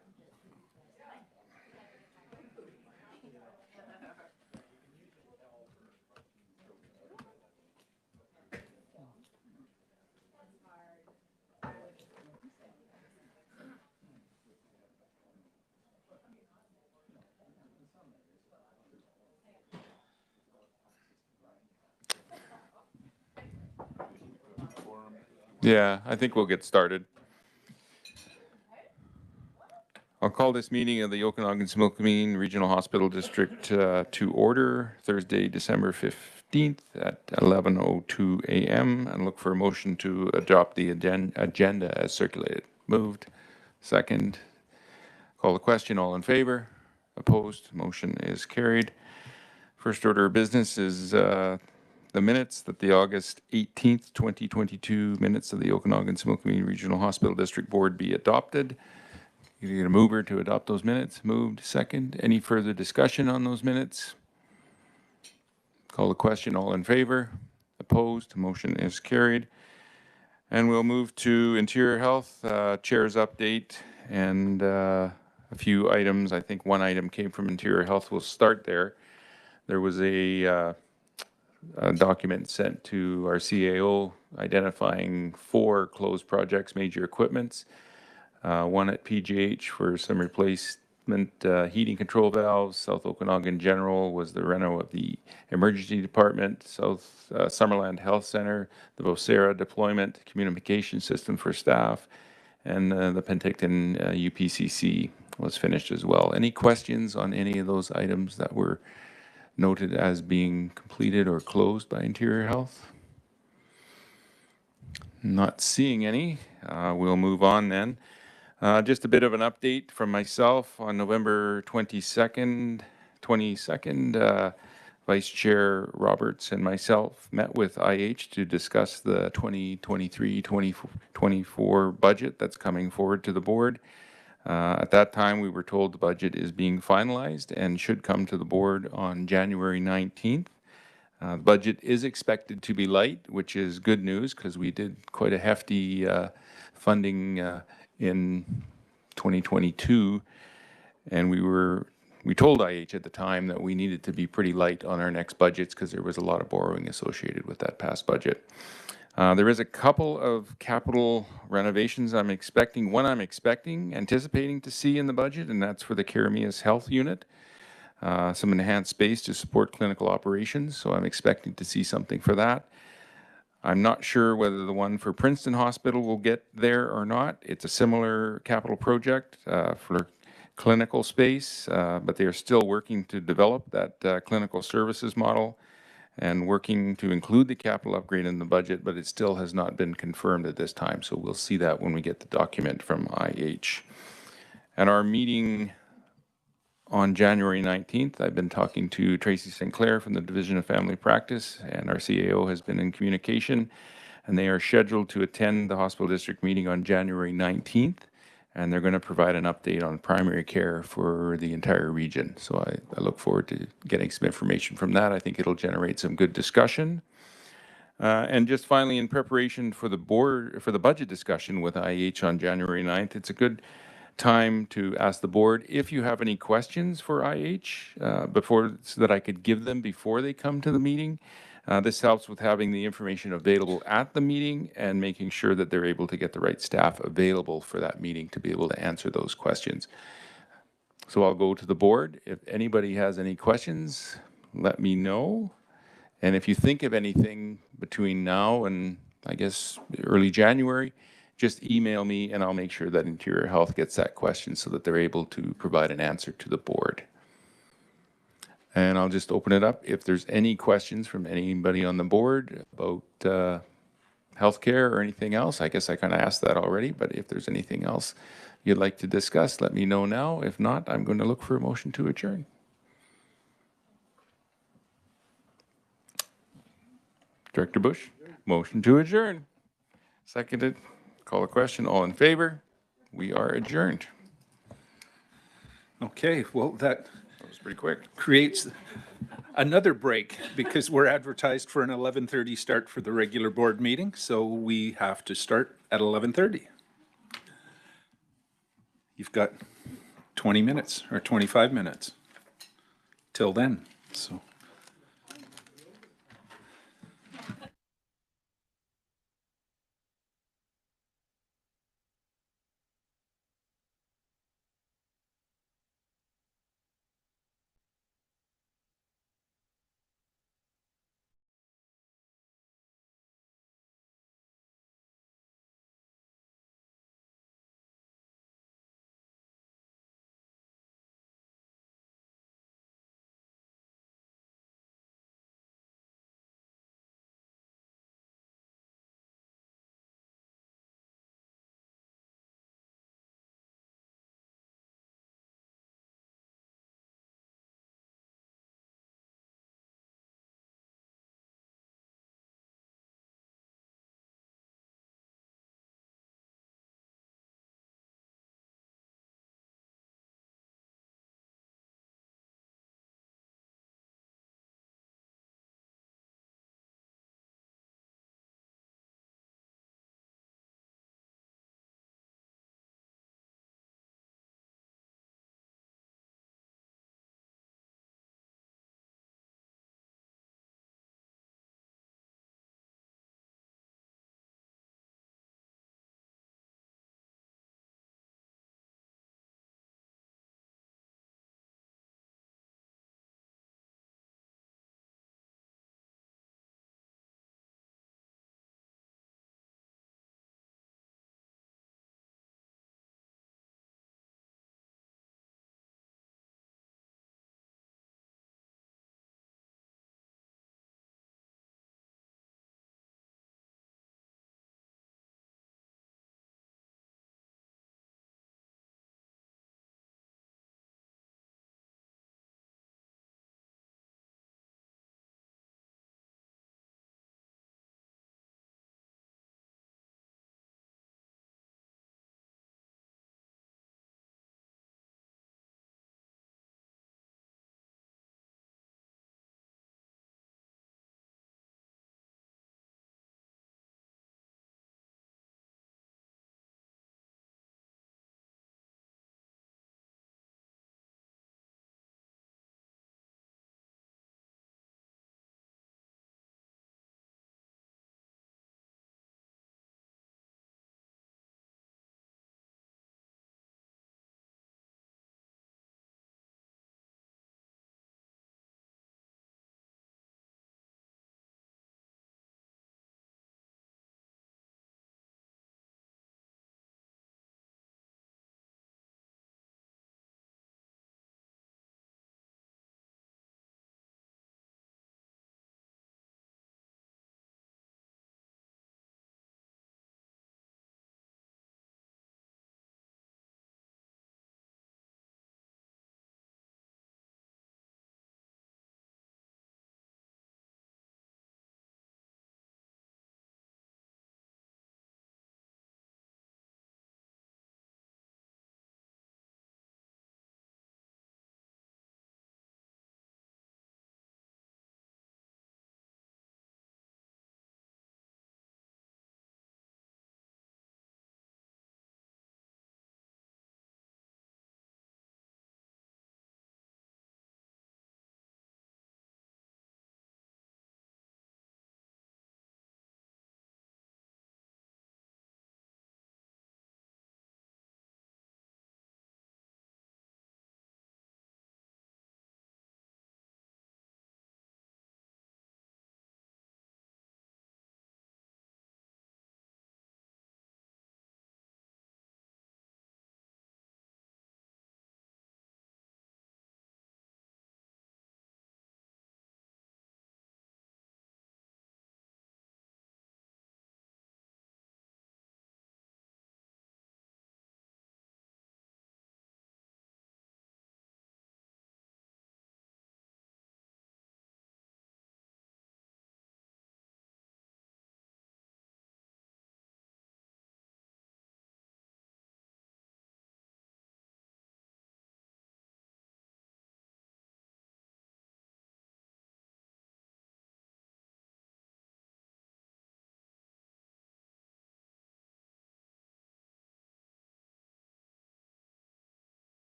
Yeah, I think we'll get started. I'll call this meeting of the Okanagan-Similkameen Regional Hospital District to order Thursday, December 15th at 11:02 a.m. and look for a motion to adopt the agenda as circulated. Moved. Second. Call the question. All in favor? Opposed? Motion is carried. First order of business is the minutes that the August 18th, 2022 minutes of the Okanagan-Similkameen Regional Hospital District Board be adopted. You get a mover to adopt those minutes. Moved. Second. Any further discussion on those minutes? Call the question. All in favor? Opposed? Motion is carried. And we'll move to Interior Health, Chair's update, and a few items. I think one item came from Interior Health. We'll start there. There was a document sent to our CAO identifying 4 closed projects, major equipments. One at PGH for some replacement heating control valves. South Okanagan General was the reno of the emergency department. South Summerland Health Center, the Vocera deployment, communication system for staff, and the Penticton UPCC was finished as well. Any questions on any of those items that were noted as being completed or closed by Interior Health? Not seeing any. We'll move on then. Just a bit of an update from myself on November 22nd, Vice Chair Roberts and myself met with IH to discuss the 2023-2024 budget that's coming forward to the board. At that time, we were told the budget is being finalized and should come to the board on January 19th. The budget is expected to be light, which is good news because we did quite a hefty funding in 2022, and we told IH at the time that we needed to be pretty light on our next budgets because there was a lot of borrowing associated with that past budget. There is a couple of capital renovations I'm anticipating to see in the budget, and that's for the Karameas Health Unit. Some enhanced space to support clinical operations, so I'm expecting to see something for that. I'm not sure whether the one for Princeton Hospital will get there or not. It's a similar capital project for clinical space, but they are still working to develop that clinical services model and working to include the capital upgrade in the budget, but it still has not been confirmed at this time, so we'll see that when we get the document from IH. At our meeting on January 19th, I've been talking to Tracy Sinclair from the Division of Family Practice, and our CAO has been in communication, and they are scheduled to attend the hospital district meeting on January 19th, and they're going to provide an update on primary care for the entire region. So I look forward to getting some information from that. I think it'll generate some good discussion. And just finally, in preparation for the board, for the budget discussion with IH on January 9th, it's a good time to ask the board if you have any questions for IH so that I could give them before they come to the meeting. This helps with having the information available at the meeting and making sure that they're able to get the right staff available for that meeting to be able to answer those questions. So I'll go to the board. If anybody has any questions, let me know. And if you think of anything between now and I guess early January, just email me and I'll make sure that Interior Health gets that question so that they're able to provide an answer to the board. And I'll just open it up. If there's any questions from anybody on the board about healthcare or anything else, I guess I kind of asked that already, but if there's anything else you'd like to discuss, let me know now. If not, I'm going to look for a motion to adjourn. Director Bush, motion to adjourn. Seconded. Call a question. All in favor? We are adjourned. Okay, well, that was pretty quick. Creates another break because we're advertised for an 11:30 start for the regular board meeting, so we have to start at 11:30. You've got 20 minutes or 25 minutes till then, so.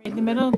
Right in the middle.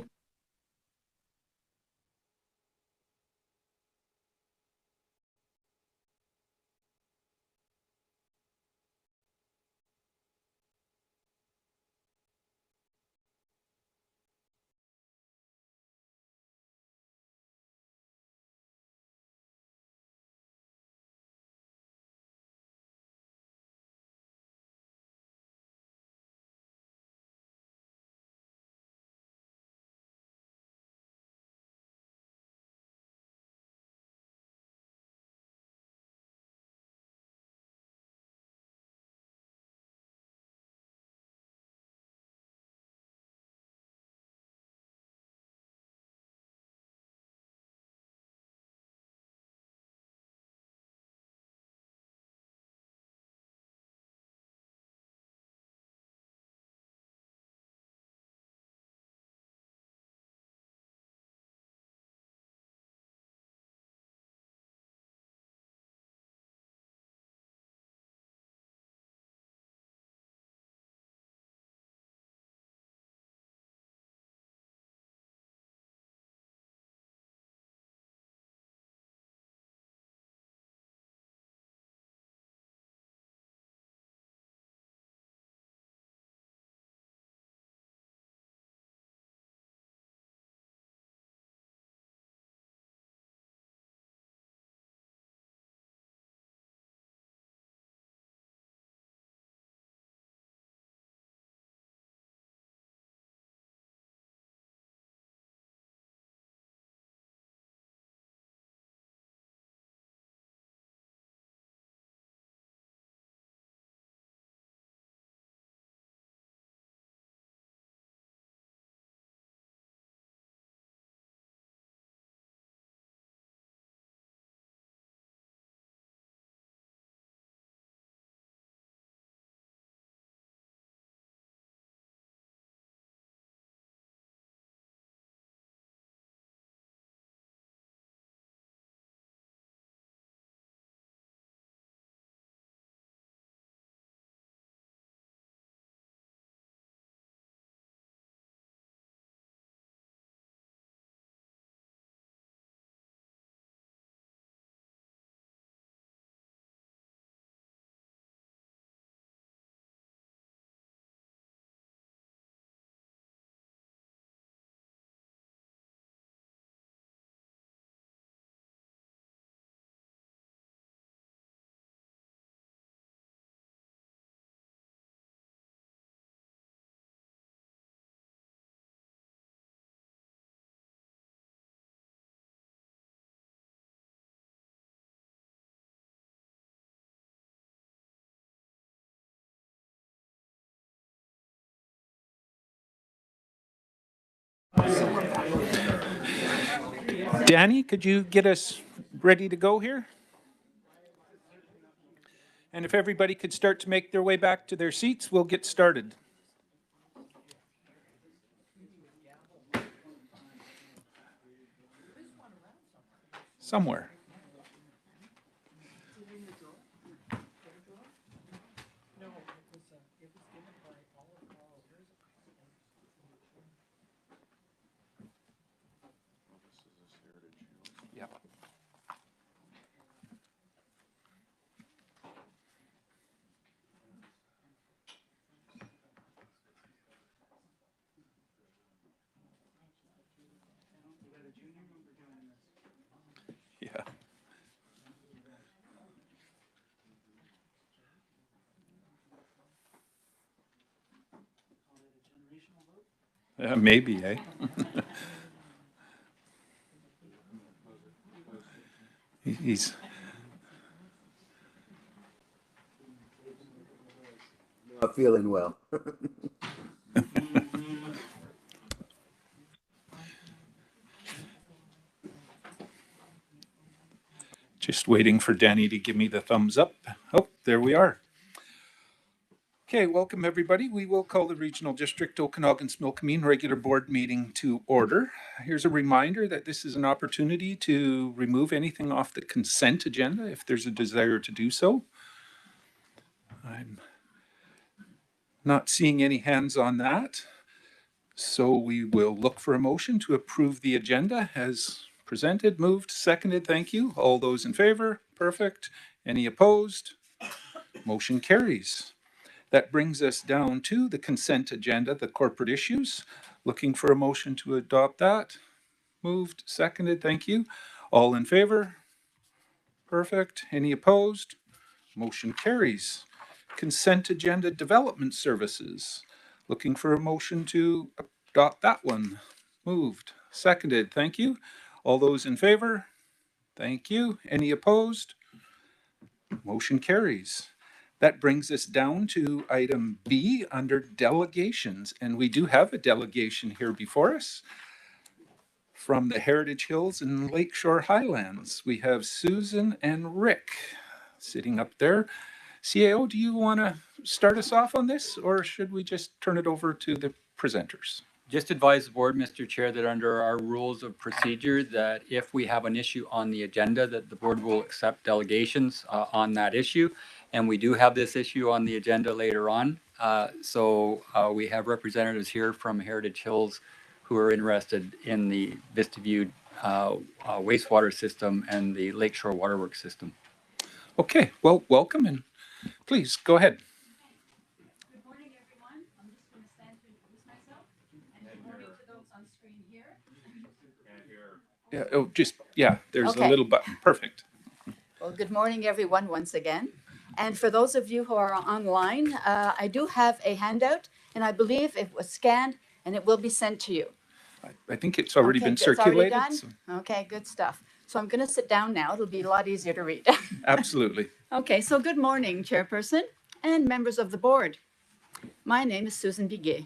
Danny, could you get us ready to go here? And if everybody could start to make their way back to their seats, we'll get started. Somewhere. Yep. Yeah. Maybe, eh? He's not feeling well. just waiting for Danny to give me the thumbs up. Oh, there we are. Okay, welcome everybody. We will call the Regional District Okanagan-Smilkameen regular board meeting to order. Here's a reminder that this is an opportunity to remove anything off the consent agenda if there's a desire to do so. I'm not seeing any hands on that. So we will look for a motion to approve the agenda as presented, moved, seconded. Thank you. All those in favor? Perfect. Any opposed? Motion carries. That brings us down to the consent agenda, the corporate issues. Looking for a motion to adopt that. Moved, seconded. Thank you. All in favor? Perfect. Any opposed? Motion carries. Consent agenda development services. Looking for a motion to adopt that one. Moved, seconded. Thank you. All those in favor? Thank you. Any opposed? Motion carries. That brings us down to item B under delegations. And we do have a delegation here before us from the Heritage Hills and Lakeshore Highlands. We have Susan and Rick sitting up there. CAO, do you want to start us off on this, or should we just turn it over to the presenters? Just advise the board, Mr. Chair, that under our rules of procedure, that if we have an issue on the agenda, that the board will accept delegations on that issue. And we do have this issue on the agenda later on. So we have representatives here from Heritage Hills who are interested in the Vista View wastewater system and the Lakeshore Waterworks system. Okay, well, welcome, and please go ahead. Good morning, everyone. I'm just going to stand to introduce myself. And good morning to those on screen here. There's Okay. a little button. Perfect. Well, good morning, everyone, once again. And for those of you who are online, I do have a handout, and I believe it was scanned, and it will be sent to you. I think it's already Okay, been it's already circulated. done? So Okay, good stuff. So I'm going to sit down now. It'll be a lot easier to read. absolutely. Okay, so good morning, Chairperson and members of the board. My name is Susan Biguet,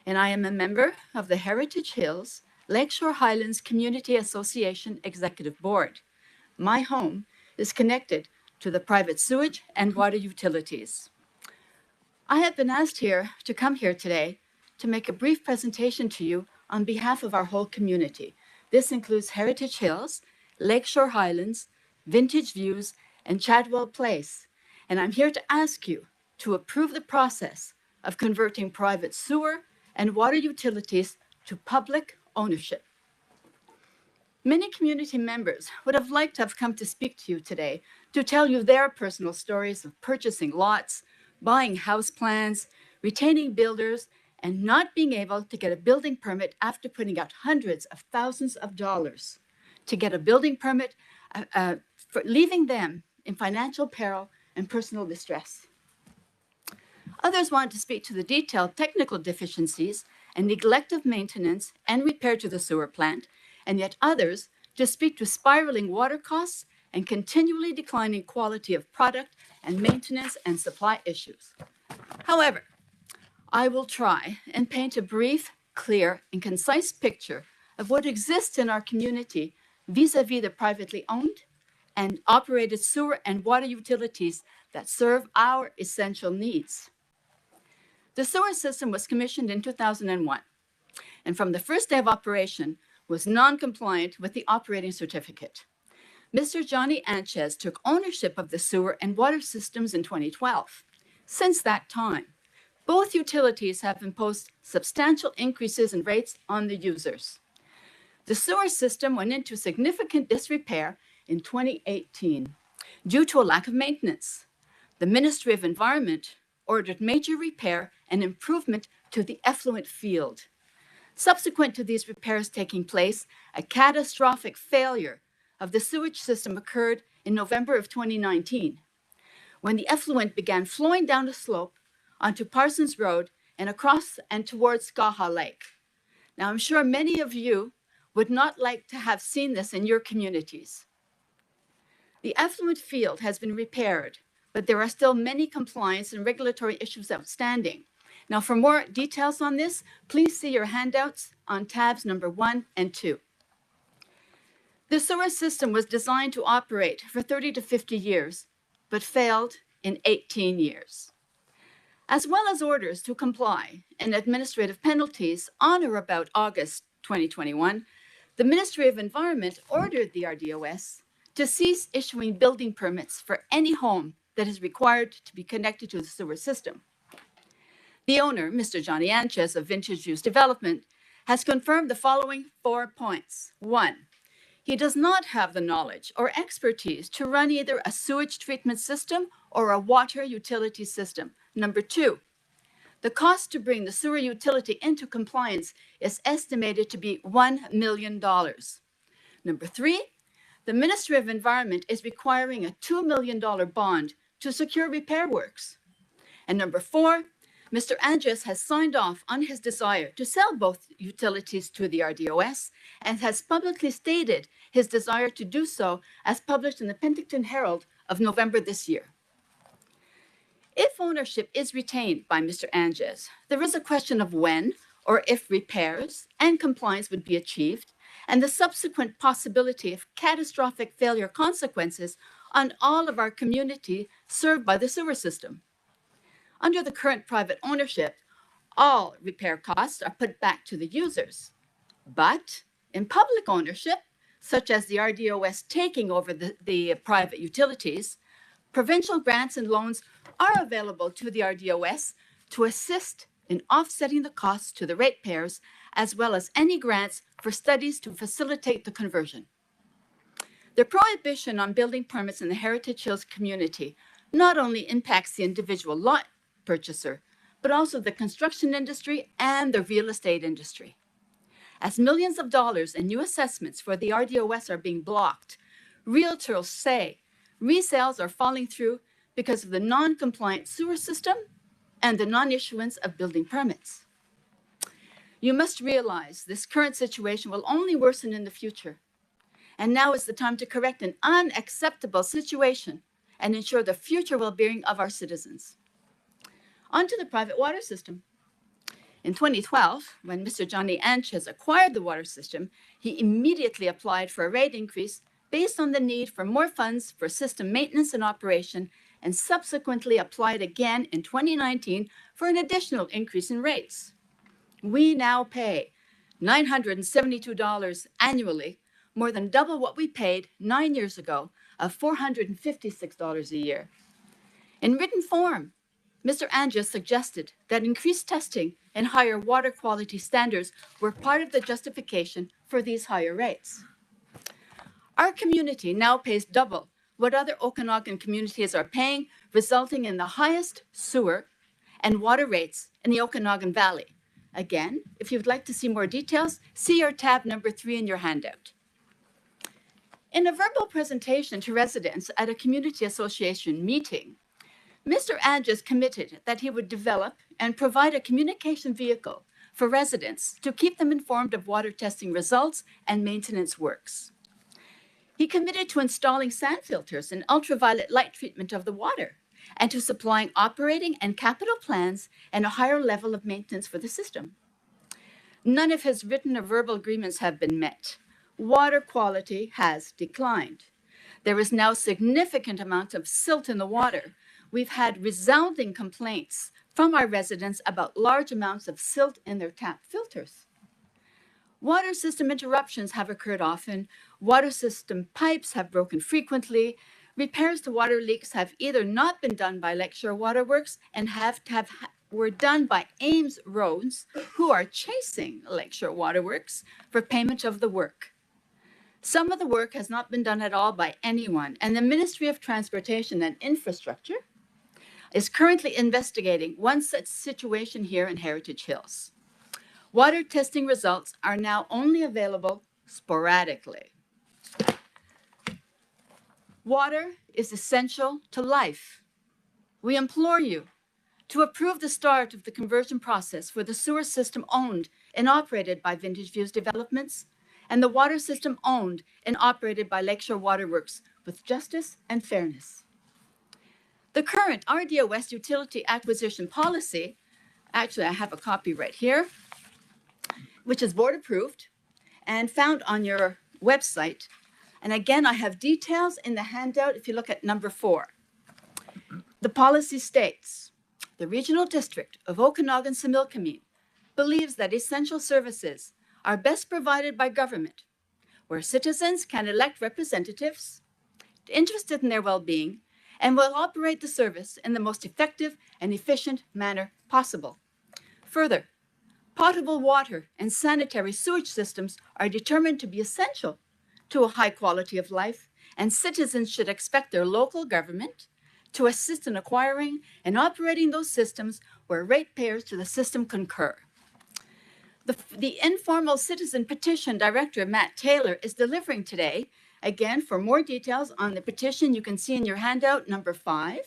and I am a member of the Heritage Hills Lakeshore Highlands Community Association Executive Board. My home is connected to the private sewage and water utilities. I have been asked to come here today to make a brief presentation to you on behalf of our whole community. This includes Heritage Hills, Lakeshore Highlands, Vintage Views, and Chadwell Place. And I'm here to ask you to approve the process of converting private sewer and water utilities to public ownership. Many community members would have liked to have come to speak to you today to tell you their personal stories of purchasing lots, buying house plans, retaining builders, and not being able to get a building permit after putting out hundreds of thousands of dollars to get a building permit, for leaving them in financial peril and personal distress. Others want to speak to the detailed technical deficiencies and neglect of maintenance and repair to the sewer plant, and yet others to speak to spiraling water costs and continually declining quality of product and maintenance and supply issues. However, I will try and paint a brief, clear, and concise picture of what exists in our community vis-a-vis the privately owned and operated sewer and water utilities that serve our essential needs. The sewer system was commissioned in 2001, and from the first day of operation was non-compliant with the operating certificate. Mr. Johnny Anchez took ownership of the sewer and water systems in 2012. Since that time, both utilities have imposed substantial increases in rates on the users. The sewer system went into significant disrepair in 2018 due to a lack of maintenance. The Ministry of Environment ordered major repair and improvement to the effluent field. Subsequent to these repairs taking place, a catastrophic failure of the sewage system occurred in November of 2019, when the effluent began flowing down a slope onto Parsons Road and across and towards Skaha Lake. Now, I'm sure many of you would not like to have seen this in your communities. The effluent field has been repaired, but there are still many compliance and regulatory issues outstanding. Now, for more details on this, please see your handouts on tabs number 1 and 2. The sewer system was designed to operate for 30 to 50 years, but failed in 18 years. As well as orders to comply and administrative penalties on or about August 2021, the Ministry of Environment ordered the RDOS to cease issuing building permits for any home that is required to be connected to the sewer system. The owner, Mr. Johnny Anchez of Vintage Views Development, has confirmed the following 4 points. 1, he does not have the knowledge or expertise to run either a sewage treatment system or a water utility system. Number 2, the cost to bring the sewer utility into compliance is estimated to be $1 million. Number 3, the Ministry of Environment is requiring a $2 million bond to secure repair works. And number 4, Mr. Anchez has signed off on his desire to sell both utilities to the RDOS and has publicly stated his desire to do so as published in the Penticton Herald of November this year. If ownership is retained by Mr. Anchez, there is a question of when or if repairs and compliance would be achieved, and the subsequent possibility of catastrophic failure consequences on all of our community served by the sewer system. Under the current private ownership, all repair costs are put back to the users. But in public ownership, such as the RDOS taking over the private utilities, provincial grants and loans are available to the RDOS to assist in offsetting the costs to the ratepayers, as well as any grants for studies to facilitate the conversion. The prohibition on building permits in the Heritage Hills community not only impacts the individual lot purchaser, but also the construction industry and the real estate industry. As millions of dollars in new assessments for the RDOS are being blocked, realtors say resales are falling through because of the non-compliant sewer system and the non-issuance of building permits. You must realize this current situation will only worsen in the future. And now is the time to correct an unacceptable situation and ensure the future well-being of our citizens. On to the private water system. In 2012, when Mr. Johnny Anchez acquired the water system, he immediately applied for a rate increase based on the need for more funds for system maintenance and operation, and subsequently applied again in 2019 for an additional increase in rates. We now pay $972 annually, more than double what we paid 9 years ago of $456 a year. In written form, Mr. Anchez suggested that increased testing and higher water quality standards were part of the justification for these higher rates. Our community now pays double what other Okanagan communities are paying, resulting in the highest sewer and water rates in the Okanagan Valley. Again, if you'd like to see more details, see your tab number 3 in your handout. In a verbal presentation to residents at a community association meeting, Mr. Anchez committed that he would develop and provide a communication vehicle for residents to keep them informed of water testing results and maintenance works. He committed to installing sand filters and ultraviolet light treatment of the water, and to supplying operating and capital plans and a higher level of maintenance for the system. None of his written or verbal agreements have been met. Water quality has declined. There is now significant amounts of silt in the water. We've had resounding complaints from our residents about large amounts of silt in their tap filters. Water system interruptions have occurred often. Water system pipes have broken frequently. Repairs to water leaks have either not been done by Lakeshore Waterworks and were done by Ames Roads, who are chasing Lakeshore Waterworks for payment of the work. Some of the work has not been done at all by anyone, and the Ministry of Transportation and Infrastructure is currently investigating one such situation here in Heritage Hills. Water testing results are now only available sporadically. Water is essential to life. We implore you to approve the start of the conversion process for the sewer system owned and operated by Vintage Views Developments and the water system owned and operated by Lakeshore Waterworks with justice and fairness. The current RDOS utility acquisition policy, actually I have a copy right here, which is board approved and found on your website. And again, I have details in the handout if you look at number 4. The policy states, the Regional District of Okanagan-Similkameen believes that essential services are best provided by government, where citizens can elect representatives interested in their well-being and will operate the service in the most effective and efficient manner possible. Further, potable water and sanitary sewage systems are determined to be essential to a high quality of life, and citizens should expect their local government to assist in acquiring and operating those systems where ratepayers to the system concur. The informal citizen petition director, Matt Taylor, is delivering today. Again, for more details on the petition, you can see in your handout number 5,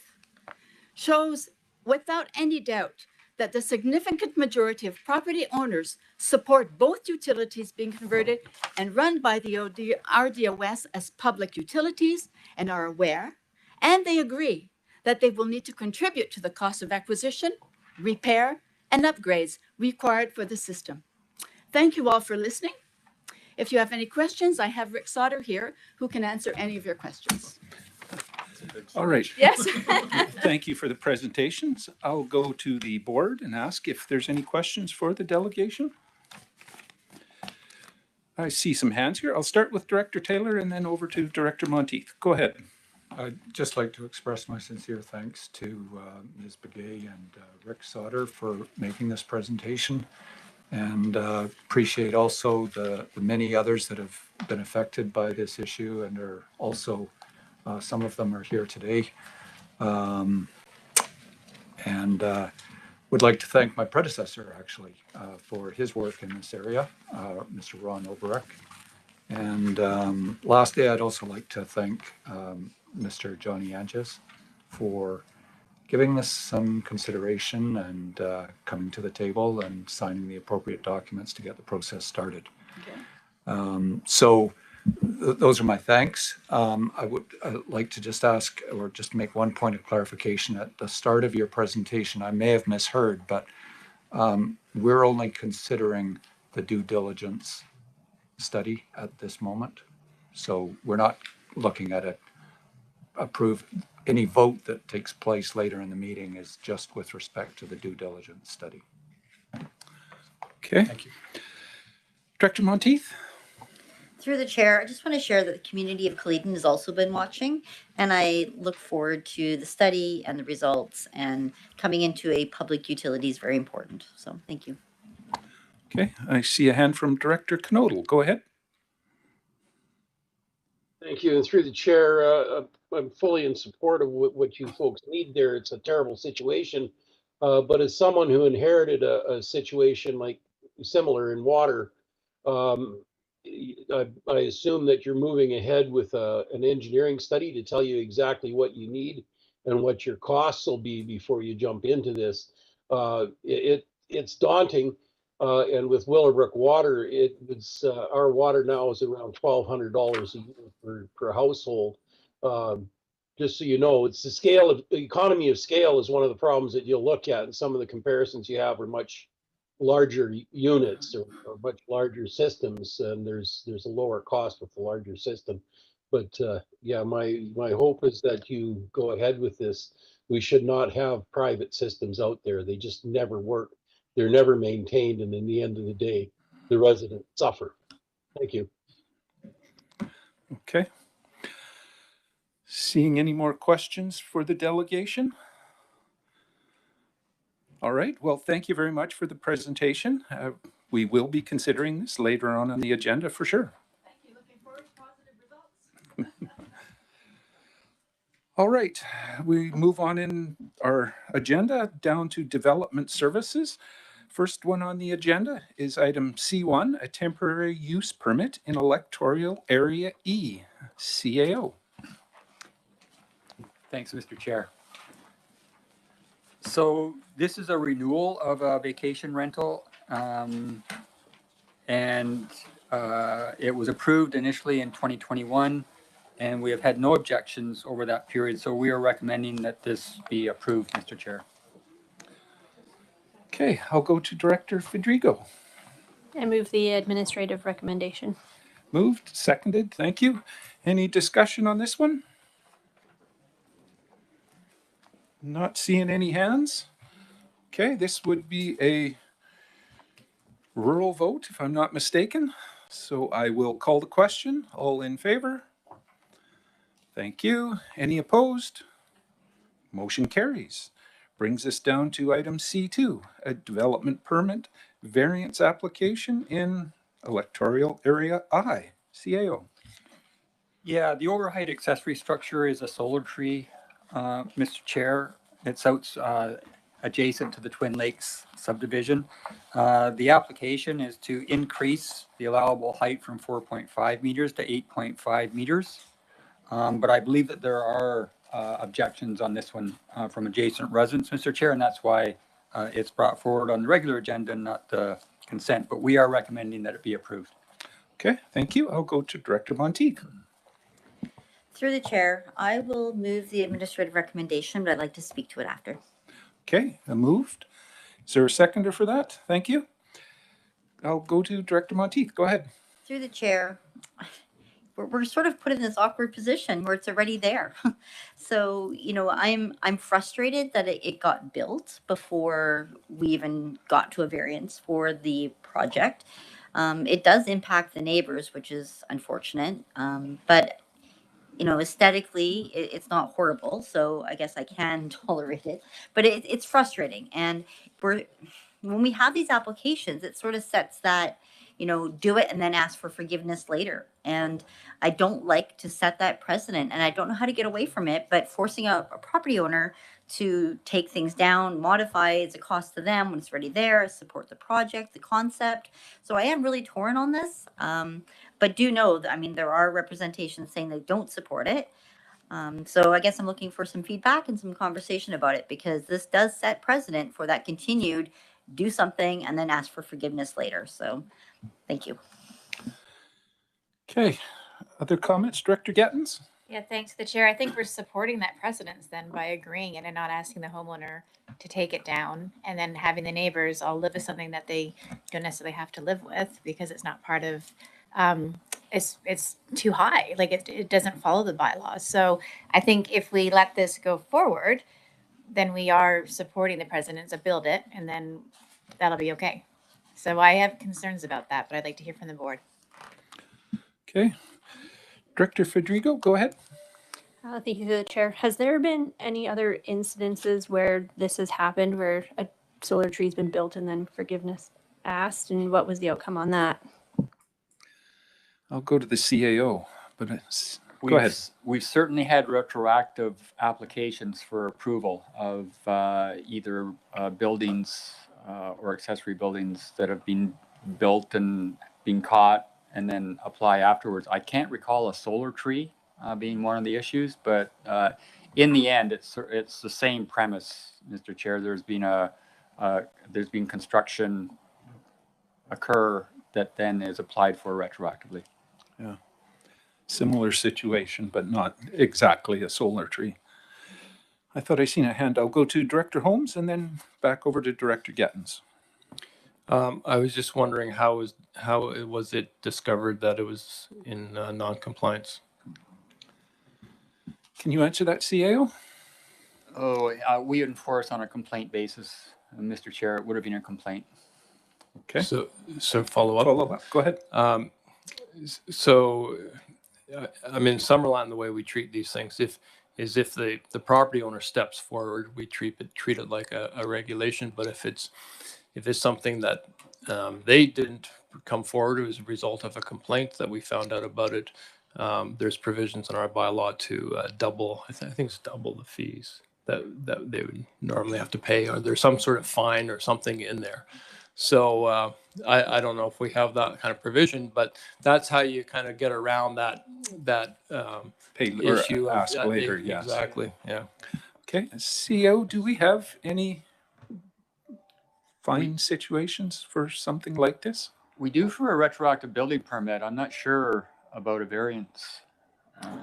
shows without any doubt that the significant majority of property owners support both utilities being converted and run by the RDOS as public utilities and are aware, and they agree that they will need to contribute to the cost of acquisition, repair, and upgrades required for the system. Thank you all for listening. If you have any questions, I have Rick Sauter here who can answer any of your questions. All right. Yes. Thank you for the presentations. I'll go to the board and ask if there's any questions for the delegation. I see some hands here. I'll start with Director Taylor and then over to Director Monteith. Go ahead. I'd just like to express my sincere thanks to Ms. Begay and Rick Sauter for making this presentation, and appreciate also the many others that have been affected by this issue and are also, some of them are here today. And would like to thank my predecessor actually for his work in this area, Mr. Ron Oberek. And lastly, I'd also like to thank Mr. Johnny Anges for giving this some consideration and coming to the table and signing the appropriate documents to get the process started. Okay. So those are my thanks. I would like to just ask or just make one point of clarification. At the start of your presentation, I may have misheard, but we're only considering the due diligence study at this moment. So we're not looking at it. Any vote that takes place later in the meeting is just with respect to the due diligence study. Okay. Thank you. Director Monteith? Through the chair, I just want to share that the community of Caledon has also been watching, and I look forward to the study and the results, and coming into a public utility is very important. So thank you. Okay, I see a hand from Director Knodel. Go ahead. Thank you. And through the chair, I'm fully in support of what you folks need there. It's a terrible situation. But as someone who inherited a situation like similar in water, I assume that you're moving ahead with an engineering study to tell you exactly what you need and what your costs will be before you jump into this. It's daunting. And with Willowbrook Water, our water now is around $1,200 a year per household. Just so you know, it's the economy of scale is one of the problems that you'll look at, and some of the comparisons you have are much larger units or much larger systems, and there's a lower cost with the larger system. But yeah, my hope is that you go ahead with this. We should not have private systems out there. They just never work. They're never maintained, and in the end of the day, the residents suffer. Thank you. Okay. Seeing any more questions for the delegation? All right. Well, thank you very much for the presentation. We will be considering this later on the agenda for sure. Thank you. Looking forward to positive results. All right. We move on in our agenda down to development services. First one on the agenda is item C1, a temporary use permit in electoral area E, CAO. Thanks, Mr. Chair. So this is a renewal of a vacation rental, and it was approved initially in 2021, and we have had no objections over that period. So we are recommending that this be approved, Mr. Chair. Okay, I'll go to Director Fedrigo. I move the administrative recommendation. Moved, seconded, thank you. Any discussion on this one? Not seeing any hands. Okay, this would be a rural vote, if I'm not mistaken. So I will call the question. All in favor? Thank you. Any opposed? Motion carries. brings us down to item C2, a development permit variance application in electoral area I. CAO. Yeah, the overheight accessory structure is a solar tree, Mr. Chair. It's out adjacent to the Twin Lakes subdivision. The application is to increase the allowable height from 4.5 meters to 8.5 meters. But I believe that there are objections on this one from adjacent residents, Mr. Chair, and that's why it's brought forward on the regular agenda and not the consent. But we are recommending that it be approved. Okay, thank you. I'll go to Director Monteith. Through the chair, I will move the administrative recommendation, but I'd like to speak to it after. Okay, moved. Is there a seconder for that? Thank you. I'll go to Director Monteith. Go ahead. Through the chair, we're sort of put in this awkward position where it's already there. So, you know, I'm frustrated that it got built before we even got to a variance for the project. It does impact the neighbors, which is unfortunate. But you know, aesthetically, it's not horrible. So I guess I can tolerate it, but it's frustrating. And when we have these applications, it sort of sets that, you know, do it and then ask for forgiveness later. And I don't like to set that precedent, and I don't know how to get away from it, but forcing a property owner to take things down, modify, it's a cost to them when it's already there, support the project, the concept. So I am really torn on this. But do know that, I mean, there are representations saying they don't support it. So I guess I'm looking for some feedback and some conversation about it, because this does set precedent for that continued do something and then ask for forgiveness later. So thank you. Okay, other comments, Director Gettins? Yeah, thanks to the chair. I think we're supporting that precedence then by agreeing it and not asking the homeowner to take it down, and then having the neighbors all live with something that they don't necessarily have to live with because it's not part of, it's too high. Like it doesn't follow the bylaws. So I think if we let this go forward, then we are supporting the precedent to build it, and then that'll be okay. So I have concerns about that, but I'd like to hear from the board. Okay. Director Federico, go ahead. Thank you to the chair. Has there been any other incidences where this has happened, where a solar tree's been built and then forgiveness asked, and what was the outcome on that? I'll go to the CAO, but go ahead. We've certainly had retroactive applications for approval of either buildings or accessory buildings that have been built and been caught and then apply afterwards. I can't recall a solar tree being one of the issues, but in the end, it's the same premise, Mr. Chair. There's been construction occur that then is applied for retroactively. Yeah, similar situation, but not exactly a solar tree. I thought I seen a hand. I'll go to Director Holmes and then back over to Director Gettins. I was just wondering how was it discovered that it was in non-compliance? Can you answer that, CAO? Oh, we enforce on a complaint basis, Mr. Chair. It would have been a complaint. Okay. So follow up. Follow up. Go ahead. So, I mean, Summerland, the way we treat these things, if the property owner steps forward, we treat it like a regulation. But if it's something that they didn't come forward as a result of a complaint that we found out about it, there's provisions in our bylaw to double. I think it's double the fees that they would normally have to pay, or there's some sort of fine or something in there. So I don't know if we have that kind of provision, but that's how you kind of get around that Pay or issue. ask later, yes. Exactly. Yeah. Okay. CO, do we have any fine situations for something like this? We do for a retroactive building permit. I'm not sure about a variance.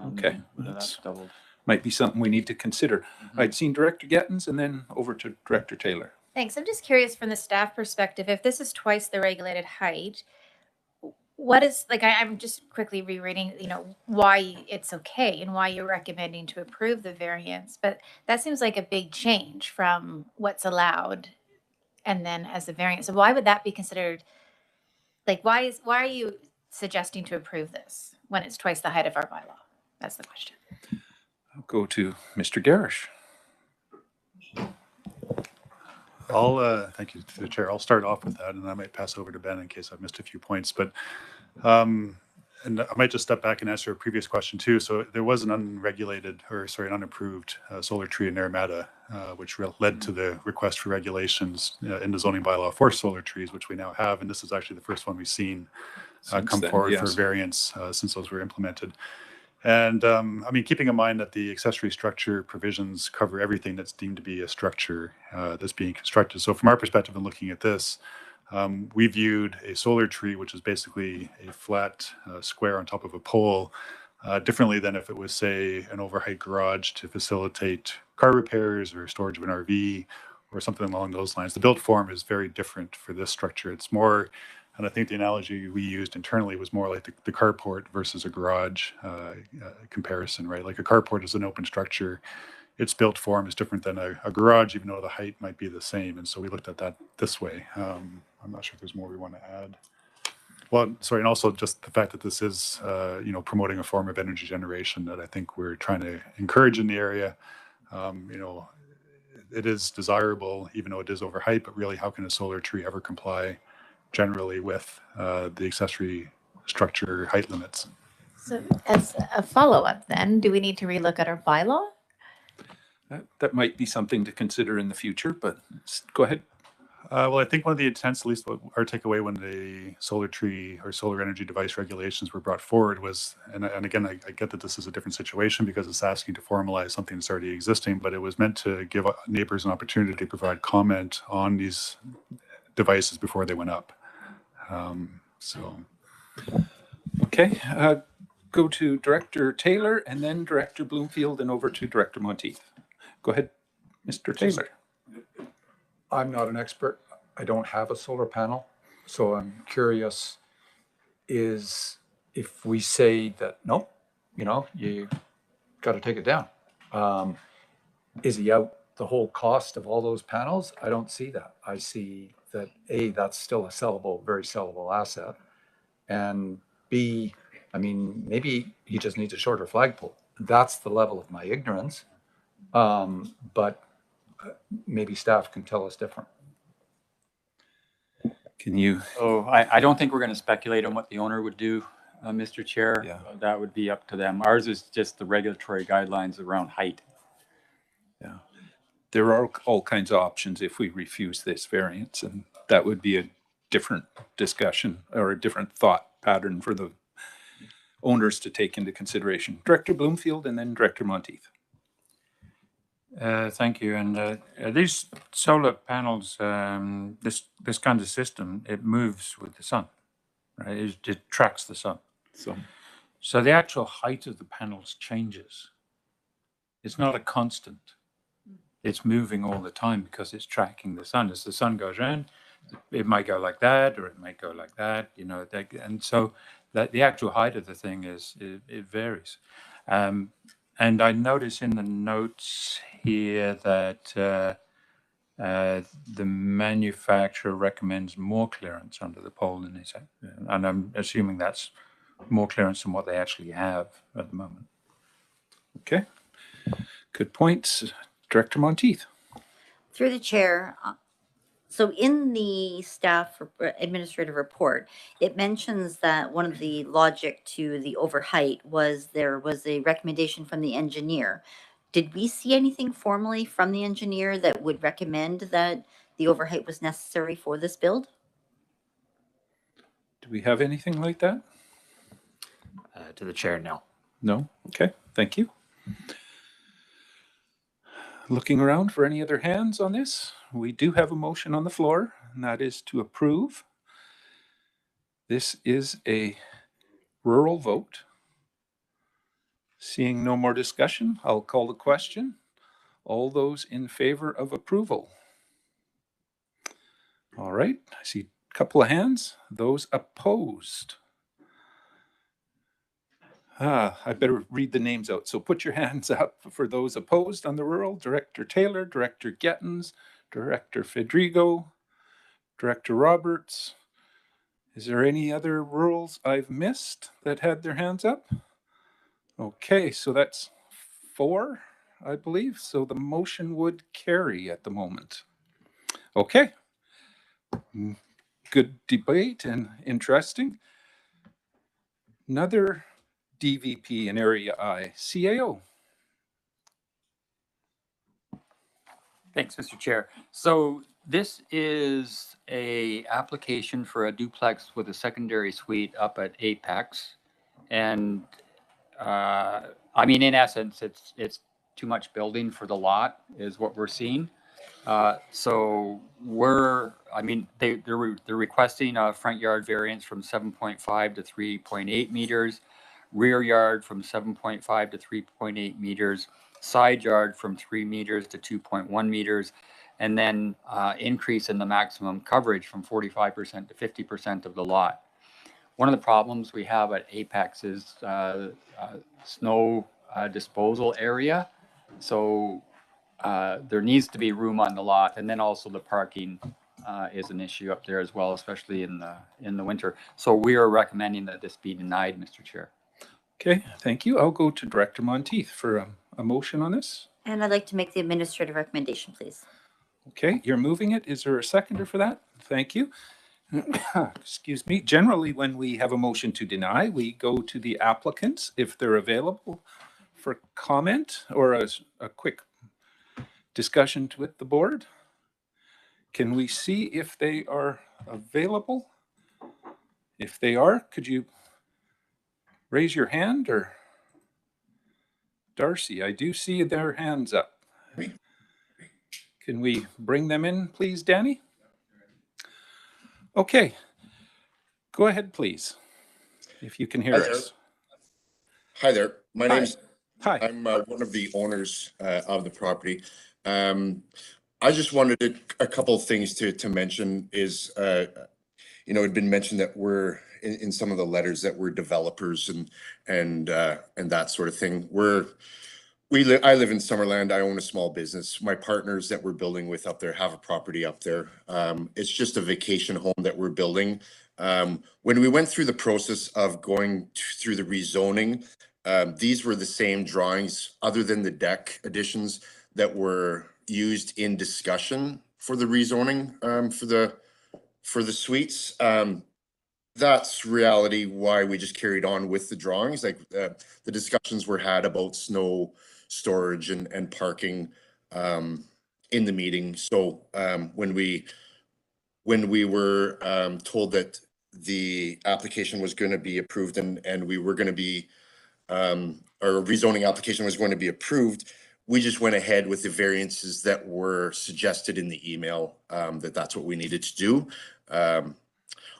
Okay. That's doubled. Might be something we need to consider. Mm-hmm. I'd seen Director Gettins and then over to Director Taylor. Thanks. I'm just curious from the staff perspective, if this is twice the regulated height, what is, like, I'm just quickly rereading, you know, why it's okay and why you're recommending to approve the variance. But that seems like a big change from what's allowed and then as a variance. So why would that be considered, like, why are you suggesting to approve this when it's twice the height of our bylaw? That's the question. I'll go to Mr. Garish. Thank you to the chair. I'll start off with that, and I might pass over to Ben in case I've missed a few points. But and I might just step back and answer a previous question too. So there was an unapproved solar tree in Naramata, which led to the request for regulations in the zoning bylaw for solar trees, which we now have. And this is actually the first one we've seen come forward for variance since those were implemented. And I mean, keeping in mind that the accessory structure provisions cover everything that's deemed to be a structure that's being constructed. So from our perspective in looking at this, we viewed a solar tree, which is basically a flat square on top of a pole, differently than if it was, say, an overheight garage to facilitate car repairs or storage of an RV or something along those lines. The built form is very different for this structure. It's more, and I think the analogy we used internally was more like the carport versus a garage comparison, right? Like a carport is an open structure. Its built form is different than a garage, even though the height might be the same. And so we looked at that this way. I'm not sure if there's more we want to add. Well, sorry, and also just the fact that this is, promoting a form of energy generation that I think we're trying to encourage in the area. It is desirable, even though it is over height, but really how can a solar tree ever comply generally with the accessory structure height limits? So as a follow-up then, do we need to relook at our bylaw? That might be something to consider in the future, but go ahead. Well, I think one of the intents, at least what our takeaway when the solar tree or solar energy device regulations were brought forward was, and again, I get that this is a different situation because it's asking to formalize something that's already existing, but it was meant to give neighbors an opportunity to provide comment on these devices before they went up. Okay, go to Director Taylor and then Director Bloomfield and over to Director Monteith. Go ahead, Mr. Taylor. I'm not an expert. I don't have a solar panel. So I'm curious is if we say that, no, you got to take it down. Is he out the whole cost of all those panels? I don't see that. I see that A, that's still a sellable, very sellable asset. And B, I mean, maybe he just needs a shorter flagpole. That's the level of my ignorance. But maybe staff can tell us different. Can you? So I don't think we're going to speculate on what the owner would do, Mr. Chair. Yeah. That would be up to them. Ours is just the regulatory guidelines around height. Yeah. There are all kinds of options if we refuse this variance, and that would be a different discussion or a different thought pattern for the owners to take into consideration. Director Bloomfield and then Director Monteith. Thank you. And these solar panels, this kind of system, it moves with the sun, right? It tracks the sun. So the actual height of the panels changes. It's not a constant. It's moving all the time because it's tracking the sun. As the sun goes around, it might go like that, or it might go like that, and so that the actual height of the thing it varies. And I notice in the notes here that the manufacturer recommends more clearance under the pole than they say. And I'm assuming that's more clearance than what they actually have at the moment. Okay, good points. Director Monteith. Through the chair, so in the staff administrative report, it mentions that one of the logic to the overheight was there was a recommendation from the engineer. Did we see anything formally from the engineer that would recommend that the overheight was necessary for this build? Do we have anything like that? To the chair, no. No? Okay, thank you. Looking around for any other hands on this? We do have a motion on the floor, and that is to approve. This is a rural vote. Seeing no more discussion, I'll call the question. All those in favor of approval? All right, I see a couple of hands. Those opposed? I better read the names out. So put your hands up for those opposed on the rural. Director Taylor, Director Gettins, Director Fedrigo, Director Roberts. Is there any other rurals I've missed that had their hands up? Okay, so that's 4, I believe. So the motion would carry at the moment. Okay. Good debate and interesting. Another DVP in Area I, CAO. Thanks, Mr. Chair. So this is a application for a duplex with a secondary suite up at Apex. And I mean, in essence, it's too much building for the lot is what we're seeing. So they're requesting a front yard variance from 7.5 to 3.8 meters, rear yard from 7.5 to 3.8 meters, side yard from 3 meters to 2.1 meters, and then increase in the maximum coverage from 45% to 50% of the lot. One of the problems we have at Apex is snow disposal area. So there needs to be room on the lot, and then also the parking is an issue up there as well, especially in the winter. So we are recommending that this be denied, Mr. Chair. Okay, thank you. I'll go to Director Monteith for a motion on this. And I'd like to make the administrative recommendation, please. Okay, you're moving it. Is there a seconder for that? Thank you. Excuse me. Generally, when we have a motion to deny, we go to the applicants if they're available for comment or a quick discussion with the board. Can we see if they are available? If they are, could you raise your hand? Or Darcy, I do see their hands up. Can we bring them in, please, Danny? Okay. Go ahead, please, if you can hear us. Hi there. My name's Hi. I'm one of the owners of the property. I just wanted a couple of things to mention is, it'd been mentioned that we're in some of the letters that we're developers and that sort of thing. I live in Summerland. I own a small business. My partners that we're building with up there have a property up there. It's just a vacation home that we're building. When we went through the process of going through the rezoning, these were the same drawings other than the deck additions that were used in discussion for the rezoning for the suites. That's reality why we just carried on with the drawings. Like the discussions were had about snow storage and parking in the meeting. So when we were told that the application was going to be approved and we were going to be our rezoning application was going to be approved, we just went ahead with the variances that were suggested in the email, that's what we needed to do.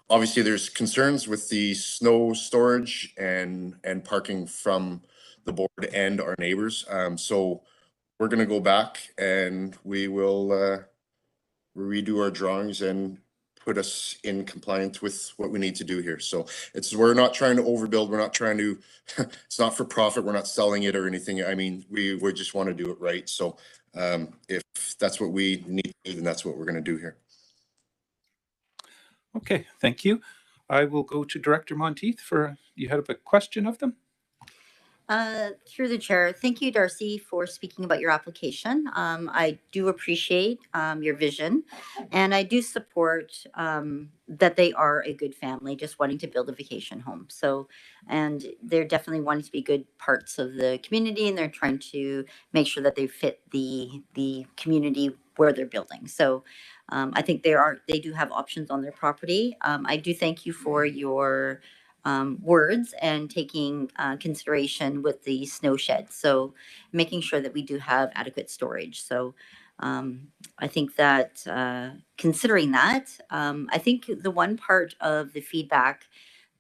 Obviously, there's concerns with the snow storage and parking from the board and our neighbors. So we're going to go back and we will redo our drawings and put us in compliance with what we need to do here. So we're not trying to overbuild. We're not trying to, it's not for profit. We're not selling it or anything. I mean, we just want to do it right. So if that's what we need to do, then that's what we're going to do here. Okay, thank you. I will go to Director Monteith you had a question of them? Through the chair, thank you, Darcy, for speaking about your application. I do appreciate your vision, and I do support that they are a good family just wanting to build a vacation home. So, and they're definitely wanting to be good parts of the community, and they're trying to make sure that they fit the community where they're building. So, I think they do have options on their property. I do thank you for your words and taking consideration with the snow shed. So making sure that we do have adequate storage. So I think that considering that, I think the one part of the feedback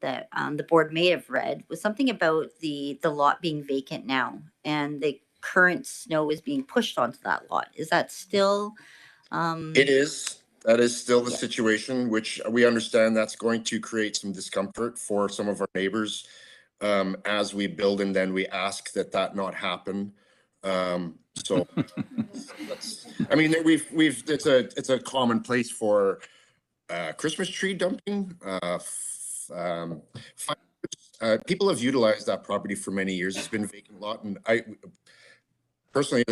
that the board may have read was something about the lot being vacant now and the current snow is being pushed onto that lot. Is that still? It is. That is still the situation, which we understand that's going to create some discomfort for some of our neighbors as we build, and then we ask that not happen. So that's, I mean, it's a common place for Christmas tree dumping. People have utilized that property for many years. It's been a vacant lot, and I personally,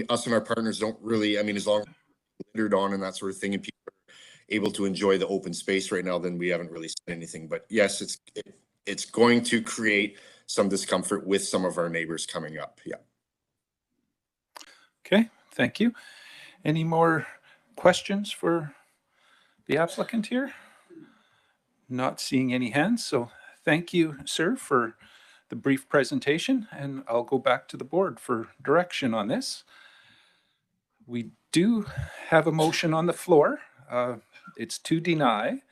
us and our partners don't really. I mean, as long littered on and that sort of thing, and people are able to enjoy the open space right now, then we haven't really said anything. But yes, it's going to create some discomfort with some of our neighbors coming up. Yeah. Okay, thank you. Any more questions for the applicant here? Not seeing any hands, so thank you, sir, for the brief presentation, and I'll go back to the board for direction on this. We do have a motion on the floor. It's to deny.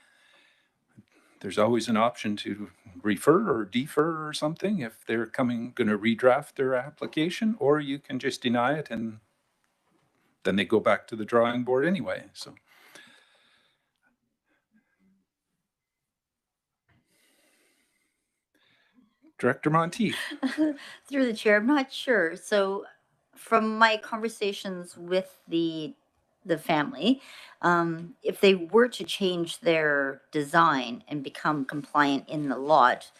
There's always an option to refer or defer or something if they're going to redraft their application, or you can just deny it and then they go back to the drawing board anyway. So. Director Monteith. Through the chair, I'm not sure. So from my conversations with the family, if they were to change their design and become compliant in the lot,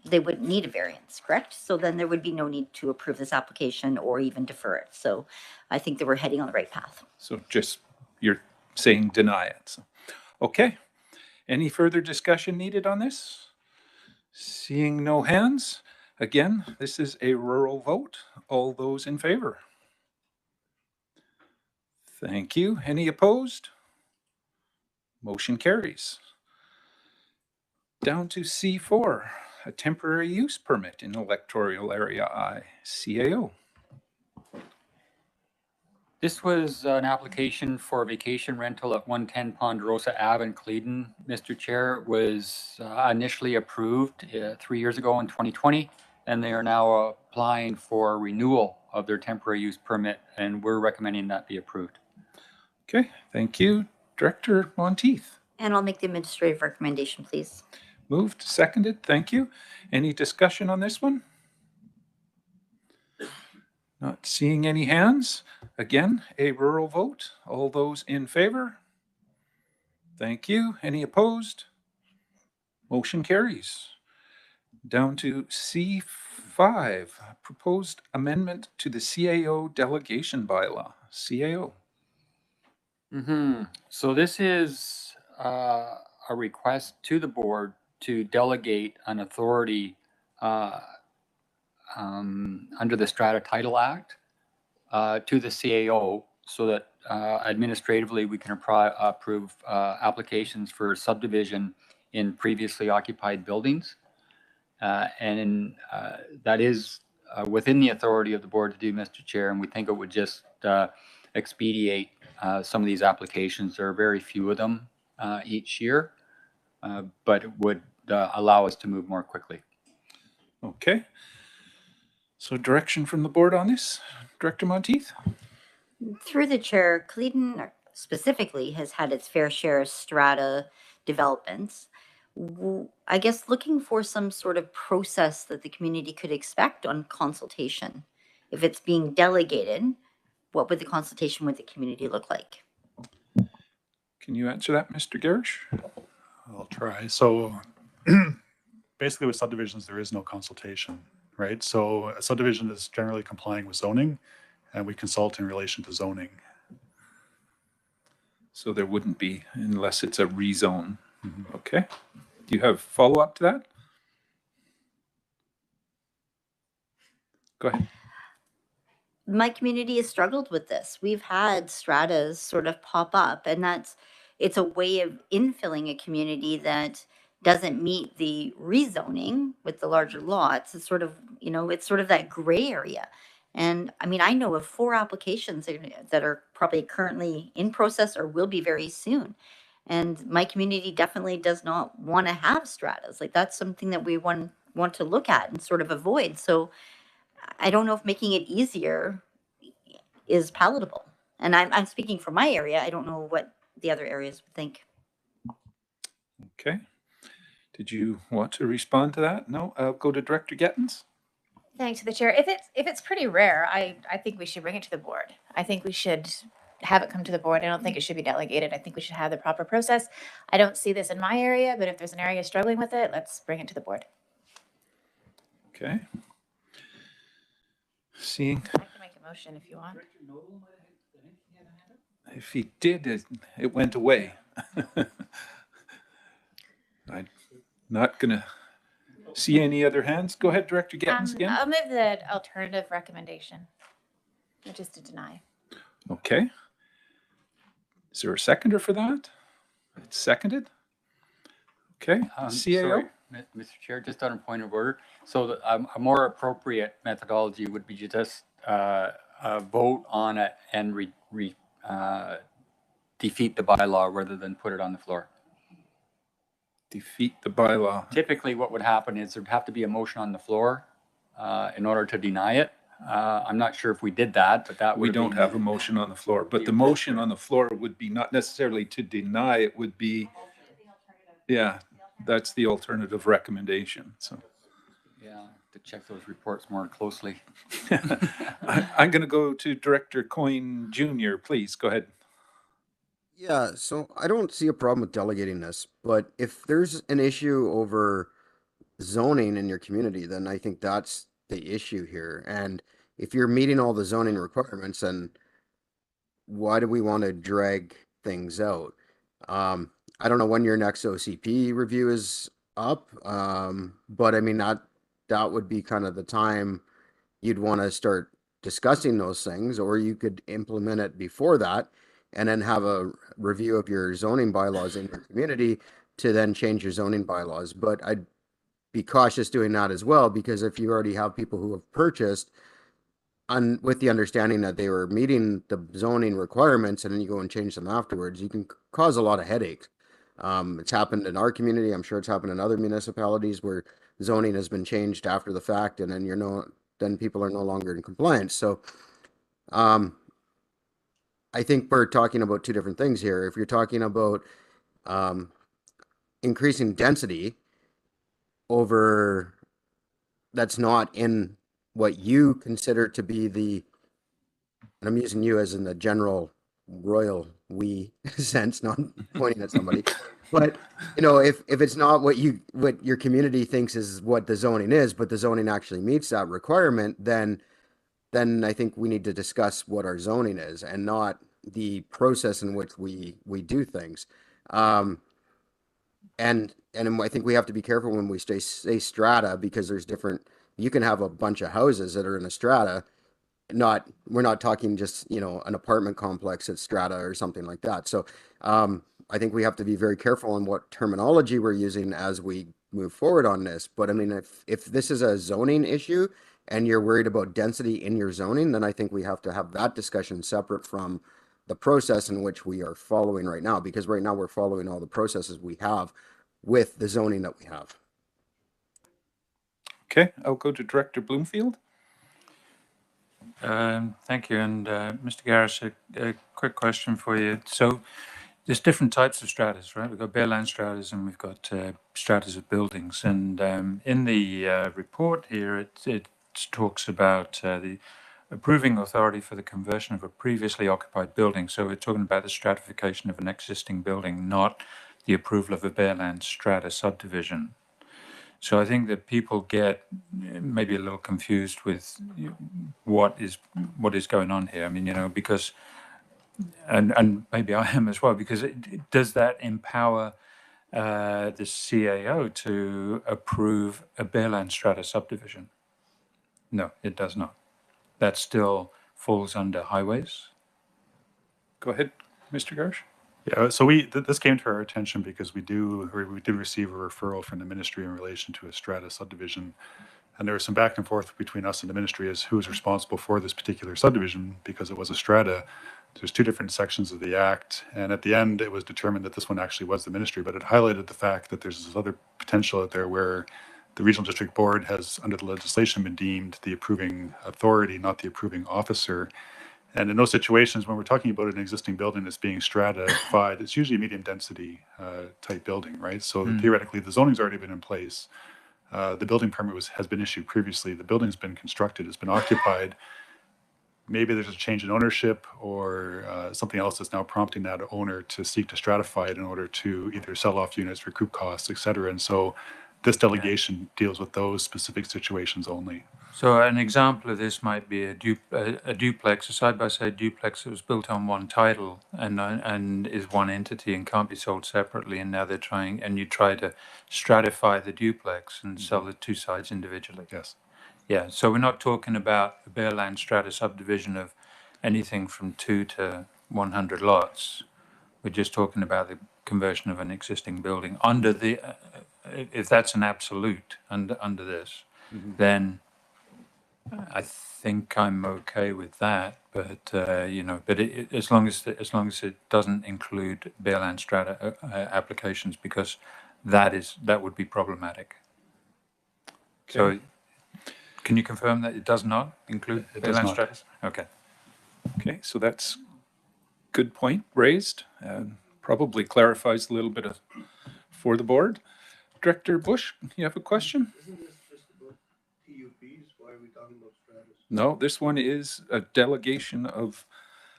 they wouldn't need a variance, correct? So then there would be no need to approve this application or even defer it. So I think that we're heading on the right path. So just, you're saying deny it. So, okay. Any further discussion needed on this? Seeing no hands, again, this is a rural vote. All those in favor? Thank you. Any opposed? Motion carries. Down to C4, a temporary use permit in electoral area I, CAO. This was an application for vacation rental at 110 Ponderosa Ave in Cleedon, Mr. Chair. It was initially approved 3 years ago in 2020, and they are now applying for renewal of their temporary use permit, and we're recommending that be approved. Okay, thank you. Director Monteith. And I'll make the administrative recommendation, please. Moved, seconded, thank you. Any discussion on this one? Not seeing any hands. Again, a rural vote. All those in favor? Thank you. Any opposed? Motion carries. Down to C5, proposed amendment to the CAO delegation bylaw. CAO. So this is a request to the board to delegate an authority under the Strata Title Act to the CAO so that administratively we can approve applications for subdivision in previously occupied buildings. And that is within the authority of the board to do, Mr. Chair, and we think it would just expedite some of these applications. There are very few of them each year, but it would allow us to move more quickly. Okay. So direction from the board on this, Director Monteith? Through the chair, Cleedon specifically has had its fair share of strata developments. I guess looking for some sort of process that the community could expect on consultation. If it's being delegated, what would the consultation with the community look like? Can you answer that, Mr. Garish? I'll try. So basically with subdivisions, there is no consultation, right? So a subdivision is generally complying with zoning, and we consult in relation to zoning. So there wouldn't be unless it's a rezone. Okay. Do you have follow-up to that? Go ahead. My community has struggled with this. We've had stratas sort of pop up, and it's a way of infilling a community that doesn't meet the rezoning with the larger lots. It's sort of, it's sort of that gray area. And I mean, I know of 4 applications that are probably currently in process or will be very soon. And my community definitely does not want to have stratas. Like, that's something that we want to look at and sort of avoid. So I don't know if making it easier is palatable. And I'm speaking for my area. I don't know what the other areas would think. Okay. Did you want to respond to that? No? I'll go to Director Gettins. Thanks to the chair. If it's pretty rare, I think we should bring it to the board. I think we should have it come to the board. I don't think it should be delegated. I think we should have the proper process. I don't see this in my area, but if there's an area struggling with it, let's bring it to the board. Okay. Seeing. I can make a motion if you want. If he did, it went away. I'm not going to see any other hands. Go ahead, Director Gettins again. I'll move the alternative recommendation, which is to deny. Okay. Is there a seconder for that? It's seconded. Okay. CAO? Sorry, Mr. Chair, just on a point of order. So a more appropriate methodology would be to just vote on it and defeat the bylaw rather than put it on the floor. Defeat the bylaw. Typically, what would happen is there'd have to be a motion on the floor in order to deny it. I'm not sure if we did that, but that would. We don't have a motion on the floor, but the motion on the floor would be not necessarily to deny, it would be, yeah, that's the alternative recommendation. So. Yeah, to check those reports more closely. I'm going to go to Director Coyne Jr. Please go ahead. Yeah, so I don't see a problem with delegating this, but if there's an issue over zoning in your community, then I think that's the issue here. And if you're meeting all the zoning requirements, then why do we want to drag things out? I don't know when your next OCP review is up, but I mean, that would be kind of the time you'd want to start discussing those things, or you could implement it before that and then have a review of your zoning bylaws in your community to then change your zoning bylaws. But I'd be cautious doing that as well, because if you already have people who have purchased with the understanding that they were meeting the zoning requirements and then you go and change them afterwards, you can cause a lot of headaches. It's happened in our community. I'm sure it's happened in other municipalities where zoning has been changed after the fact, and then then people are no longer in compliance. So I think we're talking about two different things here. If you're talking about increasing density over that's not in what you consider to be and I'm using you as in the general royal we sense, not pointing at somebody, but if it's not what your community thinks is what the zoning is, but the zoning actually meets that requirement, then I think we need to discuss what our zoning is and not the process in which we do things. And I think we have to be careful when we say strata, because there's you can have a bunch of houses that are in a strata. We're not talking just, an apartment complex at strata or something like that. So I think we have to be very careful on what terminology we're using as we move forward on this. But I mean, if this is a zoning issue and you're worried about density in your zoning, then I think we have to have that discussion separate from the process in which we are following right now, because right now we're following all the processes we have with the zoning that we have. Okay, I'll go to Director Bloomfield. Thank you. And Mr. Garris, a quick question for you. So there's different types of stratas, right? We've got bare land stratas and we've got stratas of buildings. And in the report here, it talks about the approving authority for the conversion of a previously occupied building. So we're talking about the stratification of an existing building, not the approval of a bare land strata subdivision. So I think that people get maybe a little confused with what is going on here. I mean, because, and maybe I am as well, because does that empower the CAO to approve a bare land strata subdivision? No, it does not. That still falls under highways. Go ahead, Mr. Gersh. Yeah, so this came to our attention because we did receive a referral from the ministry in relation to a strata subdivision, and there was some back and forth between us and the ministry as who is responsible for this particular subdivision, because it was a strata. There's two different sections of the act, and at the end it was determined that this one actually was the ministry, but it highlighted the fact that there's this other potential out there where the regional district board has, under the legislation, been deemed the approving authority, not the approving officer. And in those situations, when we're talking about an existing building that's being stratified, it's usually a medium density type building, right? So theoretically, the zoning's already been in place. The building permit has been issued previously. The building's been constructed, it's been occupied. Maybe there's a change in ownership or something else that's now prompting that owner to seek to stratify it in order to either sell off units, recoup costs, et cetera. And so this delegation deals with those specific situations only. So an example of this might be a duplex, a side-by-side duplex that was built on one title and is one entity and can't be sold separately. And now they're trying, and you try to stratify the duplex and sell the two sides individually. Yes. Yeah. So we're not talking about a bare land strata subdivision of anything from 2 to 100 lots. We're just talking about the conversion of an existing building under the. If that's an absolute under this, then I think I'm okay with that, but as long as it doesn't include bare land strata applications, because that would be problematic. So, can you confirm that it does not include bare land stratas? Okay. Okay, so that's good point raised, and probably clarifies a little bit for the board. Director Bush, you have a question? Isn't this just about PUPs? Why are we talking about stratas? No, this one is a delegation of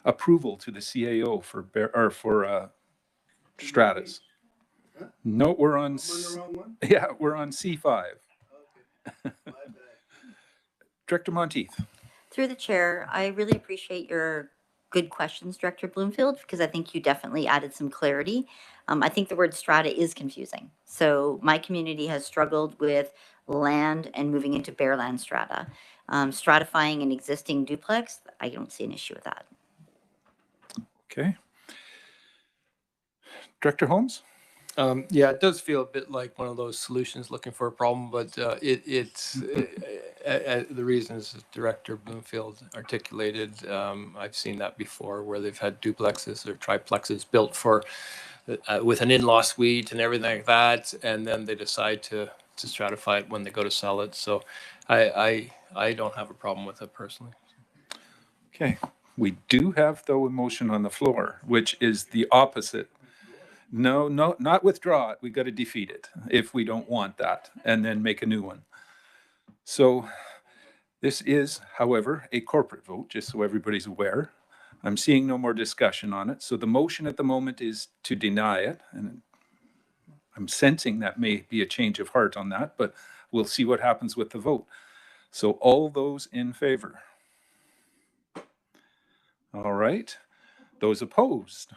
approval to the CAO for stratas. Huh? No, we're on. I'm on the wrong one? Yeah, we're on C5. Okay, my bad. Director Monteith. Through the chair, I really appreciate your good questions, Director Bloomfield, because I think you definitely added some clarity. I think the word strata is confusing. So my community has struggled with land and moving into bare land strata. Stratifying an existing duplex, I don't see an issue with that. Okay. Director Holmes? Yeah, it does feel a bit like one of those solutions looking for a problem, but it's the reasons Director Bloomfield articulated. I've seen that before, where they've had duplexes or triplexes built for with an in-law suite and everything like that, and then they decide to stratify it when they go to sell it. So I don't have a problem with it personally. Okay. We do have, though, a motion on the floor, which is the opposite. No, not withdraw it. We got to defeat it if we don't want that, and then make a new one. So this is, however, a corporate vote, just so everybody's aware. I'm seeing no more discussion on it. So the motion at the moment is to deny it, and I'm sensing that may be a change of heart on that, but we'll see what happens with the vote. So all those in favor? All right. Those opposed?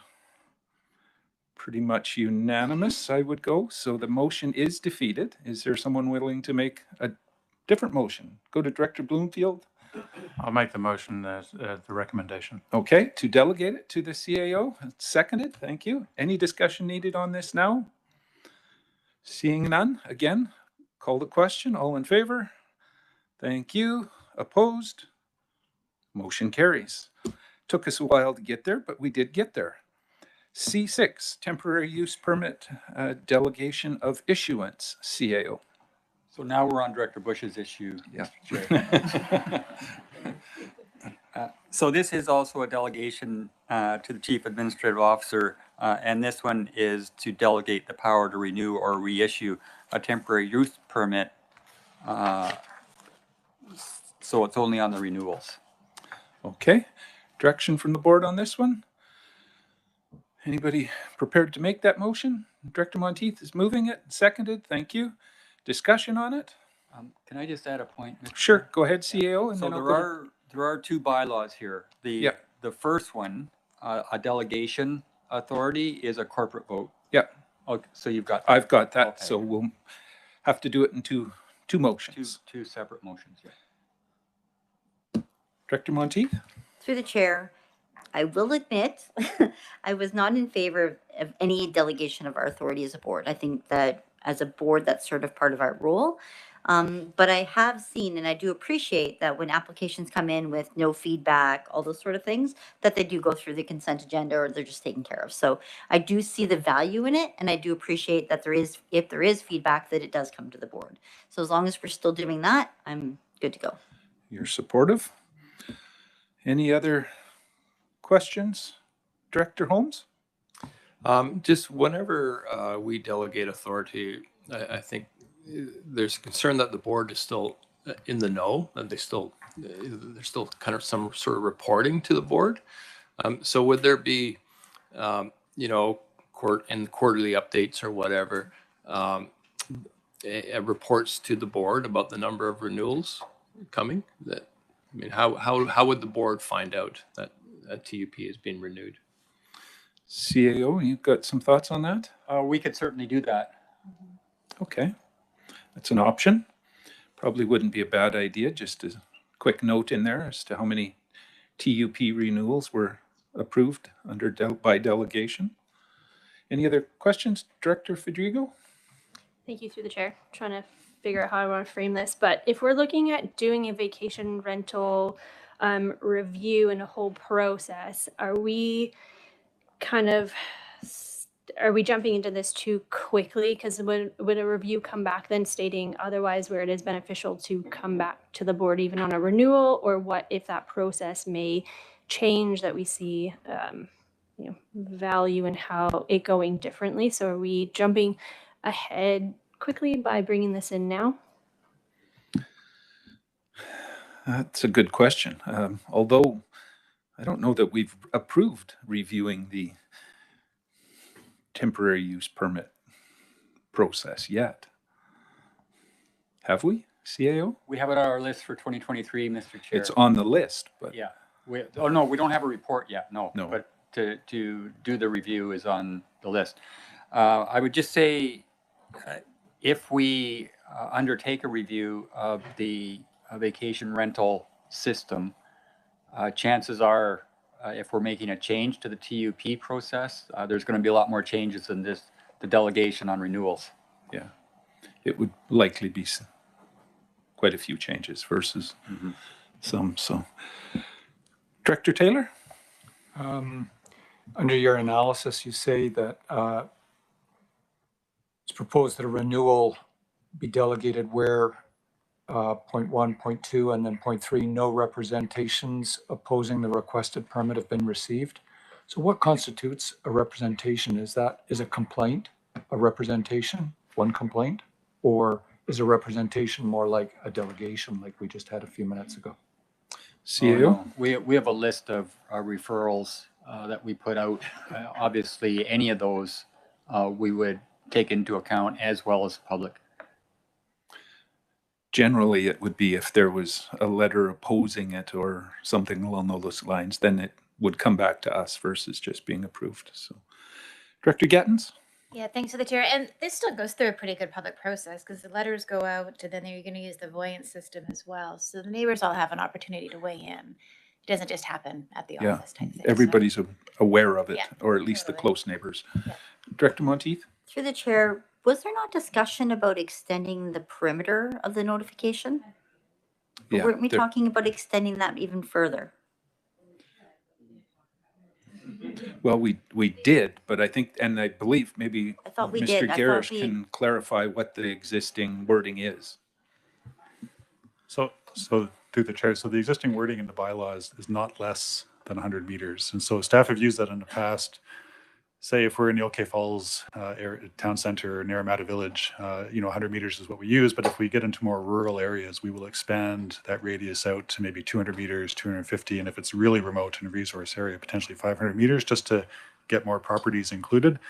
Pretty much unanimous, I would go. So the motion is defeated. Is there someone willing to make a different motion? Go to Director Bloomfield. I'll make the motion as the recommendation. Okay, to delegate it to the CAO. Seconded. Thank you. Any discussion needed on this now? Seeing none, again, call the question. All in favor? Thank you. Opposed? Motion carries. Took us a while to get there, but we did get there. C6, temporary use permit delegation of issuance, CAO. So now we're on Director Bush's issue. Yeah. So this is also a delegation to the Chief Administrative Officer, and this one is to delegate the power to renew or reissue a temporary use permit. So it's only on the renewals. Okay. Direction from the board on this one? Anybody prepared to make that motion? Director Monteith is moving it. Seconded. Thank you. Discussion on it? Can I just add a point, Mr. Sure. Go ahead, CAO. And So then there are two bylaws here. The first one, a delegation authority, is a corporate vote. Yeah. Okay, so you've got. I've got that. Okay. So we'll have to do it in two motions. Two separate motions. Yeah. Director Monteith? Through the chair, I will admit, I was not in favor of any delegation of our authority as a board. I think that as a board, that's sort of part of our role. But I have seen, and I do appreciate that when applications come in with no feedback, all those sort of things, that they do go through the consent agenda or they're just taken care of. So I do see the value in it, and I do appreciate that if there is feedback, that it does come to the board. So as long as we're still doing that, I'm good to go. You're supportive? Any other questions? Director Holmes? Just whenever we delegate authority, I think there's concern that the board is still in the know, that there's still kind of some sort of reporting to the board. So would there be, quarterly updates or whatever, reports to the board about the number of renewals? coming? That, I mean, how would the board find out that a TUP is being renewed? CAO, you've got some thoughts on that? We could certainly do that. Okay, that's an option. Probably wouldn't be a bad idea, just a quick note in there as to how many TUP renewals were approved by delegation. Any other questions, Director Fedrigo? Thank you, through the chair. Trying to figure out how I want to frame this, but if we're looking at doing a vacation rental review and a whole process, are we jumping into this too quickly? Because would a review come back then stating otherwise, where it is beneficial to come back to the board even on a renewal? Or what if that process may change, that we see value in how it going differently? So are we jumping ahead quickly by bringing this in now? That's a good question. Although I don't know that we've approved reviewing the temporary use permit process yet. Have we, CAO? We have it on our list for 2023, Mr. Chair. It's on the list, but Yeah. No, we don't have a report yet. No. No. But to do the review is on the list. I would just say, if we undertake a review of the vacation rental system, chances are, if we're making a change to the TUP process, there's going to be a lot more changes than the delegation on renewals. yeah, it would likely be quite a few changes versus some. So, Director Taylor? Under your analysis, you say that it's proposed that a renewal be delegated where point 1, point 2, and then point 3, no representations opposing the requested permit have been received. So what constitutes a representation? Is a complaint a representation, one complaint? Or is a representation more like a delegation like we just had a few minutes ago? CAO? We have a list of referrals that we put out. Obviously, any of those we would take into account, as well as public. Generally, it would be if there was a letter opposing it or something along those lines, then it would come back to us versus just being approved. So, Director Gettins? Yeah, thanks to the chair. And this still goes through a pretty good public process because the letters go out, and then you're going to use the voyance system as well. So the neighbors all have an opportunity to weigh in. It doesn't just happen at the Yeah, office type thing. everybody's aware of it, Yeah, or at least the close neighbors. Director Monteith? Through the chair, was there not discussion about extending the perimeter of the notification? Or Yeah, weren't we there- talking about extending that even further? Well, we did, but I think, and I believe maybe I thought we Mr. did. I thought Garish we- can clarify what the existing wording is. So through the chair, so the existing wording in the bylaws is not less than 100 meters. And so staff have used that in the past. Say if we're in the OK Falls town center or Naramata Village, 100 meters is what we use. But if we get into more rural areas, we will expand that radius out to maybe 200 meters, 250. And if it's really remote in a resource area, potentially 500 meters, just to get more properties included.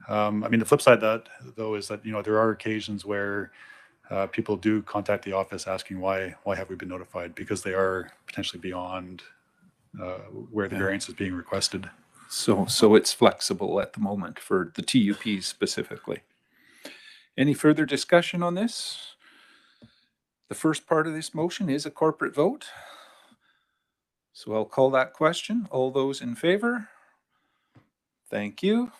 The flip side of that, though, is that, there are occasions where people do contact the office asking why have we been notified, because they are potentially beyond where the variance is being requested. So it's flexible at the moment for the TUPs specifically. Any further discussion on this? The first part of this motion is a corporate vote. So I'll call that question. All those in favor? Thank you.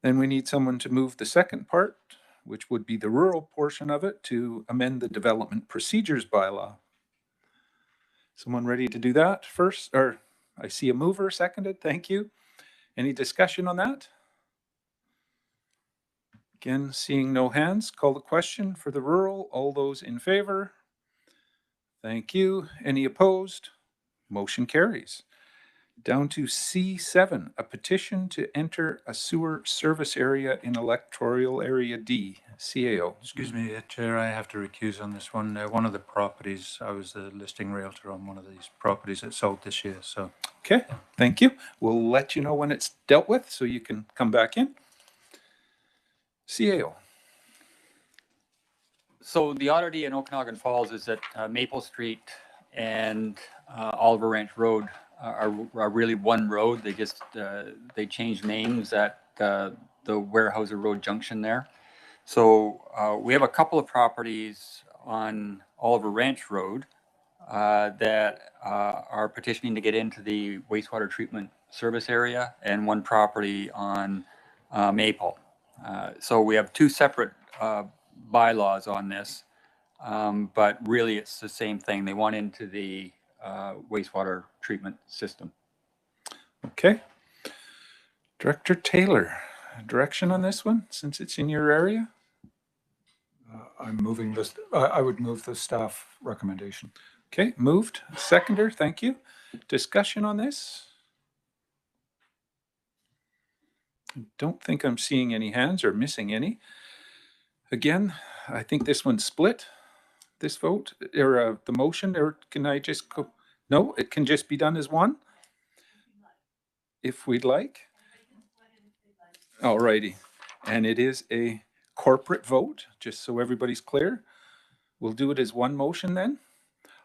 Then we need someone to move the second part, which would be the rural portion of it, to amend the development procedures bylaw. Someone ready to do that first? Or I see a mover seconded. Thank you. Any discussion on that? Again, seeing no hands, call the question for the rural. All those in favor? Thank you. Any opposed? Motion carries. Down to C7, a petition to enter a sewer service area in electoral area D, CAO. Excuse me, Chair, I have to recuse on this one. One of the properties, I was the listing realtor on one of these properties that sold this year, so. Okay, thank you. We'll let you know when it's dealt with so you can come back in. CAO. So the oddity in Okanagan Falls is that Maple Street and Oliver Ranch Road are really one road. They just they changed names at the Warehouser Road junction there. So we have a couple of properties on Oliver Ranch Road that are petitioning to get into the wastewater treatment service area, and one property on Maple. So we have two separate bylaws on this, but really it's the same thing. They want into the wastewater treatment system. Okay. Director Taylor, direction on this one, since it's in your area? I'm moving this, I would move the staff recommendation. Okay, moved. Seconder, thank you. Discussion on this? I don't think I'm seeing any hands or missing any. Again, I think this one's split, this vote, or the motion, or can I just go? No, it can just be done as one? If we'd like. All righty. And it is a corporate vote, just so everybody's clear. We'll do it as one motion then.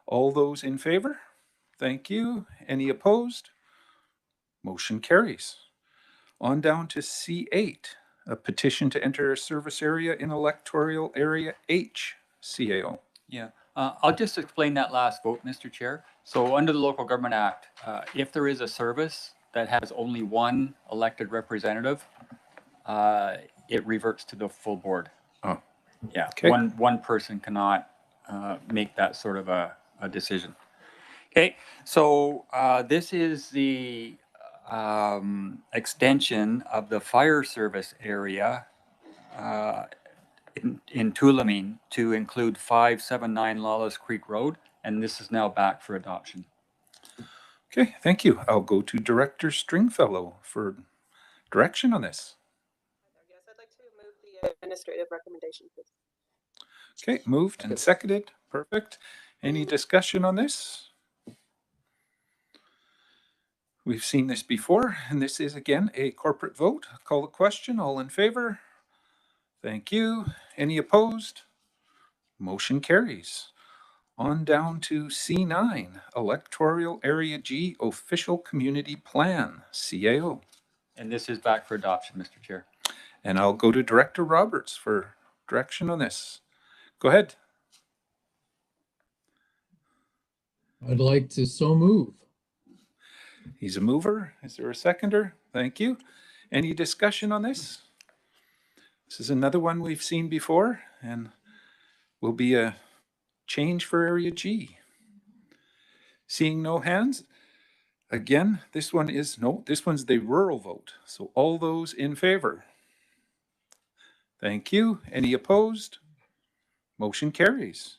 All those in favor? Thank you. Any opposed? Motion carries. On down to C8, a petition to enter a service area in electoral area H, CAO. Yeah, I'll just explain that last vote, Mr. Chair. So under the Local Government Act, if there is a service that has only one elected representative, it reverts to the full board. Oh, yeah. Okay. One person cannot make that sort of a decision. Okay, so this is the extension of the fire service area in Tulameen to include 579 Lawless Creek Road, and this is now back for adoption. Okay, thank you. I'll go to Director Stringfellow for direction on this. Yes, I'd like to move the administrative recommendation, please. Okay, moved and seconded. Perfect. Any discussion on this? We've seen this before, and this is again a corporate vote. Call the question. All in favor? Thank you. Any opposed? Motion carries. On down to C9, Electoral Area G Official Community Plan, CAO. And this is back for adoption, Mr. Chair. And I'll go to Director Roberts for direction on this. Go ahead. I'd like to so move. He's a mover. Is there a seconder? Thank you. Any discussion on this? This is another one we've seen before and will be a change for Area G. Seeing no hands, again, this one's the rural vote. So all those in favor? Thank you. Any opposed? Motion carries.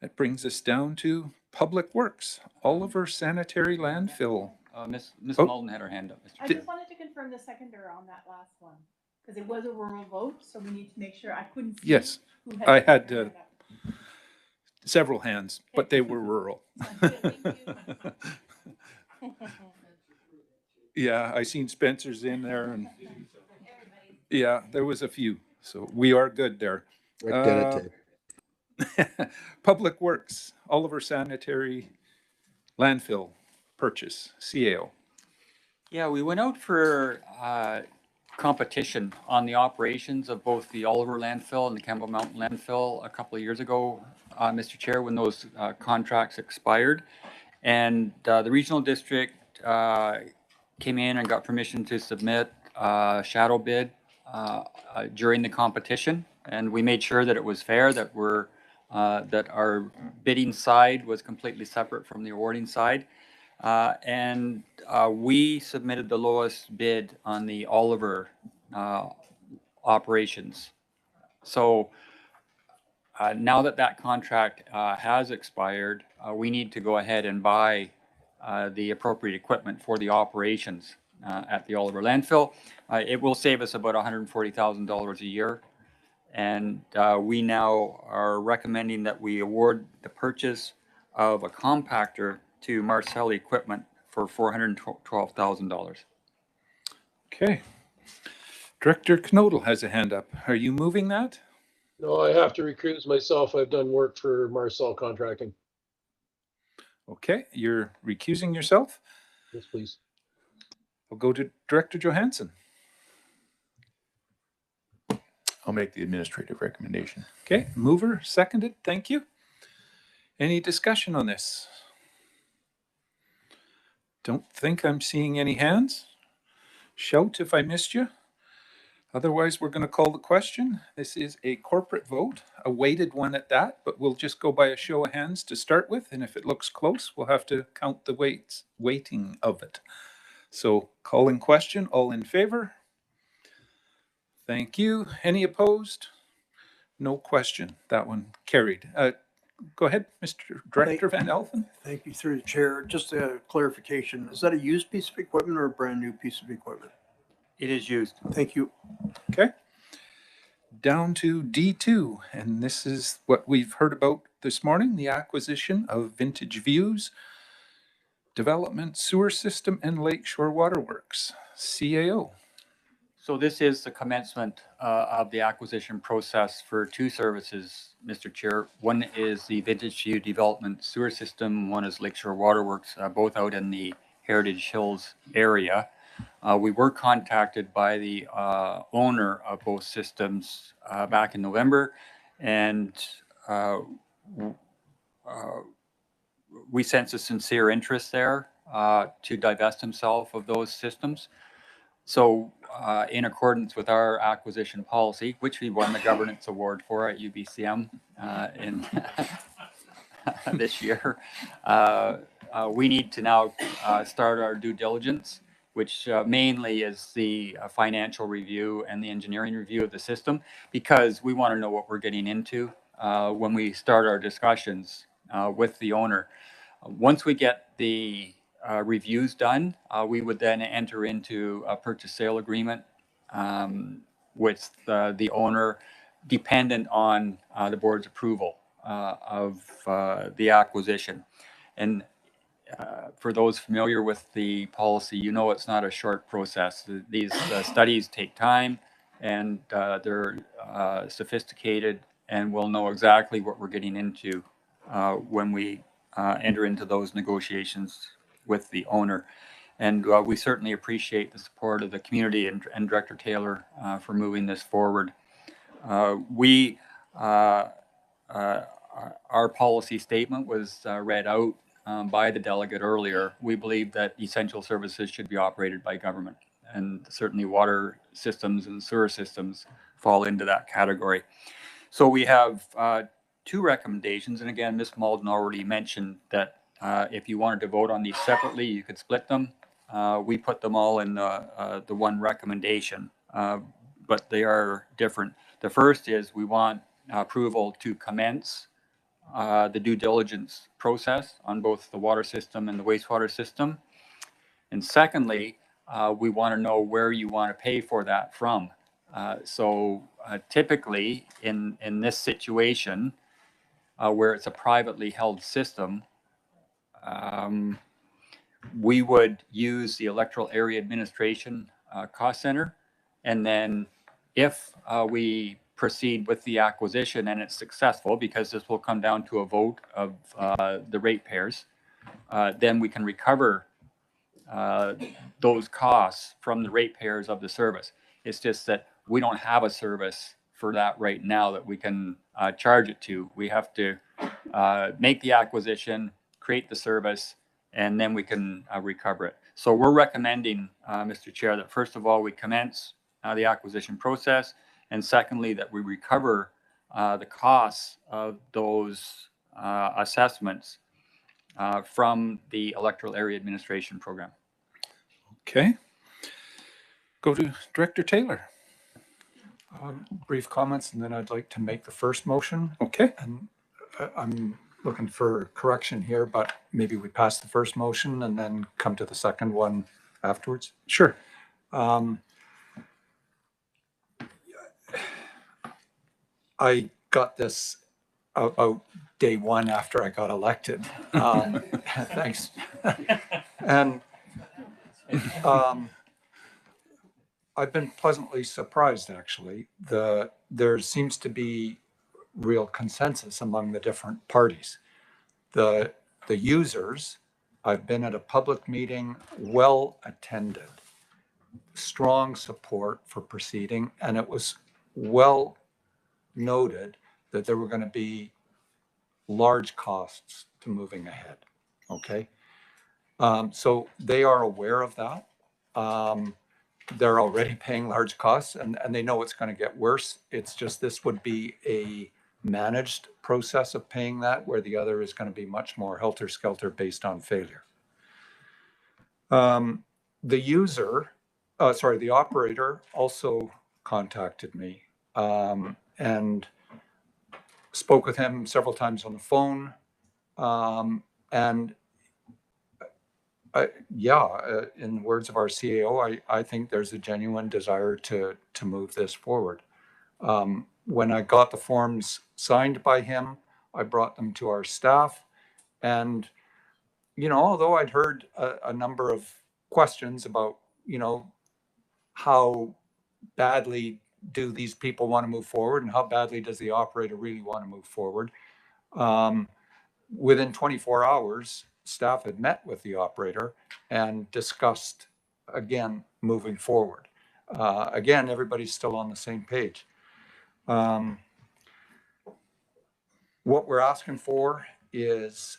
That brings us down to Public Works, Oliver Sanitary Landfill. Ms. Oh. Malden had her hand up. I just wanted to confirm the seconder on that last one, because it was a rural vote, so we need to make sure. I couldn't see. Yes, who I their had hand up. several hands, but they were rural. Yeah, I seen Spencer's in there, and yeah, there was a few. So we are good there. Public Works, Oliver Sanitary Landfill Purchase, CAO. Yeah, we went out for competition on the operations of both the Oliver landfill and the Campbell Mountain landfill a couple of years ago, Mr. Chair, when those contracts expired. And the regional district came in and got permission to submit a shadow bid during the competition. And we made sure that it was fair, that that our bidding side was completely separate from the awarding side. And we submitted the lowest bid on the Oliver operations. So now that that contract has expired, we need to go ahead and buy the appropriate equipment for the operations at the Oliver landfill. It will save us about $140,000 a year. And we now are recommending that we award the purchase of a compactor to Marcelli Equipment for $412,000. Okay. Director Knodel has a hand up. Are you moving that? No, I have to recuse myself. I've done work for Marcel Contracting. Okay, you're recusing yourself. Yes, please. We'll go to Director Johansson. I'll make the administrative recommendation. Okay, mover, seconded. Thank you. Any discussion on this? Don't think I'm seeing any hands. Shout if I missed you. Otherwise, we're going to call the question. This is a corporate vote, a weighted one at that, but we'll just go by a show of hands to start with. And if it looks close, we'll have to count the weighting of it. So calling question, all in favor? Thank you. Any opposed? No question. That one carried. Go ahead, Mr. Director Van Elfen. Thank you, through the chair. Just a clarification. Is that a used piece of equipment or a brand new piece of equipment? It is used. Thank you. Okay. Down to D2, and this is what we've heard about this morning, the acquisition of Vintage Views, Development Sewer System and Lakeshore Waterworks, CAO. So this is the commencement of the acquisition process for two services, Mr. Chair. One is the Vintage View Development Sewer System, one is Lakeshore Waterworks, both out in the Heritage Hills area. We were contacted by the owner of both systems back in November, and we sense a sincere interest there to divest himself of those systems. So in accordance with our acquisition policy, which we won the governance award for at UBCM in this year, we need to now start our due diligence, which mainly is the financial review and the engineering review of the system, because we want to know what we're getting into when we start our discussions with the owner. Once we get the reviews done, we would then enter into a purchase sale agreement with the owner, dependent on the board's approval of the acquisition. And for those familiar with the policy, you know it's not a short process. These studies take time, and they're sophisticated, and we'll know exactly what we're getting into when we enter into those negotiations with the owner. And we certainly appreciate the support of the community and Director Taylor for moving this forward. Our policy statement was read out by the delegate earlier. We believe that essential services should be operated by government, and certainly water systems and sewer systems fall into that category. So we have two recommendations, and again, Ms. Malden already mentioned that if you wanted to vote on these separately, you could split them. We put them all in the one recommendation, but they are different. The first is we want approval to commence the due diligence process on both the water system and the wastewater system. And secondly, we want to know where you want to pay for that from. So typically in this situation, where it's a privately held system, we would use the Electoral Area Administration cost center. And then if we proceed with the acquisition and it's successful, because this will come down to a vote of the ratepayers, then we can recover those costs from the ratepayers of the service. It's just that we don't have a service for that right now that we can charge it to. We have to make the acquisition, create the service, and then we can recover it. So we're recommending, Mr. Chair, that first of all, we commence the acquisition process, and secondly, that we recover the costs of those assessments from the Electoral Area Administration Program. Okay. Go to Director Taylor. Brief comments, and then I'd like to make the first motion. Okay. And I'm looking for correction here, but maybe we pass the first motion and then come to the second one afterwards. Sure. I got this about day one after I got elected. Thanks. And I've been pleasantly surprised, actually. There seems to be real consensus among the different parties. The users, I've been at a public meeting, well attended, strong support for proceeding, and it was well noted that there were going to be large costs to moving ahead. Okay. So they are aware of that. They're already paying large costs and they know it's going to get worse. It's just this would be a managed process of paying that, where the other is going to be much more helter-skelter based on failure. The operator also contacted me and spoke with him several times on the phone. And in the words of our CAO, I think there's a genuine desire to move this forward. When I got the forms signed by him, I brought them to our staff. And, although I'd heard a number of questions about, how badly do these people want to move forward and how badly does the operator really want to move forward, within 24 hours, staff had met with the operator and discussed, again, moving forward. Again, everybody's still on the same page. What we're asking for is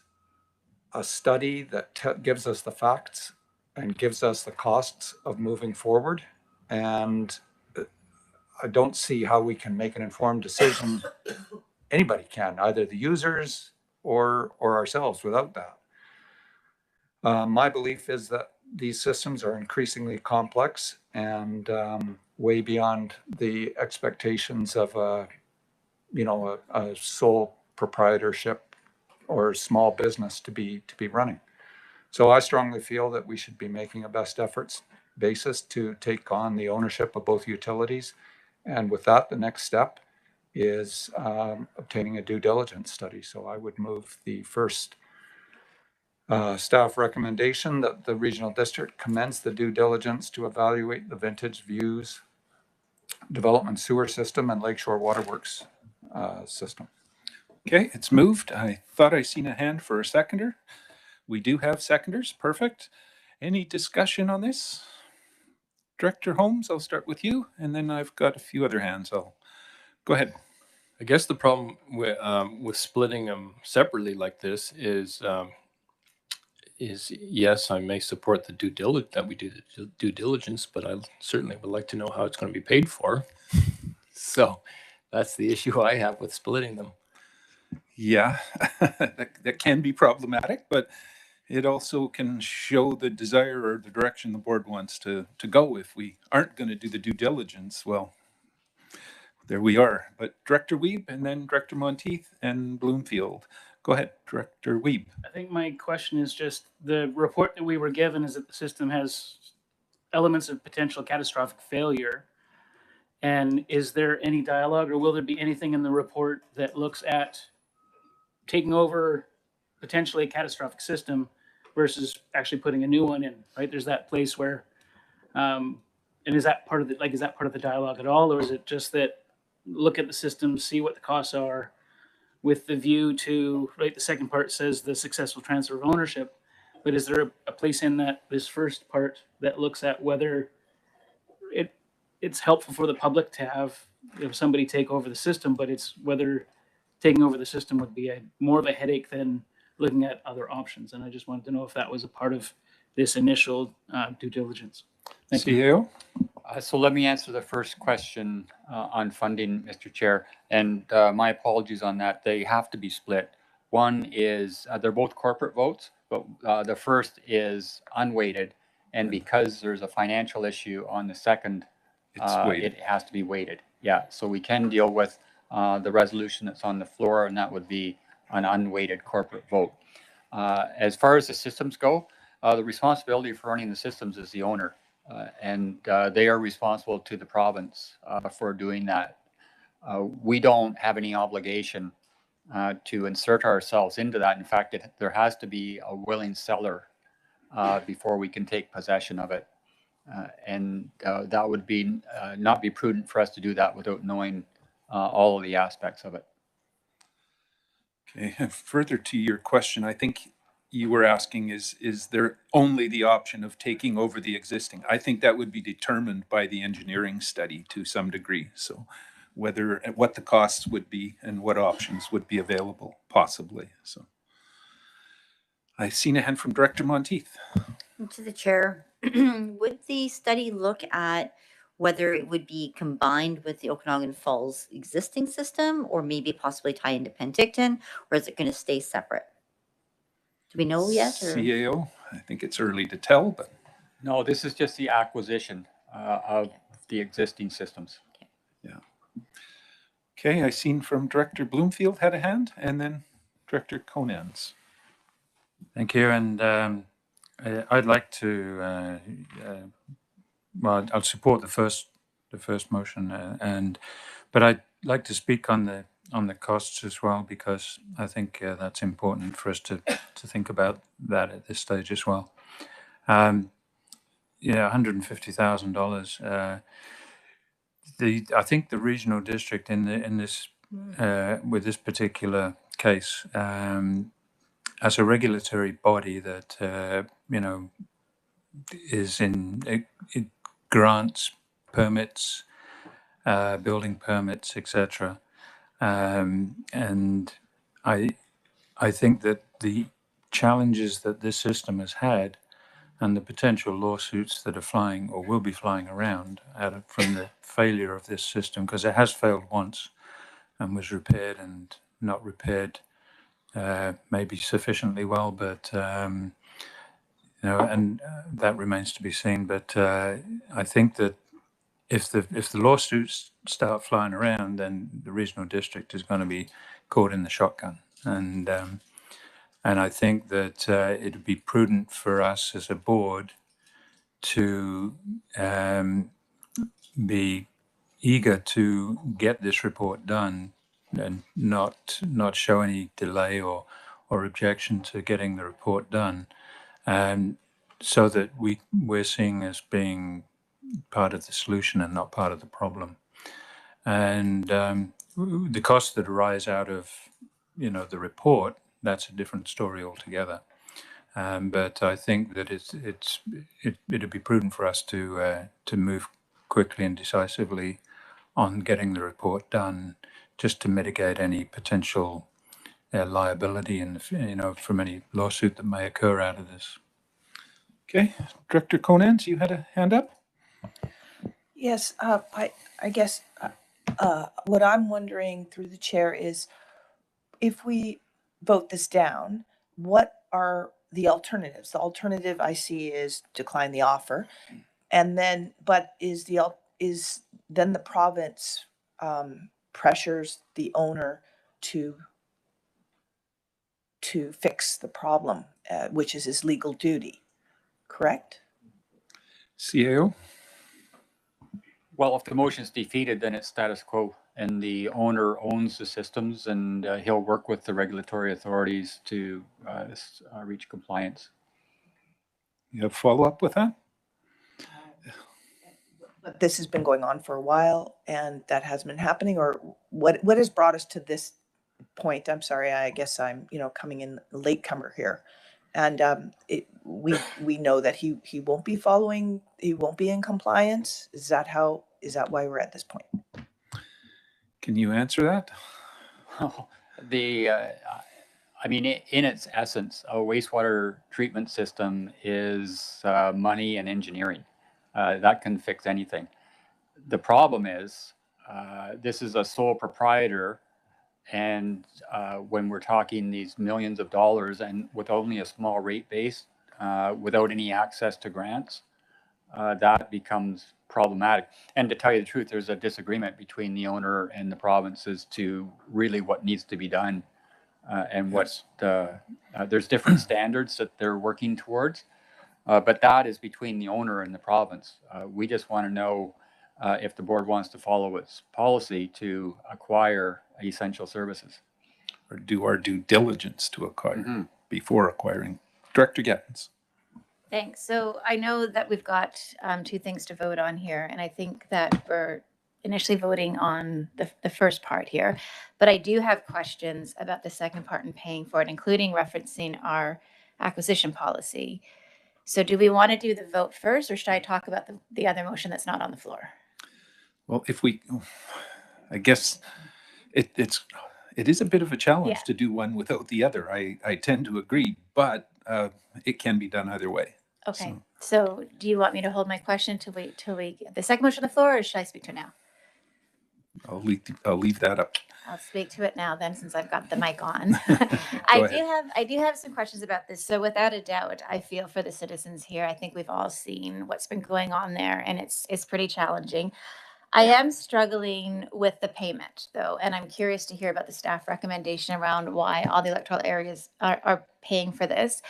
a study that gives us the facts and gives us the costs of moving forward. And I don't see how we can make an informed decision. Anybody can, either the users or ourselves, without that. My belief is that these systems are increasingly complex and way beyond the expectations of a sole proprietorship or small business to be running. So I strongly feel that we should be making a best efforts basis to take on the ownership of both utilities. And with that, the next step is obtaining a due diligence study. So I would move the first staff recommendation that the regional district commence the due diligence to evaluate the Vintage Views Development Sewer System and Lakeshore Waterworks system. Okay, it's moved. I thought I seen a hand for a seconder. We do have seconders. Perfect. Any discussion on this? Director Holmes, I'll start with you, and then I've got a few other hands. I'll go ahead. I guess the problem with splitting them separately like this is yes, I may support the due diligence, but I certainly would like to know how it's going to be paid for. So that's the issue I have with splitting them. Yeah, that can be problematic, but it also can show the desire or the direction the board wants to go. If we aren't going to do the due diligence, well, there we are. But Director Wiebe and then Director Monteith and Bloomfield. Go ahead, Director Wiebe. I think my question is just the report that we were given is that the system has elements of potential catastrophic failure. And is there any dialogue or will there be anything in the report that looks at taking over potentially a catastrophic system versus actually putting a new one in, right? There's that place where, and is that part of the dialogue at all? Or is it just that look at the system, see what the costs are with the view to, right? The second part says the successful transfer of ownership, but is there a place in this first part that looks at whether it's helpful for the public to have somebody take over the system, but it's whether taking over the system would be more of a headache than looking at other options. And I just wanted to know if that was a part of this initial due diligence. Thank you. So let me answer the first question on funding, Mr. Chair. And my apologies on that. They have to be split. One is, they're both corporate votes, but the first is unweighted. And because there's a financial issue on the second, it has to be weighted. Yeah, so we can deal with the resolution that's on the floor, and that would be an unweighted corporate vote. As far as the systems go, the responsibility for running the systems is the owner, and they are responsible to the province for doing that. We don't have any obligation to insert ourselves into that. In fact, there has to be a willing seller before we can take possession of it. And that would be not be prudent for us to do that without knowing all of the aspects of it. Okay. Further to your question, I think you were asking, is there only the option of taking over the existing? I think that would be determined by the engineering study to some degree. So whether, what the costs would be and what options would be available possibly. So I've seen a hand from Director Monteith. To the chair, would the study look at whether it would be combined with the Okanagan Falls existing system or maybe possibly tie into Penticton, or is it going to stay separate? Do we know yet? Or? CAO, I think it's early to tell, but. No, this is just the acquisition of the existing systems. Yeah. Okay, I seen from Director Bloomfield had a hand, and then Director Conans. Thank you. And I'd like to, well, I'll support the first motion, but I'd like to speak on the costs as well, because I think that's important for us to think about that at this stage as well. Yeah, $150,000. I think the regional district in this with this particular case, as a regulatory body that is it grants permits, building permits, etc. And I think that the challenges that this system has had and the potential lawsuits that are flying or will be flying around from the failure of this system, because it has failed once and was repaired and not repaired maybe sufficiently well, but and that remains to be seen. But I think that if the lawsuits start flying around, then the regional district is going to be caught in the shotgun, and I think that it would be prudent for us as a board to be eager to get this report done and not show any delay or objection to getting the report done, so that we're seeing as being part of the solution and not part of the problem. And the costs that arise out of the report, that's a different story altogether. But I think that it'd be prudent for us to move quickly and decisively on getting the report done, just to mitigate any potential liability and from any lawsuit that may occur out of this. Okay, Director Conans, you had a hand up. Yes, I guess what I'm wondering through the chair is, if we vote this down, what are the alternatives? The alternative I see is decline the offer, and then, but is then the province pressures the owner to fix the problem, which is his legal duty, correct? CAO? Well, if the motion is defeated, then it's status quo, and the owner owns the systems, and he'll work with the regulatory authorities to reach compliance. You have follow-up with that? But this has been going on for a while, and that hasn't been happening, or what has brought us to this point? I'm sorry, I guess I'm coming in latecomer here, and we know that he won't be following, he won't be in compliance. Is that why we're at this point? Can you answer that? I mean, in its essence, a wastewater treatment system is money and engineering. That can fix anything. The problem is, this is a sole proprietor, and when we're talking these millions of dollars and with only a small rate base, without any access to grants, that becomes problematic. And to tell you the truth, there's a disagreement between the owner and the province as to really what needs to be done, and what's there's different standards that they're working towards, but that is between the owner and the province. We just want to know if the board wants to follow its policy to acquire essential services. Or do our due diligence to acquire before acquiring. Director Gettins. Thanks. So I know that we've got two things to vote on here, and I think that initially voting on the first part here, but I do have questions about the second part and paying for it, including referencing our acquisition policy. So do we want to do the vote first, or should I talk about the other motion that's not on the floor? Well, I guess it is a bit of a challenge to do one without the other. I tend to agree, but it can be done either way. Okay, so do you want me to hold my question till we get the second motion on the floor, or should I speak to it now? I'll leave that up. I'll speak to it now then, since I've got the mic on. I do have some questions about this. So without a doubt, I feel for the citizens here. I think we've all seen what's been going on there, and it's pretty challenging. I am struggling with the payment though, and I'm curious to hear about the staff recommendation around why all the electoral areas are paying for this.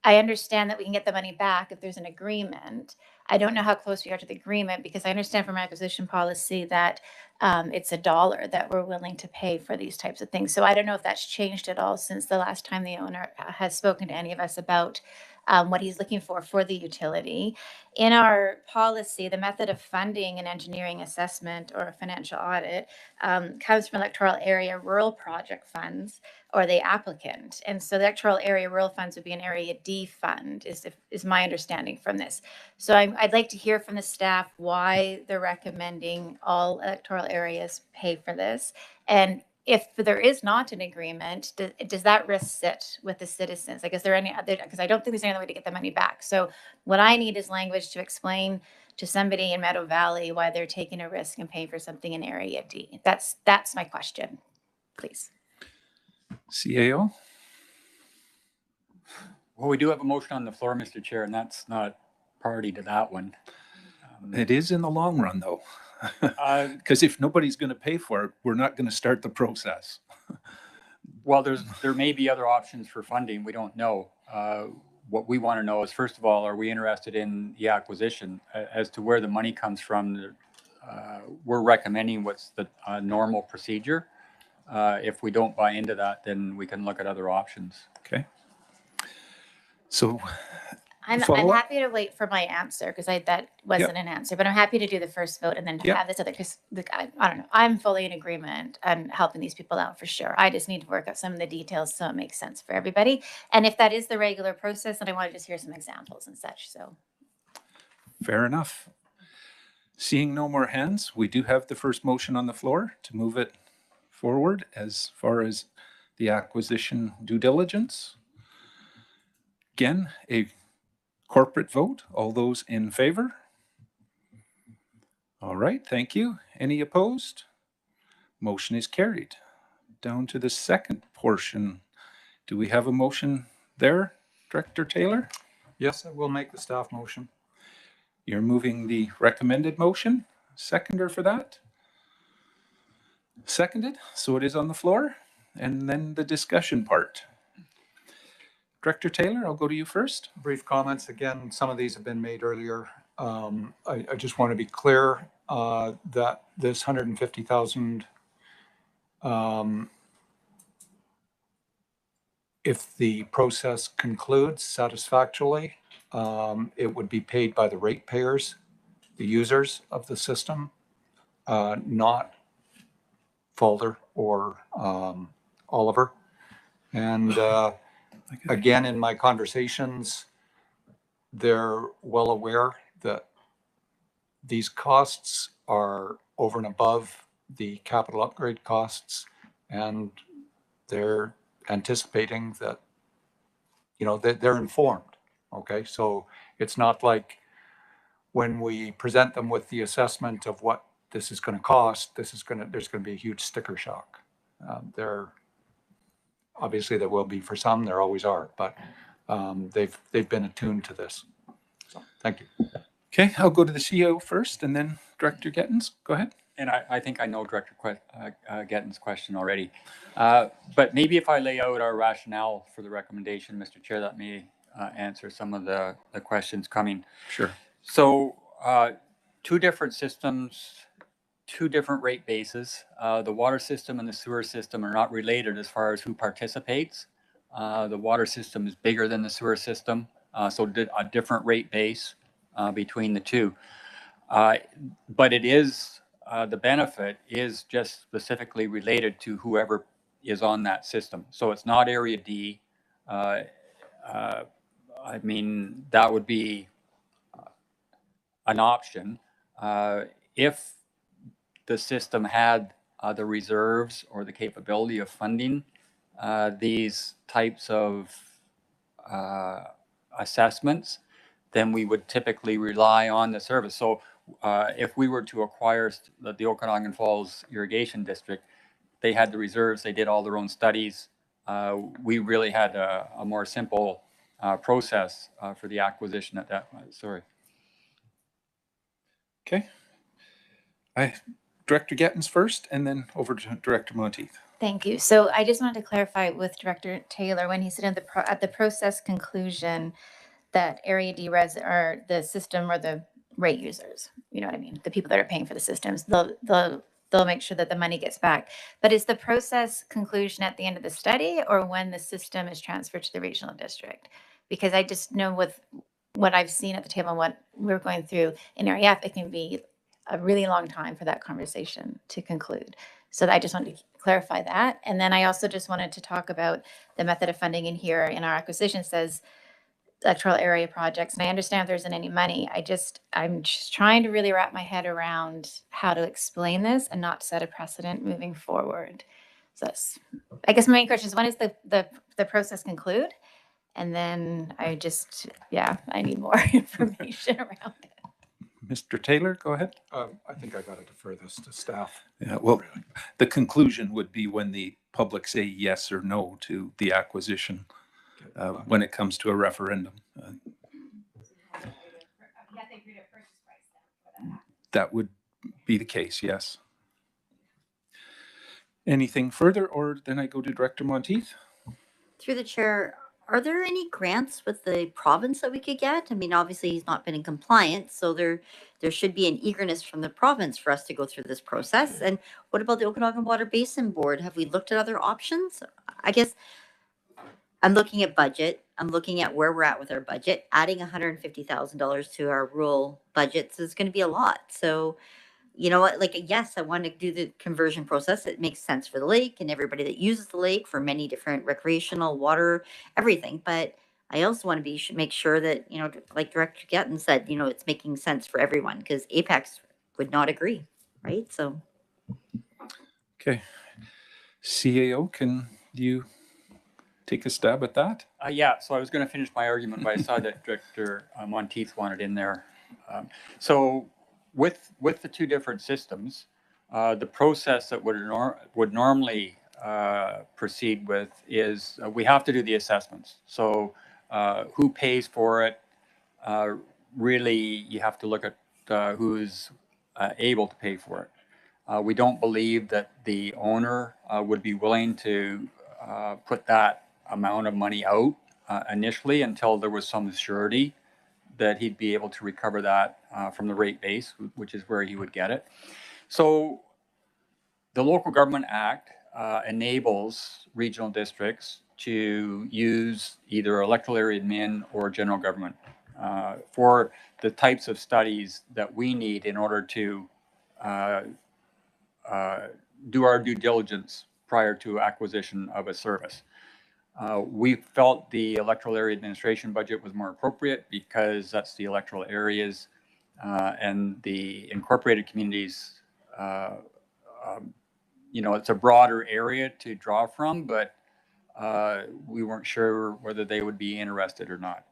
I understand that we can get the money back if there's an agreement. I don't know how close we are to the agreement, because I understand from acquisition policy that it's $1 that we're willing to pay for these types of things. So I don't know if that's changed at all since the last time the owner has spoken to any of us about what he's looking for the utility. In our policy, the method of funding an engineering assessment or a financial audit comes from electoral area rural project funds or the applicant. And so the electoral area rural funds would be an Area D fund, is my understanding from this. So I'd like to hear from the staff why they're recommending all electoral areas pay for this. And if there is not an agreement, does that risk sit with the citizens? Like, is there any other, because I don't think there's any other way to get the money back. So what I need is language to explain to somebody in Meadow Valley why they're taking a risk and paying for something in Area D. That's my question, please. CAO? Well, we do have a motion on the floor, Mr. Chair, and that's not party to that one. It is in the long run, though. Because if nobody's going to pay for it, we're not going to start the process. Well, there may be other options for funding. We don't know. What we want to know is, first of all, are we interested in the acquisition? As to where the money comes from, we're recommending what's the normal procedure. If we don't buy into that, then we can look at other options. Okay. So I'm happy to wait for my answer, because that wasn't an answer, but I'm happy to do the first vote and then have this other, because I don't know, I'm fully in agreement and helping these people out for sure. I just need to work out some of the details so it makes sense for everybody. And if that is the regular process, then I want to just hear some examples and such. So fair enough. Seeing no more hands, we do have the first motion on the floor to move it forward as far as the acquisition due diligence. Again, a corporate vote. All those in favor? All right, thank you. Any opposed? Motion is carried. Down to the second portion. Do we have a motion there, Director Taylor? Yes, I will make the staff motion. You're moving the recommended motion. Seconder for that? Seconded, so it is on the floor. And then the discussion part. Director Taylor, I'll go to you first. Brief comments. Again, some of these have been made earlier. I just want to be clear that this 150,000, if the process concludes satisfactorily, it would be paid by the ratepayers, the users of the system, not Falder or Oliver. And again, in my conversations, they're well aware that these costs are over and above the capital upgrade costs, and they're anticipating that, they're informed. Okay, so it's not like when we present them with the assessment of what this is going to cost, there's going to be a huge sticker shock. Obviously there will be for some, there always are, but they've been attuned to this. So thank you. Okay, I'll go to the CEO first and then Director Gettens. Go ahead. And I think I know Director Getton's question already. But maybe if I lay out our rationale for the recommendation, Mr. Chair, that may answer some of the questions coming. Sure. So two different systems, two different rate bases. The water system and the sewer system are not related as far as who participates. The water system is bigger than the sewer system, so a different rate base between the two. But it is the benefit is just specifically related to whoever is on that system. So it's not Area D. I mean, that would be an option. If the system had the reserves or the capability of funding these types of assessments, then we would typically rely on the service. So if we were to acquire the Okanagan Falls Irrigation District, they had the reserves, they did all their own studies. We really had a more simple process for the acquisition at that point. Sorry. Okay. Director Gettins first, and then over to Director Monteith. Thank you. So I just wanted to clarify with Director Taylor when he said at the process conclusion that Area D are the system or the rate users. You know what I mean? The people that are paying for the systems. They'll make sure that the money gets back. But is the process conclusion at the end of the study or when the system is transferred to the regional district? Because I just know with what I've seen at the table and what we're going through in Area F, it can be a really long time for that conversation to conclude. So I just wanted to clarify that. And then I also just wanted to talk about the method of funding in here. In our acquisition says electoral area projects. And I understand if there isn't any money. I'm just trying to really wrap my head around how to explain this and not set a precedent moving forward. So that's, I guess my main question is, when is the process conclude? And then I need more information around it. Mr. Taylor, go ahead. I think I got to defer this to staff. Yeah, well, the conclusion would be when the public say yes or no to the acquisition when it comes to a referendum. That would be the case, yes. Anything further, or then I go to Director Monteith? Through the chair, are there any grants with the province that we could get? I mean, obviously he's not been in compliance, so there should be an eagerness from the province for us to go through this process. And what about the Okanagan Water Basin Board? Have we looked at other options? I guess I'm looking at budget. I'm looking at where we're at with our budget. Adding $150,000 to our rural budgets is going to be a lot. So, you know what, like, yes, I want to do the conversion process. It makes sense for the lake and everybody that uses the lake for many different recreational water, everything. But I also want to make sure that, you know, like Director Gatton said, you know, it's making sense for everyone, because Apex would not agree, right? So. Okay. CAO, can you take a stab at that? Yeah, so I was going to finish my argument, but I saw that Director Monteith wanted in there. So with the two different systems, the process that would normally proceed with is we have to do the assessments. So who pays for it? Really, you have to look at who's able to pay for it. We don't believe that the owner would be willing to put that amount of money out initially until there was some surety that he'd be able to recover that from the rate base, which is where he would get it. So the Local Government Act enables regional districts to use either electoral area admin or general government for the types of studies that we need in order to do our due diligence prior to acquisition of a service. We felt the electoral area administration budget was more appropriate because that's the electoral areas and the incorporated communities. You know, it's a broader area to draw from, but we weren't sure whether they would be interested or not.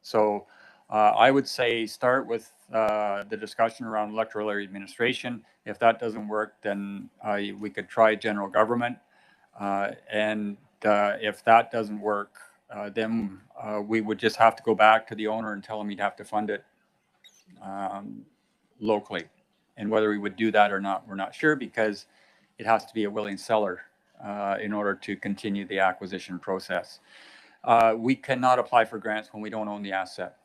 So I would say start with the discussion around electoral area administration. If that doesn't work, then we could try general government. And if that doesn't work, then we would just have to go back to the owner and tell him he'd have to fund it locally. And whether we would do that or not, we're not sure, because it has to be a willing seller in order to continue the acquisition process. We cannot apply for grants when we don't own the asset.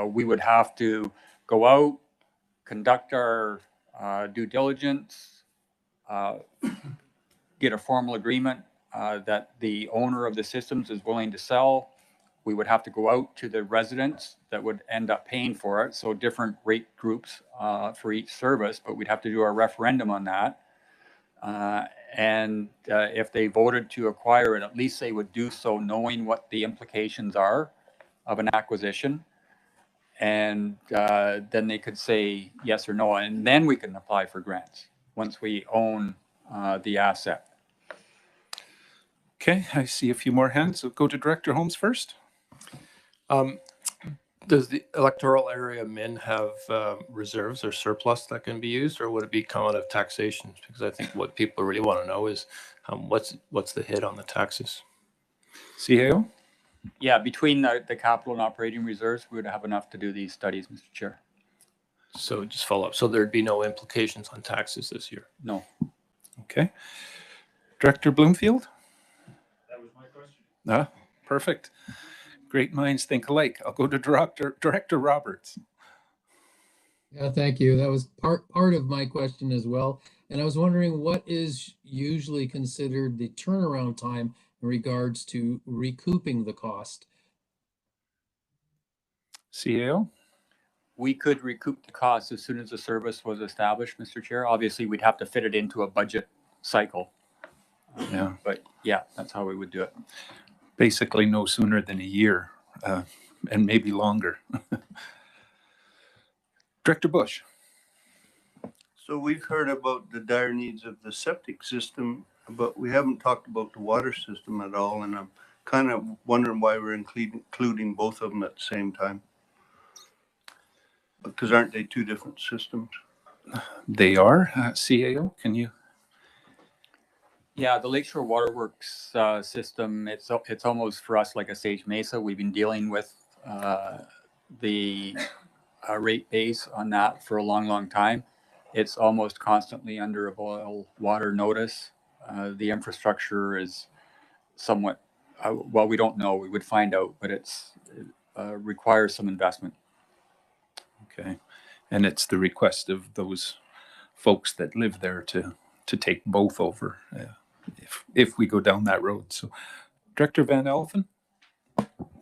We would have to go out, conduct our due diligence, get a formal agreement that the owner of the systems is willing to sell, we would have to go out to the residents that would end up paying for it. So different rate groups for each service, but we'd have to do our referendum on that. And if they voted to acquire it, at least they would do so knowing what the implications are of an acquisition. And then they could say yes or no, and then we can apply for grants once we own the asset. Okay, I see a few more hands. So go to Director Holmes first. Does the electoral area min have reserves or surplus that can be used, or would it be come out of taxation? Because I think what people really want to know is what's the hit on the taxes? CAO? Yeah, between the capital and operating reserves, we would have enough to do these studies, Mr. Chair. So just follow up. So there'd be no implications on taxes this year? No. Okay. Director Bloomfield? That was my question. Ah, perfect. Great minds think alike. I'll go to Director Roberts. Yeah, thank you. That was part of my question as well. And I was wondering what is usually considered the turnaround time in regards to recouping the cost? CAO? We could recoup the costs as soon as the service was established, Mr. Chair. Obviously, we'd have to fit it into a budget cycle. Yeah. But yeah, that's how we would do it. Basically no sooner than a year, and maybe longer. Director Bush? So we've heard about the dire needs of the septic system, but we haven't talked about the water system at all. And I'm kind of wondering why we're including both of them at the same time. Because aren't they two different systems? They are. CAO, can you? Yeah, the Lakeshore Waterworks system, it's almost for us like a Sage Mesa. We've been dealing with the rate base on that for a long, long time. It's almost constantly under a boil water notice. The infrastructure is somewhat, well, we don't know. We would find out, but it requires some investment. Okay. And it's the request of those folks that live there to take both over if we go down that road. So, Director Van Elfen?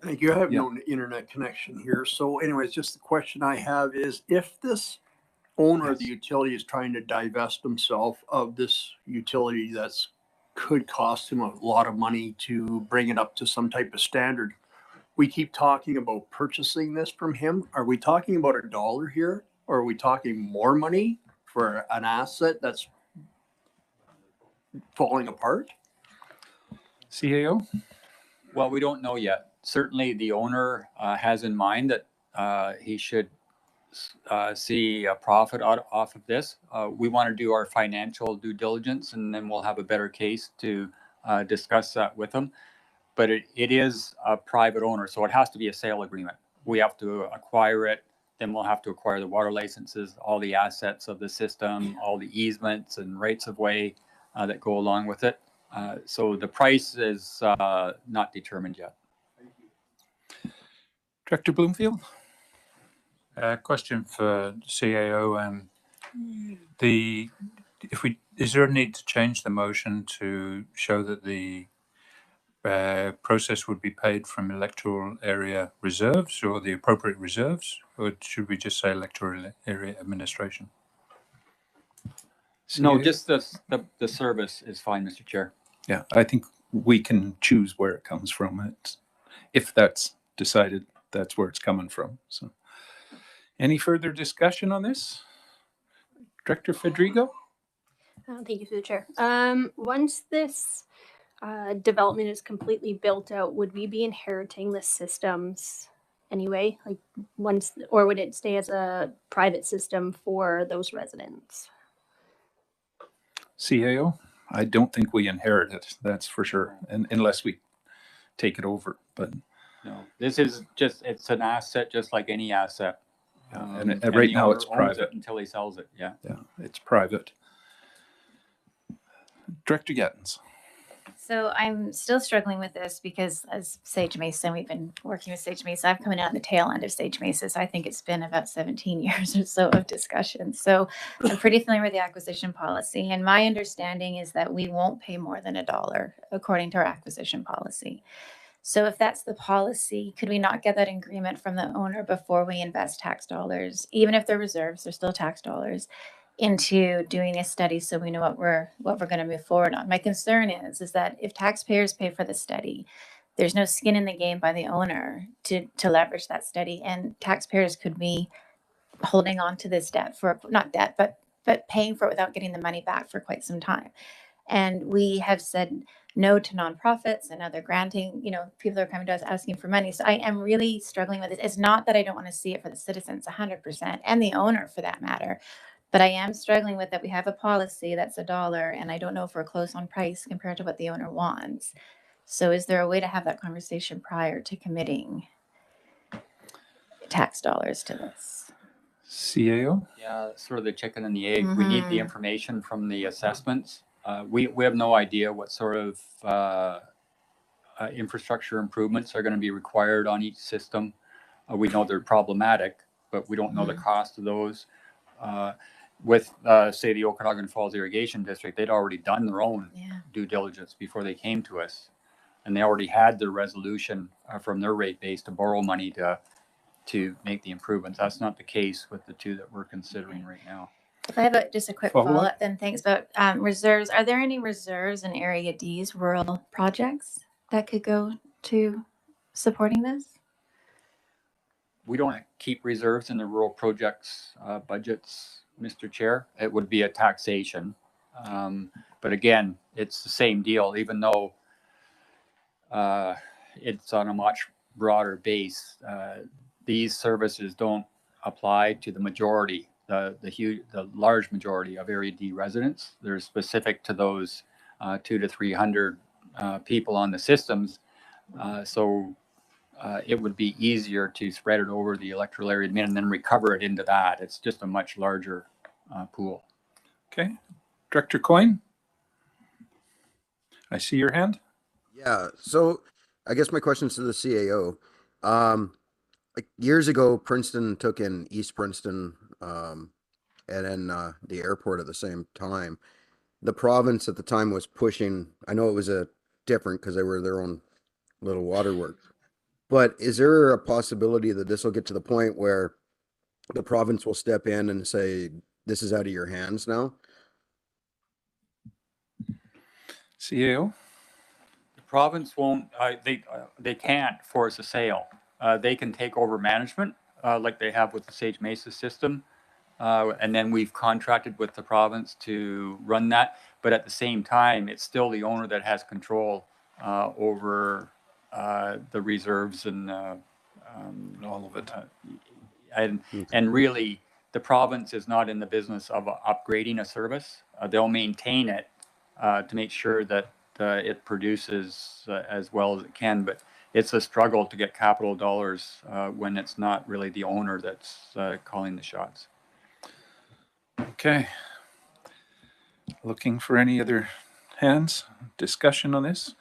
Thank you. I have no internet connection here. So anyways, just the question I have is if this owner of the utility is trying to divest himself of this utility that's could cost him a lot of money to bring it up to some type of standard. We keep talking about purchasing this from him. Are we talking about $1 here? Or are we talking more money for an asset that's falling apart? CAO? Well, we don't know yet. Certainly the owner has in mind that he should see a profit off of this. We want to do our financial due diligence, and then we'll have a better case to discuss that with him. But it is a private owner, so it has to be a sale agreement. We have to acquire it, then we'll have to acquire the water licenses, all the assets of the system, all the easements and rights of way that go along with it. So the price is not determined yet. Director Bloomfield? Question for CAO. Is there a need to change the motion to show that the process would be paid from electoral area reserves or the appropriate reserves, or should we just say electoral area administration? No, just the service is fine, Mr. Chair. Yeah, I think we can choose where it comes from. If that's decided, that's where it's coming from. So, any further discussion on this? Director Federico? Thank you, through the chair. Once this development is completely built out, would we be inheriting the systems anyway? Like once, or would it stay as a private system for those residents? CAO? I don't think we inherit it, that's for sure, unless we take it over. But no, this is just, it's an asset just like any asset. And right now it's private. Until he sells it, yeah. Yeah, it's private. Director Gettins. So I'm still struggling with this because as Sage Mesa, we've been working with Sage Mesa. I've come in on the tail end of Sage Mesa, so I think it's been about 17 years or so of discussion. So I'm pretty familiar with the acquisition policy, and my understanding is that we won't pay more than $1 according to our acquisition policy. So if that's the policy, could we not get that agreement from the owner before we invest tax dollars, even if they're reserves, they're still tax dollars, into doing a study so we know what we're going to move forward on? My concern is that if taxpayers pay for the study, there's no skin in the game by the owner to leverage that study, and taxpayers could be holding on to this debt for, not debt, but paying for it without getting the money back for quite some time. And we have said no to nonprofits and other granting, people are coming to us asking for money. So I am really struggling with this. It's not that I don't want to see it for the citizens 100% and the owner for that matter, but I am struggling with that. We have a policy that's $1 and I don't know if we're close on price compared to what the owner wants. So is there a way to have that conversation prior to committing tax dollars to this? CAO? Yeah, sort of the chicken and the egg. We need the information from the assessments. We have no idea what sort of infrastructure improvements are going to be required on each system. We know they're problematic, but we don't know the cost of those. With, say, the Okanagan Falls Irrigation District, they'd already done their own due diligence before they came to us. And they already had their resolution from their rate base to borrow money to make the improvements. That's not the case with the two that we're considering right now. If I have just a quick follow-up then, thanks. About reserves, are there any reserves in Area D's rural projects that could go to supporting this? We don't keep reserves in the rural projects budgets, Mr. Chair. It would be a taxation. But again, it's the same deal, even though it's on a much broader base. These services don't apply to the majority, the large majority of Area D residents. They're specific to those 200 to 300 people on the systems. So it would be easier to spread it over the electoral area admin and then recover it into that. It's just a much larger pool. Okay. Director Coyne? I see your hand. Yeah, so I guess my question's to the CAO. Like years ago, Princeton took in East Princeton, and then the airport at the same time. The province at the time was pushing, I know it was different because they were their own little waterworks, but is there a possibility that this will get to the point where the province will step in and say, this is out of your hands now? CAO? The province won't, they can't force a sale. They can take over management like they have with the Sage Mesa system. And then we've contracted with the province to run that. But at the same time, it's still the owner that has control over the reserves and all of it. And really, the province is not in the business of upgrading a service. They'll maintain it to make sure that it produces as well as it can. But it's a struggle to get capital dollars when it's not really the owner that's calling the shots. Okay. Looking for any other hands? Discussion on this?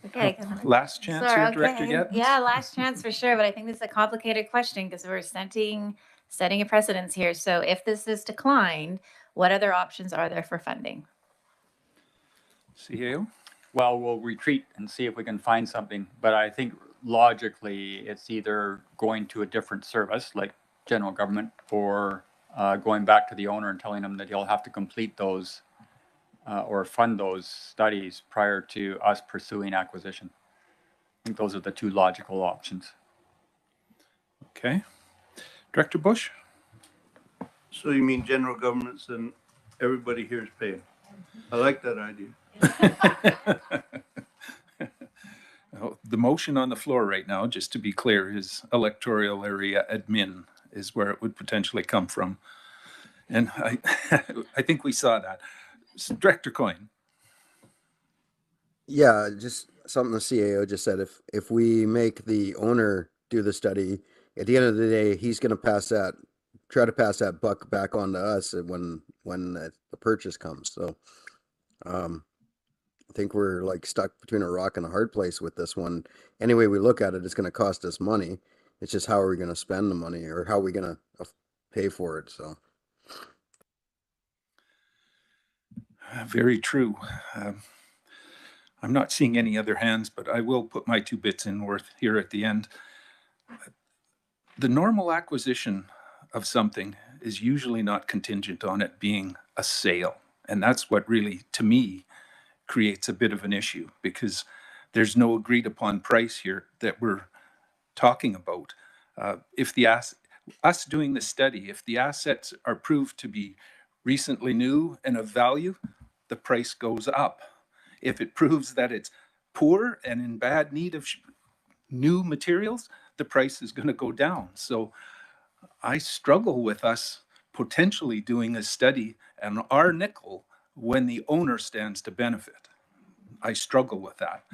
Okay. Last chance here, Director Gettins? Yeah, last chance for sure. But I think this is a complicated question because we're setting a precedence here. So if this is declined, what other options are there for funding? CAO? Well, we'll retreat and see if we can find something. But I think logically, it's either going to a different service like general government or going back to the owner and telling them that he'll have to complete those or fund those studies prior to us pursuing acquisition. I think those are the two logical options. Okay. Director Bush? So you mean general governments and everybody here is paying? I like that idea. The motion on the floor right now, just to be clear, is electoral area admin is where it would potentially come from. And I think we saw that. Director Coyne. Yeah, just something the CAO just said. If we make the owner do the study, at the end of the day, he's going to try to pass that buck back on to us when the purchase comes. So I think we're like stuck between a rock and a hard place with this one. Any way we look at it, it's going to cost us money. It's just how are we going to spend the money or how are we going to pay for it? So. Very true. I'm not seeing any other hands, but I will put my 2 bits in worth here at the end. The normal acquisition of something is usually not contingent on it being a sale. And that's what really, to me, creates a bit of an issue, because there's no agreed upon price here that we're talking about. If us doing the study, if the assets are proved to be recently new and of value, the price goes up. If it proves that it's poor and in bad need of new materials, the price is going to go down. So I struggle with us potentially doing a study on our nickel when the owner stands to benefit. I struggle with that.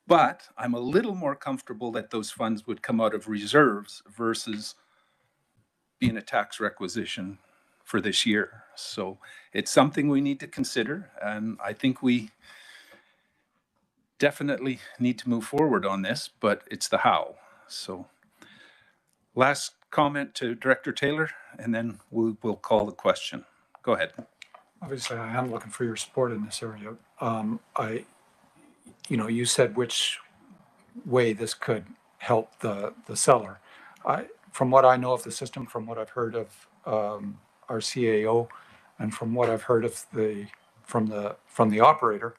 But I'm a little more comfortable that those funds would come out of reserves versus being a tax requisition for this year. So it's something we need to consider, and I think we definitely need to move forward on this, but it's the how. So last comment to Director Taylor, and then we'll call the question. Go ahead. Obviously, I am looking for your support in this area. You said which way this could help the seller. From what I know of the system, from what I've heard of our CAO, and from what I've heard of from the operator,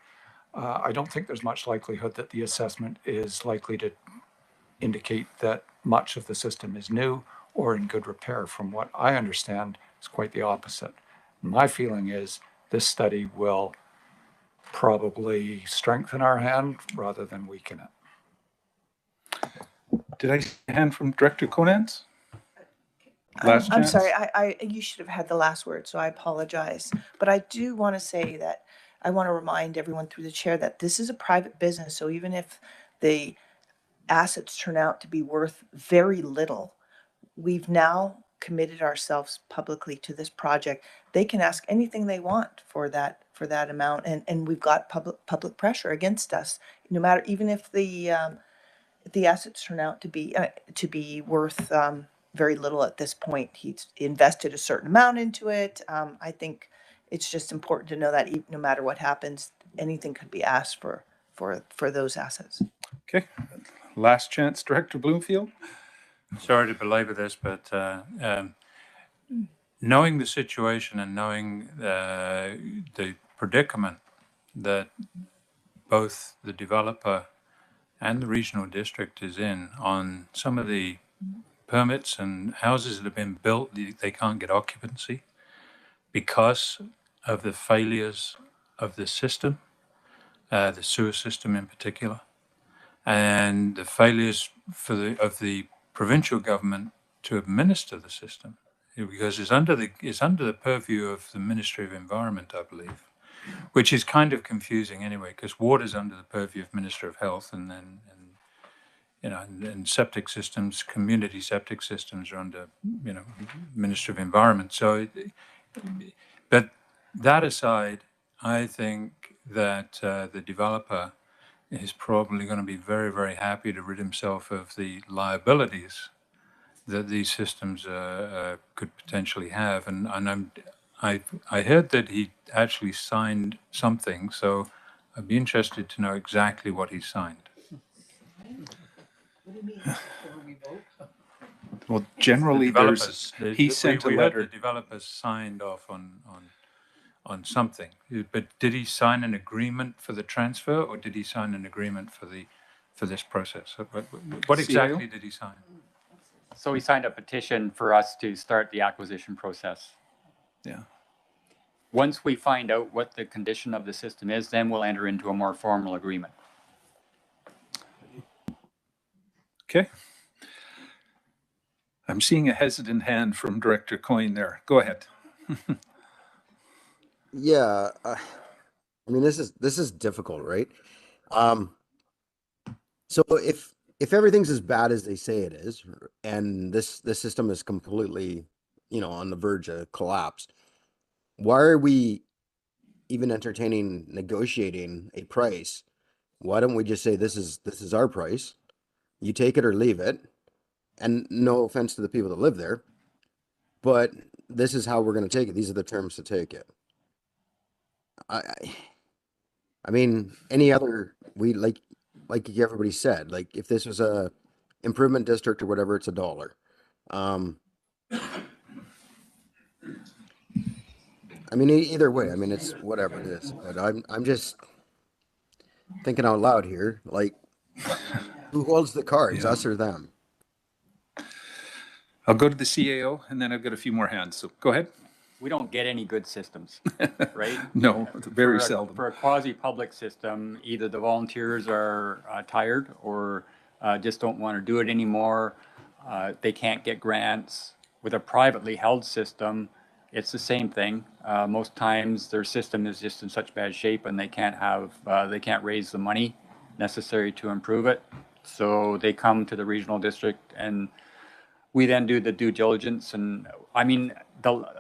I don't think there's much likelihood that the assessment is likely to indicate that much of the system is new or in good repair. From what I understand, it's quite the opposite. My feeling is this study will probably strengthen our hand rather than weaken it. Did I see a hand from Director Conant? Last I'm chance. sorry, you should have had the last word, so I apologize. But I do want to say that I want to remind everyone through the chair that this is a private business. So even if the assets turn out to be worth very little, we've now committed ourselves publicly to this project. They can ask anything they want for that amount, and we've got public pressure against us. No matter, even if the assets turn out to be worth very little at this point, he's invested a certain amount into it. I think it's just important to know that no matter what happens, anything could be asked for those assets. Okay. Last chance, Director Bloomfield. Sorry to belabor this, but knowing the situation and knowing the predicament that both the developer and the regional district is in on some of the permits and houses that have been built, they can't get occupancy because of the failures of the system, the sewer system in particular, and the failures of the provincial government to administer the system, because it's under the purview of the Ministry of Environment, I believe, which is kind of confusing anyway, because water's under the purview of Minister of Health, and septic systems, community septic systems are under Ministry of Environment. So, but that aside, I think that the developer is probably going to be very, very happy to rid himself of the liabilities that these systems could potentially have. And I heard that he actually signed something, so I'd be interested to know exactly what he signed. What do you mean before we vote? Well, generally, he sent a letter. The developers signed off on something, but did he sign an agreement for the transfer, or did he sign an agreement for this process? What exactly did he sign? So he signed a petition for us to start the acquisition process. Yeah. Once we find out what the condition of the system is, then we'll enter into a more formal agreement. Okay. I'm seeing a hesitant hand from Director Coyne there. Go ahead. Yeah, I mean, this is difficult, right? So if everything's as bad as they say it is, and this system is completely, on the verge of collapse, why are we even entertaining negotiating a price? Why don't we just say this is our price? You take it or leave it. And no offense to the people that live there, but this is how we're going to take it. These are the terms to take it. I I mean, any other, like everybody said, like if this was a improvement district or whatever, it's $1. I mean, either way, I mean, it's whatever it is, but I'm just thinking out loud here, like who holds the cards, Yeah. us or them? I'll go to the CAO and then I've got a few more hands. So go ahead. We don't get any good systems, right? No, very For seldom. For a quasi-public system, either the volunteers are tired or just don't want to do it anymore. They can't get grants. With a privately held system, it's the same thing. Most times their system is just in such bad shape and they can't raise the money necessary to improve it. So they come to the regional district and we then do the due diligence. And I mean,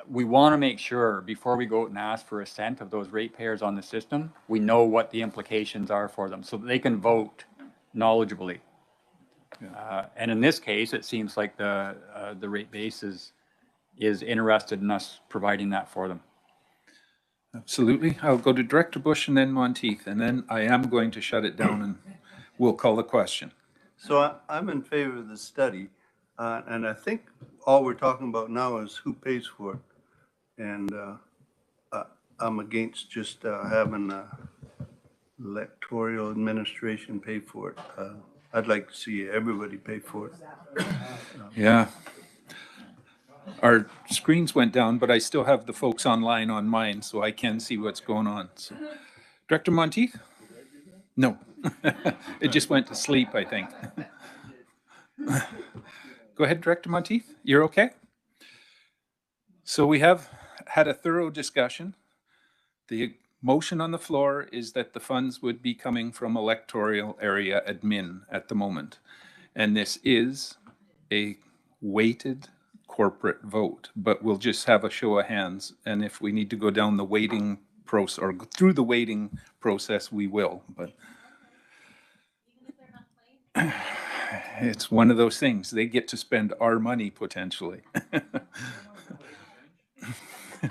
we want to make sure before we go out and ask for a cent of those ratepayers on the system, we know what the implications are for them so that they can vote knowledgeably. And in this case, it seems like the rate base is interested in us providing that for them. Absolutely. I'll go to Director Bush and then Monteith, and then I am going to shut it down and we'll call the question. So I'm in favor of the study, and I think all we're talking about now is who pays for it. And I'm against just having electoral administration pay for it. I'd like to see everybody pay for it. Yeah. Our screens went down, but I still have the folks online on mine, so I can see what's going on. So, Director Monteith? No. It just went to sleep, I think. Go ahead, Director Monteith. You're okay? So we have had a thorough discussion. The motion on the floor is that the funds would be coming from electoral area admin at the moment. And this is a weighted corporate vote, but we'll just have a show of hands. And if we need to go down the weighting process or through the weighting process, we will. But it's one of those things. They get to spend our money potentially.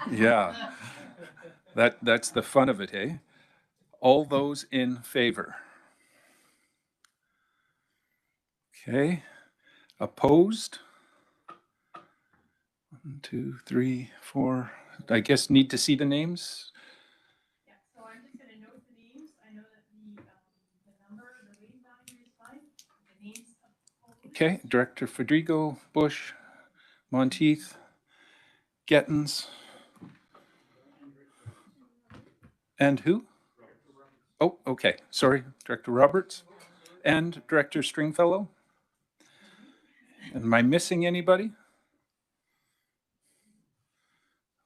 Yeah, that's the fun of it, eh? All those in favor? Okay. Opposed? 1, 2, 3, 4. I guess need to see the names. Yeah, so I'm just gonna note the names. I know that the number, the weighting value is fine. The names of Okay, Director Federico, Bush, Monteith, Gettins, and who? Oh, okay, sorry, Director Roberts, and Director Stringfellow. Am I missing anybody?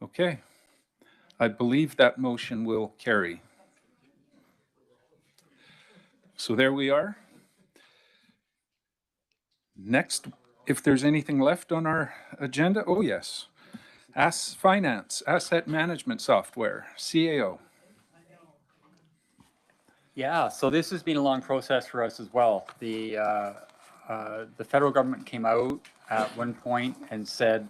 Okay, I believe that motion will carry. So there we are. Next, if there's anything left on our agenda, oh yes. Finance, Asset Management Software, CAO. Yeah, so this has been a long process for us as well. The federal government came out at one point and said,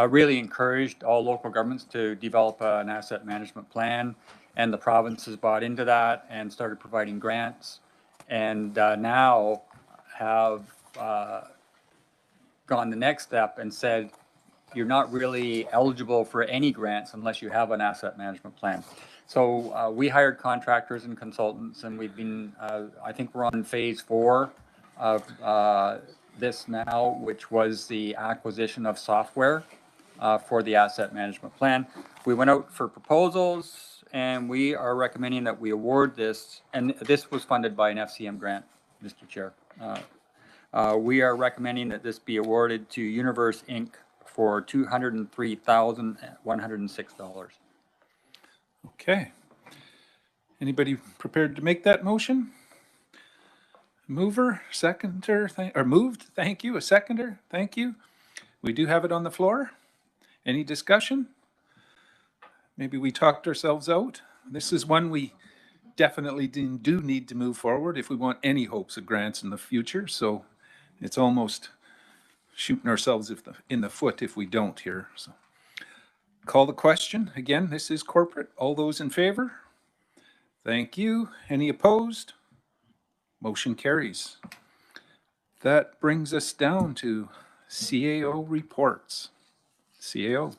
really encouraged all local governments to develop an asset management plan. And the provinces bought into that and started providing grants. And now have gone the next step and said, you're not really eligible for any grants unless you have an asset management plan. So we hired contractors and consultants, and we've been, I think we're on phase 4 of this now, which was the acquisition of software for the asset management plan. We went out for proposals, and we are recommending that we award this, and this was funded by an FCM grant, Mr. Chair. We are recommending that this be awarded to Universe Inc. for $203,106. Okay. Anybody prepared to make that motion? Mover, seconder, or moved, thank you. A seconder, thank you. We do have it on the floor. Any discussion? Maybe we talked ourselves out. This is one we definitely do need to move forward if we want any hopes of grants in the future. So it's almost shooting ourselves in the foot if we don't here. So call the question. Again, this is corporate. All those in favor? Thank you. Any opposed? Motion carries. That brings us down to CAO reports. CAO.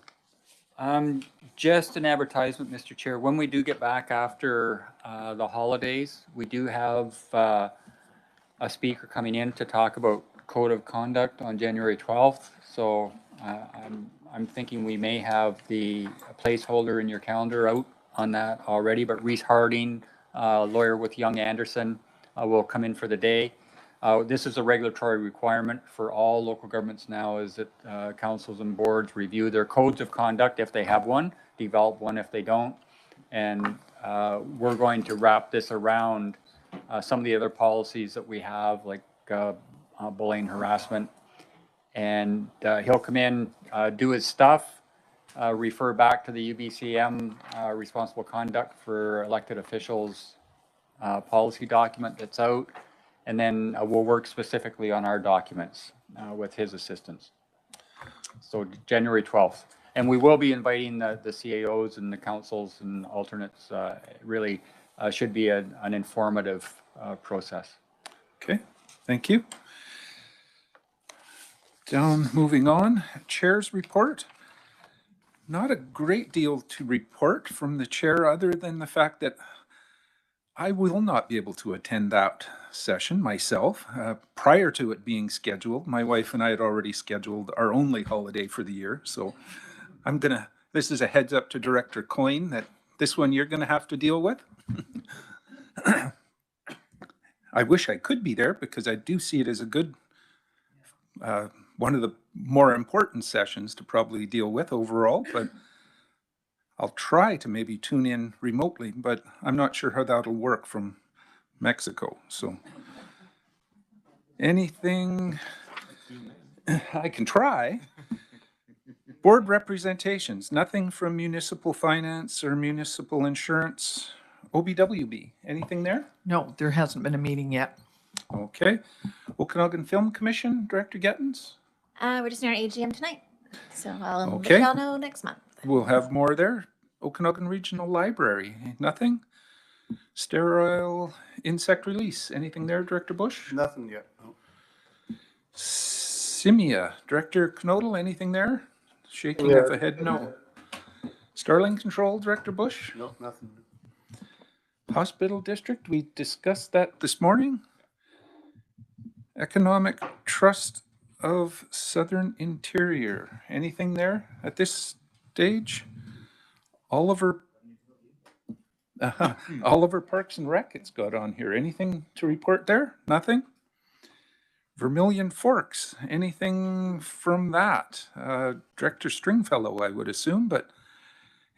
Just an advertisement, Mr. Chair. When we do get back after the holidays, we do have a speaker coming in to talk about code of conduct on January 12th. So I'm thinking we may have the placeholder in your calendar out on that already, but Reese Harding, lawyer with Young Anderson, will come in for the day. This is a regulatory requirement for all local governments now, is that councils and boards review their codes of conduct if they have one, develop one if they don't. And we're going to wrap this around some of the other policies that we have, like bullying, harassment. And he'll come in, do his stuff, refer back to the UBCM responsible conduct for elected officials policy document that's out. And then we'll work specifically on our documents with his assistance. So January 12th. And we will be inviting the CAOs and the councils and alternates. Really should be an informative process. Okay, thank you. Moving on, Chair's report. Not a great deal to report from the Chair other than the fact that I will not be able to attend that session myself. Prior to it being scheduled, my wife and I had already scheduled our only holiday for the year. So this is a heads up to Director Coyne that this one you're gonna have to deal with. I wish I could be there because I do see it as a good, one of the more important sessions to probably deal with overall, but I'll try to maybe tune in remotely, but I'm not sure how that'll work from Mexico. So anything I can try. Board representations, nothing from municipal finance or municipal insurance. OBWB, anything there? No, there hasn't been a meeting yet. Okay. Okanagan Film Commission, Director Gettins? We're just in our AGM tonight. So I'll Okay. let y'all know next month. We'll have more there. Okanagan Regional Library, nothing? Sterile insect release, anything there, Director Bush? Nothing yet. No. Simia, Director Knodel, anything there? Shaking of the head, no. Starling Control, Director Bush? No, nothing. Hospital District, we discussed that this morning. Economic Trust of Southern Interior, anything there at this stage? Oliver Parks and Rec, it's got on here. Anything to report there? Nothing? Vermilion Forks, anything from that? Director Stringfellow, I would assume, but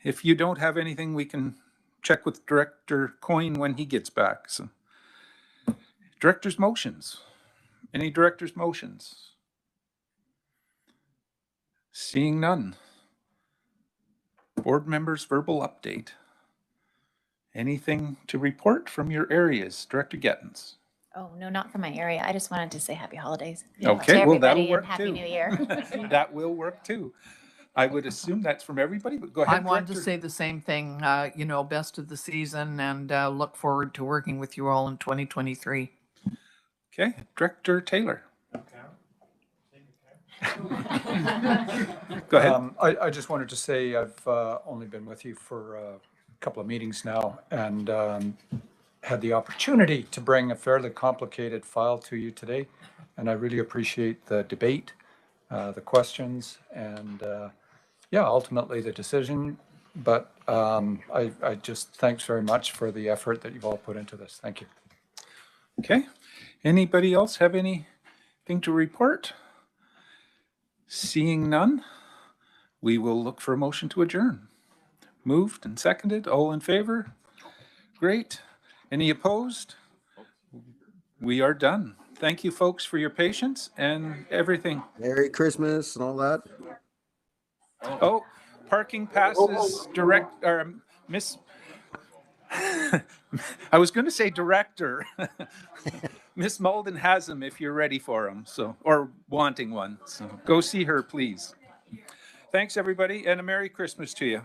if you don't have anything, we can check with Director Coyne when he gets back. So, Director's motions. Any director's motions? Seeing none. Board members' verbal update. Anything to report from your areas, Director Gettins? Oh, no, not from my area. I just wanted to say happy holidays. Okay, to well, that'll everybody work and Happy too. New Year. That will work too. I would assume that's from everybody, but go ahead. I wanted to Director. say the same thing, best of the season and look forward to working with you all in 2023. Okay, Director Taylor. Go ahead. I just wanted to say I've only been with you for a couple of meetings now and had the opportunity to bring a fairly complicated file to you today. And I really appreciate the debate, the questions, and ultimately the decision. But I just thanks very much for the effort that you've all put into this. Thank you. Okay. Anybody else have anything to report? Seeing none, we will look for a motion to adjourn. Moved and seconded. All in favor? Great. Any opposed? We are done. Thank you, folks, for your patience and everything. Merry Christmas and all that. Oh, parking passes direct, or Miss, I was going to say director. Miss Malden has them if you're ready for them, so, or wanting one. So go see her, please. Thanks, everybody, and a Merry Christmas to you.